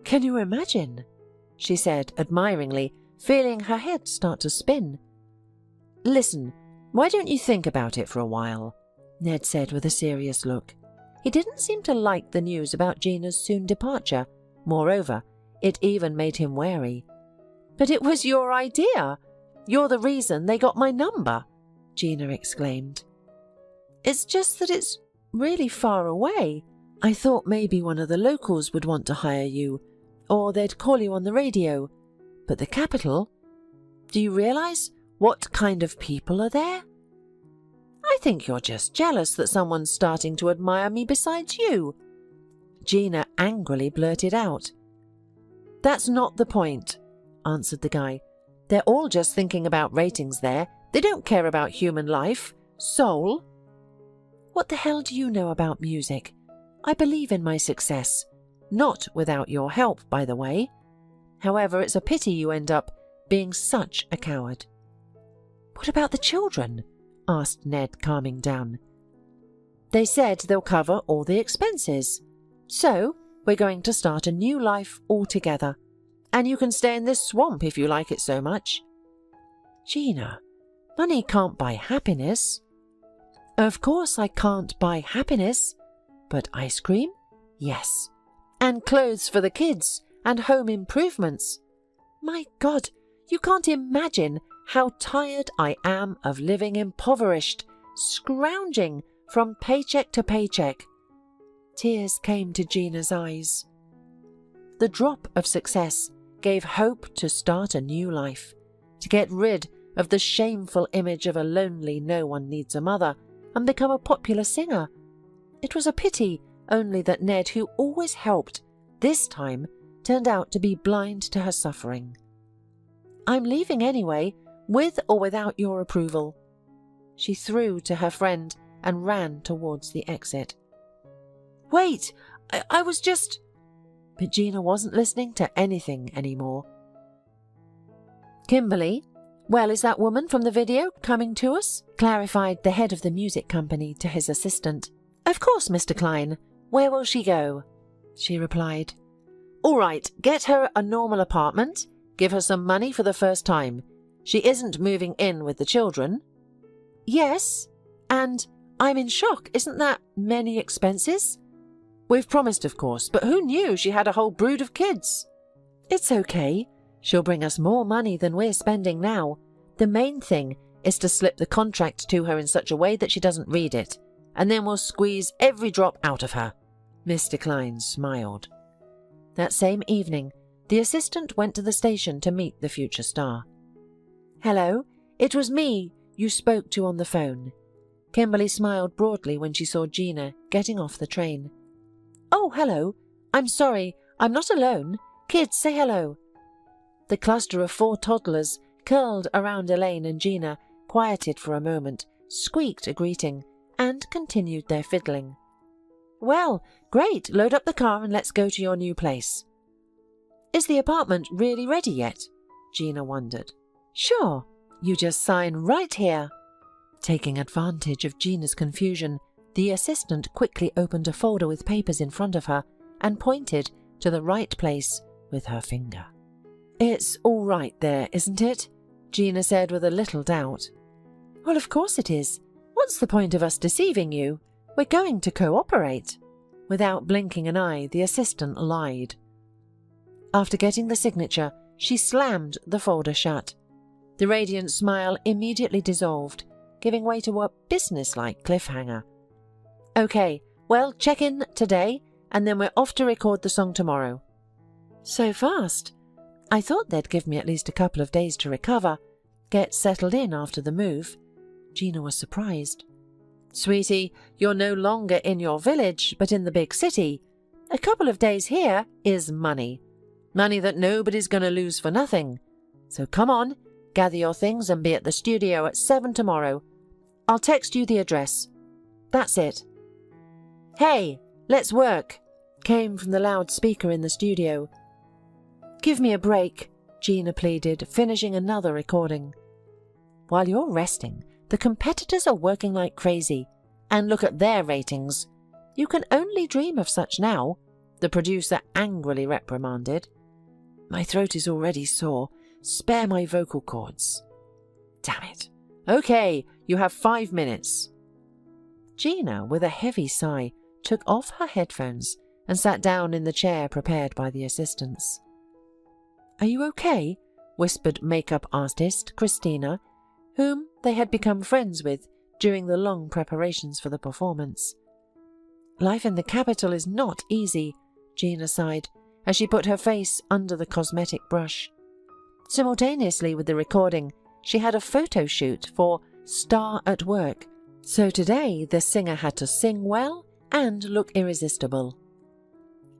Can you imagine?" she said admiringly, feeling her head start to spin. "Listen, why don't you think about it for a while?" Ned said with a serious look. He didn't seem to like the news about Gina's soon departure. Moreover, it even made him wary. "But it was your idea. You're the reason they got my number," Gina exclaimed. "It's just that it's really far away. I thought maybe one of the locals would want to hire you, or they'd call you on the radio. But the capital? Do you realize what kind of people are there? I think you're just jealous that someone's starting to admire me besides you." Gina angrily blurted out. "That's not the point," answered the guy. "They're all just thinking about ratings there. They don't care about human life, soul." "What the hell do you know about music? I believe in my success. Not without your help, by the way. However, it's a pity you end up being such a coward." "What about the children?" asked Ned, calming down. They said they'll cover all the expenses. So, we're going to start a new life altogether. And you can stay in this swamp if you like it so much. Gina, money can't buy happiness. Of course I can't buy happiness. But ice cream? Yes. And clothes for the kids, and home improvements. My God, you can't imagine how tired I am of living impoverished, scrounging from paycheck to paycheck. Tears came to Gina's eyes. The drop of success gave hope to start a new life, to get rid of the shameful image of a lonely no-one-needs-a-mother and become a popular singer. It was a pity only that Ned, who always helped, this time turned out to be blind to her suffering. I'm leaving anyway, with or without your approval. She threw to her friend and ran towards the exit. Wait, I was just... But Gina wasn't listening to anything anymore. Kimberly, well, is that woman from the video coming to us? Clarified the head of the music company to his assistant. Of course, Mr. Klein. Where will she go? She replied. All right, get her a normal apartment. Give her some money for the first time. She isn't moving in with the children. Yes, and I'm in shock. Isn't that many expenses? We've promised, of course, but who knew she had a whole brood of kids? It's okay. She'll bring us more money than we're spending now. The main thing is to slip the contract to her in such a way that she doesn't read it, and then we'll squeeze every drop out of her. Mr. Klein smiled. That same evening, the assistant went to the station to meet the future star. Hello, it was me you spoke to on the phone. Kimberly smiled broadly when she saw Gina getting off the train. Oh, hello. I'm sorry, I'm not alone. Kids, say hello. The cluster of 4 toddlers curled around Elaine and Gina, quieted for a moment, squeaked a greeting, and continued their fiddling. Well, great, load up the car and let's go to your new place. Is the apartment really ready yet? Gina wondered. Sure, you just sign right here. Taking advantage of Gina's confusion, the assistant quickly opened a folder with papers in front of her and pointed to the right place with her finger. It's all right there, isn't it? Gina said with a little doubt. Well, of course it is. What's the point of us deceiving you? We're going to cooperate. Without blinking an eye, the assistant lied. After getting the signature, she slammed the folder shut. The radiant smile immediately dissolved, giving way to a businesslike cliffhanger. Okay, well, check in today, and then we're off to record the song tomorrow. So fast. I thought they'd give me at least a couple of days to recover, get settled in after the move. Gina was surprised. Sweetie, you're no longer in your village, but in the big city. A couple of days here is money. Money that nobody's going to lose for nothing. So come on, gather your things and be at the studio at 7 tomorrow. I'll text you the address. That's it. Hey, let's work, came from the loudspeaker in the studio. Give me a break, Gina pleaded, finishing another recording. While you're resting, the competitors are working like crazy. And look at their ratings. You can only dream of such now, the producer angrily reprimanded. My throat is already sore. Spare my vocal cords. Damn it. Okay, you have 5 minutes. Gina, with a heavy sigh, took off her headphones and sat down in the chair prepared by the assistants. Are you okay? Whispered makeup artist Christina, whom they had become friends with during the long preparations for the performance. Life in the capital is not easy, Gina sighed, as she put her face under the cosmetic brush. Simultaneously with the recording, she had a photo shoot for Star at Work, so today the singer had to sing well and look irresistible.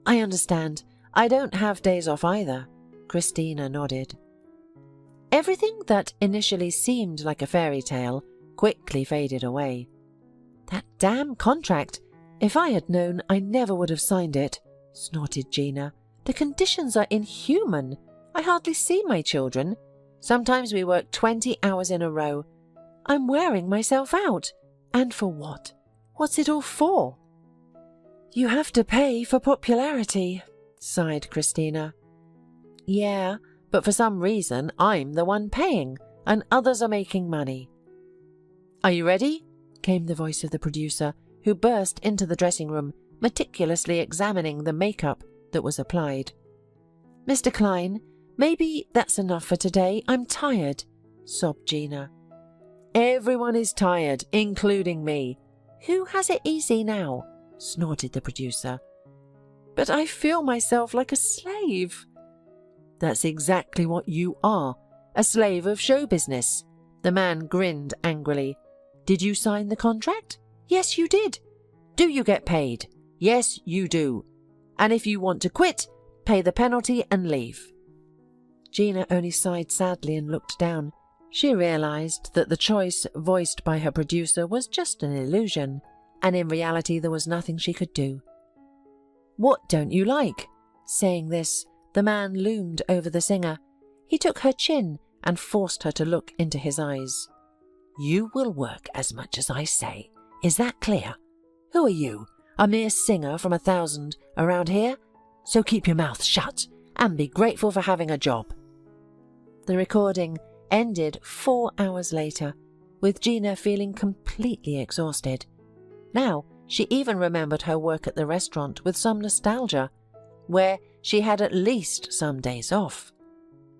I understand. I don't have days off either, Christina nodded. Everything that initially seemed like a fairy tale quickly faded away. That damn contract! If I had known, I never would have signed it, snorted Gina. The conditions are inhuman. I hardly see my children. Sometimes we work 20 hours in a row. I'm wearing myself out. And for what? What's it all for?" "You have to pay for popularity," sighed Christina. "Yeah, but for some reason I'm the one paying, and others are making money." "Are you ready?" came the voice of the producer, who burst into the dressing room, meticulously examining the makeup that was applied. "Mr. Klein, maybe that's enough for today. I'm tired," sobbed Gina. "Everyone is tired, including me. Who has it easy now?" snorted the producer. "But I feel myself like a slave." "That's exactly what you are, a slave of show business." The man grinned angrily. "Did you sign the contract?" "Yes, you did." "Do you get paid?" "Yes, you do. And if you want to quit, pay the penalty and leave." Gina only sighed sadly and looked down. She realized that the choice voiced by her producer was just an illusion, and in reality there was nothing she could do. "What don't you like?" Saying this, the man loomed over the singer. He took her chin and forced her to look into his eyes. "You will work as much as I say. Is that clear? Who are you? A mere singer from 1,000 around here? So keep your mouth shut and be grateful for having a job." The recording ended 4 hours later, with Gina feeling completely exhausted. Now she even remembered her work at the restaurant with some nostalgia, where she had at least some days off.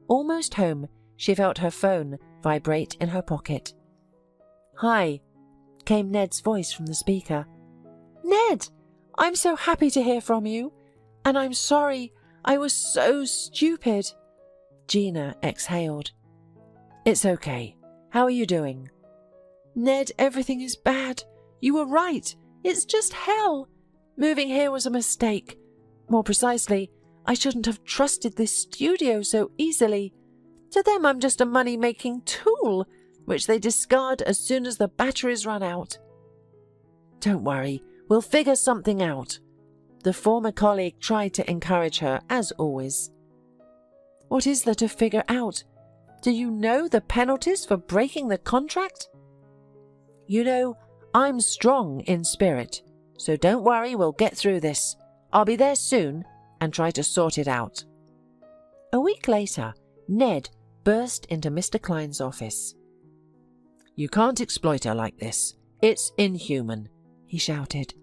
Almost home, she felt her phone vibrate in her pocket. "Hi," came Ned's voice from the speaker. "Ned, I'm so happy to hear from you. And I'm sorry, I was so stupid." Gina exhaled. "It's okay. How are you doing?" "Ned, everything is bad. You were right. It's just hell. Moving here was a mistake. More precisely, I shouldn't have trusted this studio so easily. To them, I'm just a money-making tool, which they discard as soon as the batteries run out." "Don't worry, we'll figure something out." The former colleague tried to encourage her, as always. "What is there to figure out? Do you know the penalties for breaking the contract?" "You know, I'm strong in spirit, so don't worry, we'll get through this. I'll be there soon and try to sort it out." A week later, Ned burst into Mr. Klein's office. "You can't exploit her like this. It's inhuman," he shouted.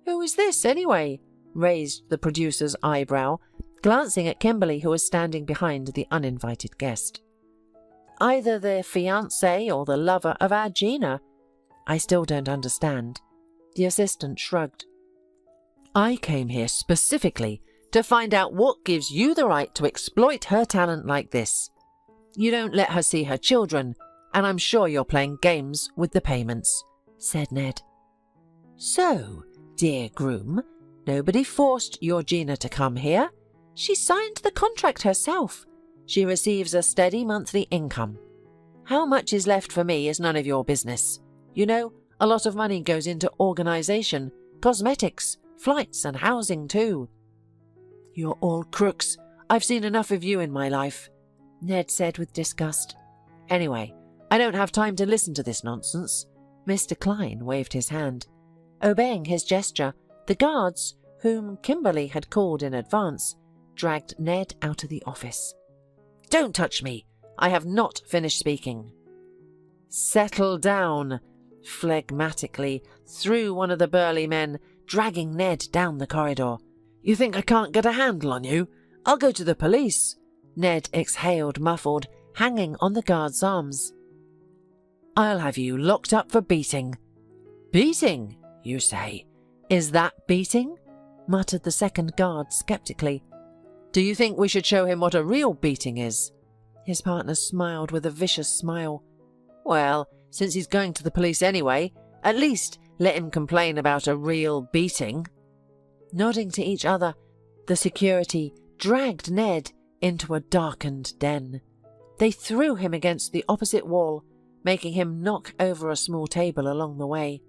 "Who is this, anyway?" raised the producer's eyebrow, glancing at Kimberly, who was standing behind the uninvited guest. "Either the fiancé or the lover of our Gina. I still don't understand." The assistant shrugged. "I came here specifically to find out what gives you the right to exploit her talent like this. You don't let her see her children, and I'm sure you're playing games with the payments," said Ned. "So, dear groom, nobody forced your Gina to come here. She signed the contract herself. She receives a steady monthly income. How much is left for me is none of your business. You know, a lot of money goes into organization, cosmetics, flights and housing too." "You're all crooks. I've seen enough of you in my life," Ned said with disgust. "Anyway, I don't have time to listen to this nonsense." Mr. Klein waved his hand. Obeying his gesture, the guards, whom Kimberly had called in advance, dragged Ned out of the office. "Don't touch me. I have not finished speaking." "Settle down," phlegmatically threw one of the burly men, dragging Ned down the corridor. "You think I can't get a handle on you? I'll go to the police." Ned exhaled, muffled, hanging on the guard's arms. "I'll have you locked up for beating." "Beating, you say? Is that beating?" muttered the second guard skeptically. "Do you think we should show him what a real beating is?" His partner smiled with a vicious smile. "Well, since he's going to the police anyway, at least let him complain about a real beating." Nodding to each other, the security dragged Ned into a darkened den. They threw him against the opposite wall, making him knock over a small table along the way.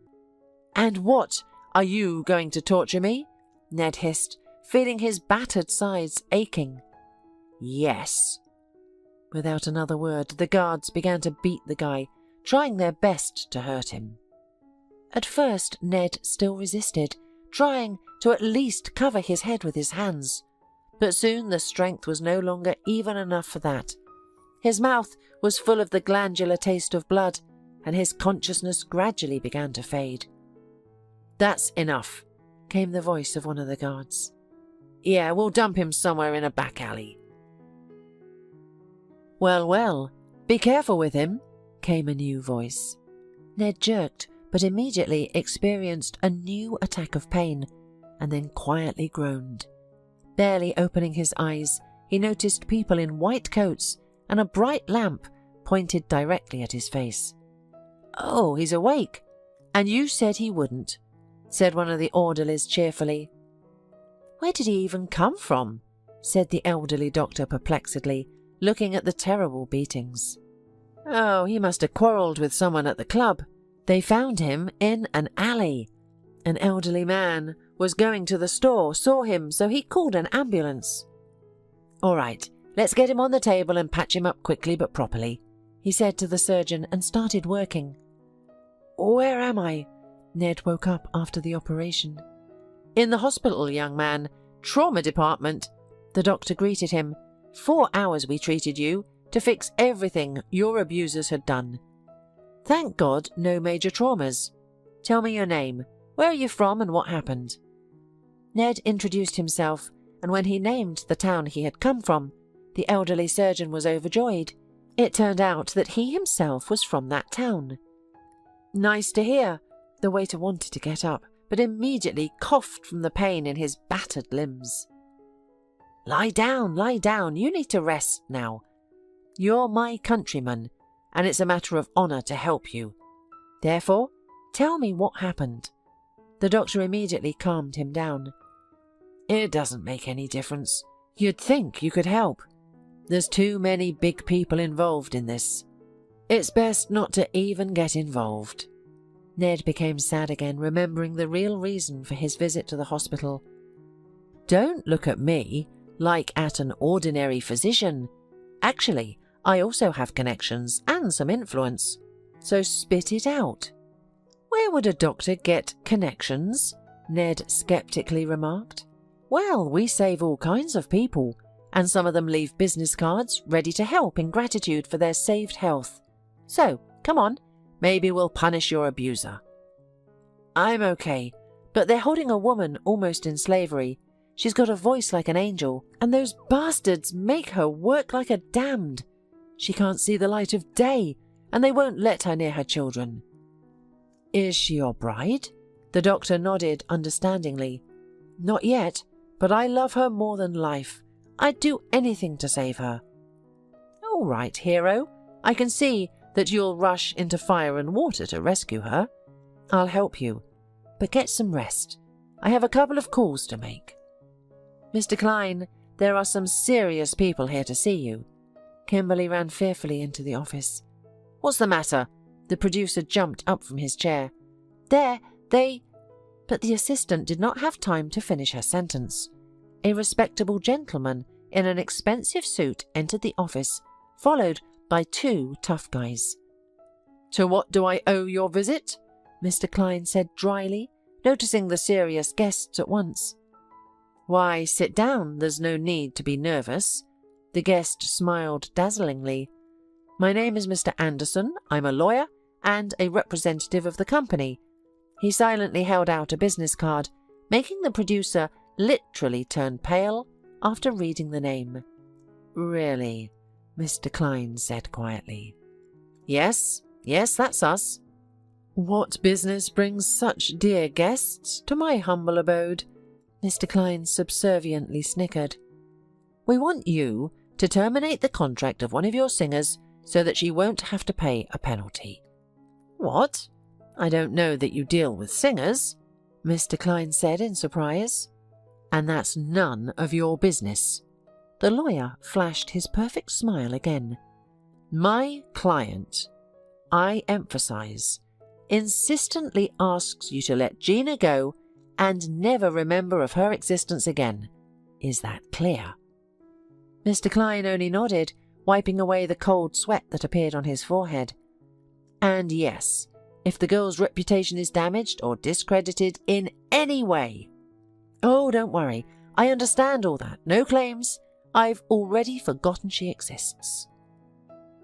"And what? Are you going to torture me?" Ned hissed, feeling his battered sides aching. "Yes." Without another word, the guards began to beat the guy, trying their best to hurt him. At first, Ned still resisted, trying to at least cover his head with his hands. But soon the strength was no longer even enough for that. His mouth was full of the glandular taste of blood, and his consciousness gradually began to fade. "That's enough," came the voice of one of the guards. "Yeah, we'll dump him somewhere in a back alley." "Well, well, be careful with him," came a new voice. Ned jerked, but immediately experienced a new attack of pain, and then quietly groaned. Barely opening his eyes, he noticed people in white coats and a bright lamp pointed directly at his face. "Oh, he's awake. And you said he wouldn't," said one of the orderlies cheerfully. "Where did he even come from?" said the elderly doctor perplexedly, looking at the terrible beatings. "Oh, he must have quarrelled with someone at the club. They found him in an alley. An elderly man was going to the store, saw him, so he called an ambulance." "All right, let's get him on the table and patch him up quickly but properly," he said to the surgeon and started working. "Where am I?" Ned woke up after the operation. "In the hospital, young man. Trauma department." The doctor greeted him. 4 hours we treated you to fix everything your abusers had done. Thank God, no major traumas. Tell me your name. Where are you from and what happened?" Ned introduced himself, and when he named the town he had come from, the elderly surgeon was overjoyed. It turned out that he himself was from that town. "Nice to hear." The waiter wanted to get up, but immediately coughed from the pain in his battered limbs. Lie down. You need to rest now. You're my countryman, and it's a matter of honour to help you. Therefore, tell me what happened." The doctor immediately calmed him down. "It doesn't make any difference. You'd think you could help. There's too many big people involved in this. It's best not to even get involved." Ned became sad again, remembering the real reason for his visit to the hospital. "Don't look at me like at an ordinary physician. Actually, I also have connections and some influence. So spit it out." "Where would a doctor get connections?" Ned skeptically remarked. "Well, we save all kinds of people, and some of them leave business cards ready to help in gratitude for their saved health. So, come on, maybe we'll punish your abuser." "I'm okay, but they're holding a woman almost in slavery. She's got a voice like an angel, and those bastards make her work like a damned. She can't see the light of day, and they won't let her near her children." "Is she your bride?" The doctor nodded understandingly. "Not yet, but I love her more than life. I'd do anything to save her." "All right, hero. I can see that you'll rush into fire and water to rescue her. I'll help you, but get some rest. I have a couple of calls to make." "Mr. Klein, there are some serious people here to see you." Kimberly ran fearfully into the office. "What's the matter?" The producer jumped up from his chair. They... But the assistant did not have time to finish her sentence. A respectable gentleman in an expensive suit entered the office, followed by 2 tough guys. "To what do I owe your visit?" Mr. Klein said dryly, noticing the serious guests at once. "Why, sit down, there's no need to be nervous." The guest smiled dazzlingly. "My name is Mr. Anderson. I'm a lawyer and a representative of the company." He silently held out a business card, making the producer literally turn pale after reading the name. "Really?" Mr. Klein said quietly. Yes, that's us." "What business brings such dear guests to my humble abode?" Mr. Klein subserviently snickered. "We want you to terminate the contract of one of your singers so that she won't have to pay a penalty." "What? I don't know that you deal with singers," Mr. Klein said in surprise. "And that's none of your business." The lawyer flashed his perfect smile again. "My client, I emphasize, insistently asks you to let Gina go and never remember of her existence again. Is that clear?" Mr. Klein only nodded, wiping away the cold sweat that appeared on his forehead. "And yes, if the girl's reputation is damaged or discredited in any way. Oh, don't worry. I understand all that. No claims. I've already forgotten she exists.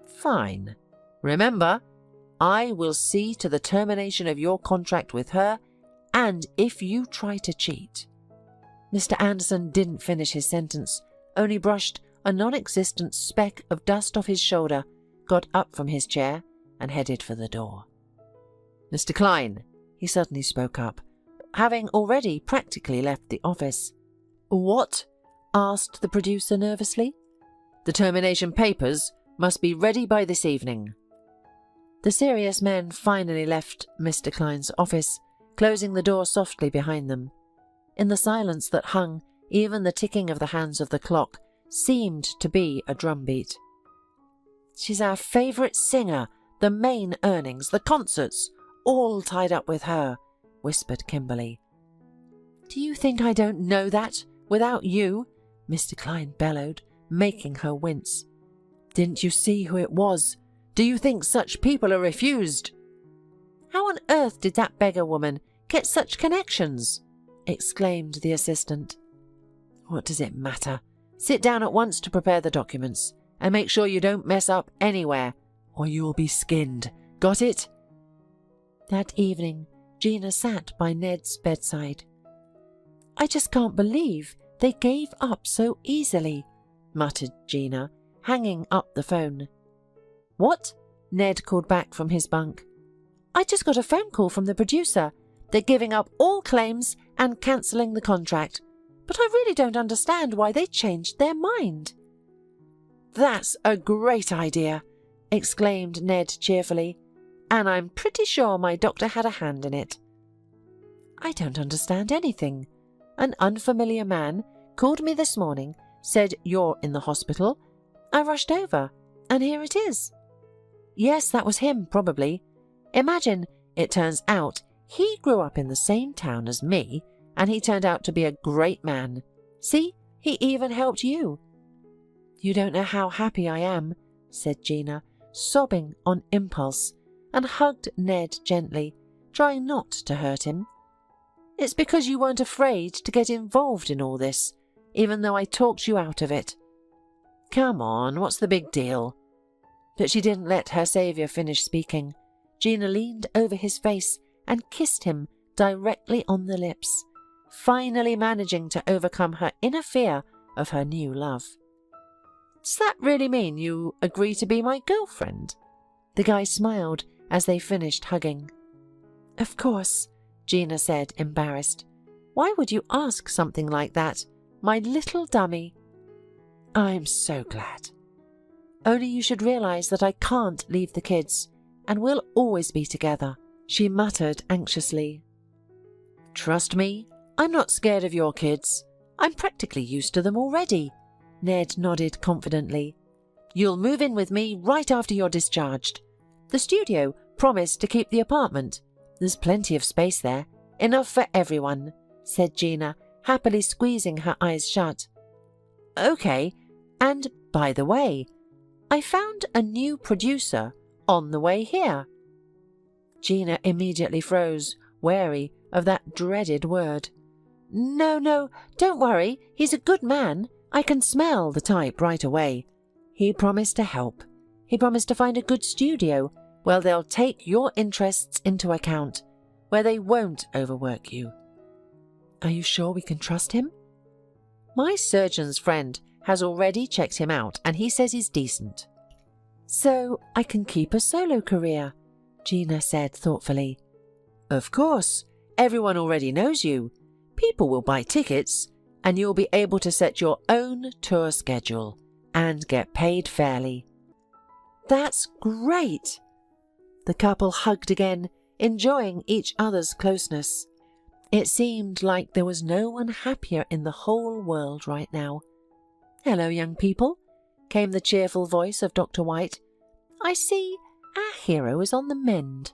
Fine. Remember, I will see to the termination of your contract with her, and if you try to cheat. Mr. Anderson didn't finish his sentence, only brushed a non-existent speck of dust off his shoulder, got up from his chair, and headed for the door. Mr. Klein, he suddenly spoke up, having already practically left the office. What? Asked the producer nervously. The termination papers must be ready by this evening. The serious men finally left Mr. Klein's office, closing the door softly behind them. In the silence that hung, even the ticking of the hands of the clock seemed to be a drumbeat. She's our favourite singer, the main earnings, the concerts, all tied up with her, whispered Kimberly. Do you think I don't know that, without you? Mr. Klein bellowed, making her wince. Didn't you see who it was? Do you think such people are refused? How on earth did that beggar woman get such connections? Exclaimed the assistant. What does it matter? Sit down at once to prepare the documents, and make sure you don't mess up anywhere, or you'll be skinned. Got it? That evening, Gina sat by Ned's bedside. I just can't believe they gave up so easily, muttered Gina, hanging up the phone. What? Ned called back from his bunk. I just got a phone call from the producer. They're giving up all claims and cancelling the contract. But I really don't understand why they changed their mind. That's a great idea, exclaimed Ned cheerfully, and I'm pretty sure my doctor had a hand in it. I don't understand anything. An unfamiliar man called me this morning, said you're in the hospital. I rushed over, and here it is. Yes, that was him, probably. Imagine, it turns out, he grew up in the same town as me, and he turned out to be a great man. See, he even helped you. You don't know how happy I am, said Gina, sobbing on impulse, and hugged Ned gently, trying not to hurt him. It's because you weren't afraid to get involved in all this, even though I talked you out of it. Come on, what's the big deal? But she didn't let her saviour finish speaking. Gina leaned over his face and kissed him directly on the lips, finally managing to overcome her inner fear of her new love. Does that really mean you agree to be my girlfriend? The guy smiled as they finished hugging. Of course, Gina said, embarrassed. Why would you ask something like that, my little dummy? I'm so glad. Only you should realise that I can't leave the kids, and we'll always be together, she muttered anxiously. Trust me, I'm not scared of your kids. I'm practically used to them already, Ned nodded confidently. You'll move in with me right after you're discharged. The studio promised to keep the apartment. There's plenty of space there, enough for everyone, said Gina, happily squeezing her eyes shut. Okay, and by the way, I found a new producer on the way here. Gina immediately froze, wary of that dreaded word. No, don't worry, he's a good man. I can smell the type right away. He promised to help. He promised to find a good studio where they'll take your interests into account, where they won't overwork you. Are you sure we can trust him? My surgeon's friend has already checked him out and he says he's decent. So I can keep a solo career, Gina said thoughtfully. Of course, everyone already knows you. People will buy tickets and you'll be able to set your own tour schedule and get paid fairly. That's great! The couple hugged again, enjoying each other's closeness. It seemed like there was no one happier in the whole world right now. Hello, young people, came the cheerful voice of Dr. White. I see our hero is on the mend.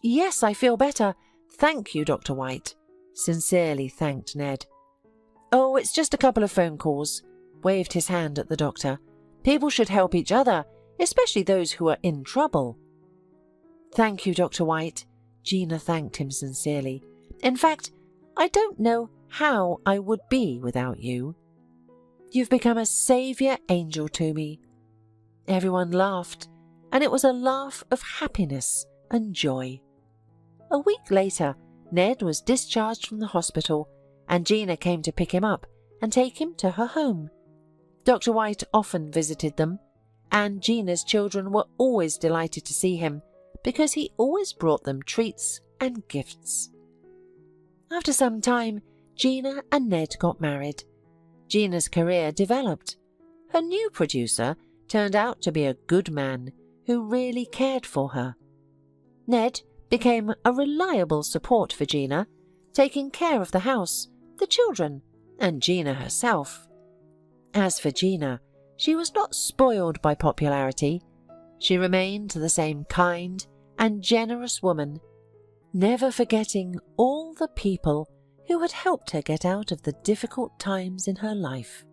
Yes, I feel better. Thank you, Dr. White, sincerely thanked Ned. Oh, it's just a couple of phone calls, waved his hand at the doctor. People should help each other, especially those who are in trouble. Thank you, Dr. White. Gina thanked him sincerely. In fact, I don't know how I would be without you. You've become a saviour angel to me. Everyone laughed, and it was a laugh of happiness and joy. A week later, Ned was discharged from the hospital, and Gina came to pick him up and take him to her home. Dr. White often visited them, and Gina's children were always delighted to see him because he always brought them treats and gifts. After some time, Gina and Ned got married. Gina's career developed. Her new producer turned out to be a good man who really cared for her. Ned became a reliable support for Gina, taking care of the house, the children, and Gina herself. As for Gina, she was not spoiled by popularity. She remained the same kind and generous woman, never forgetting all the people who had helped her get out of the difficult times in her life.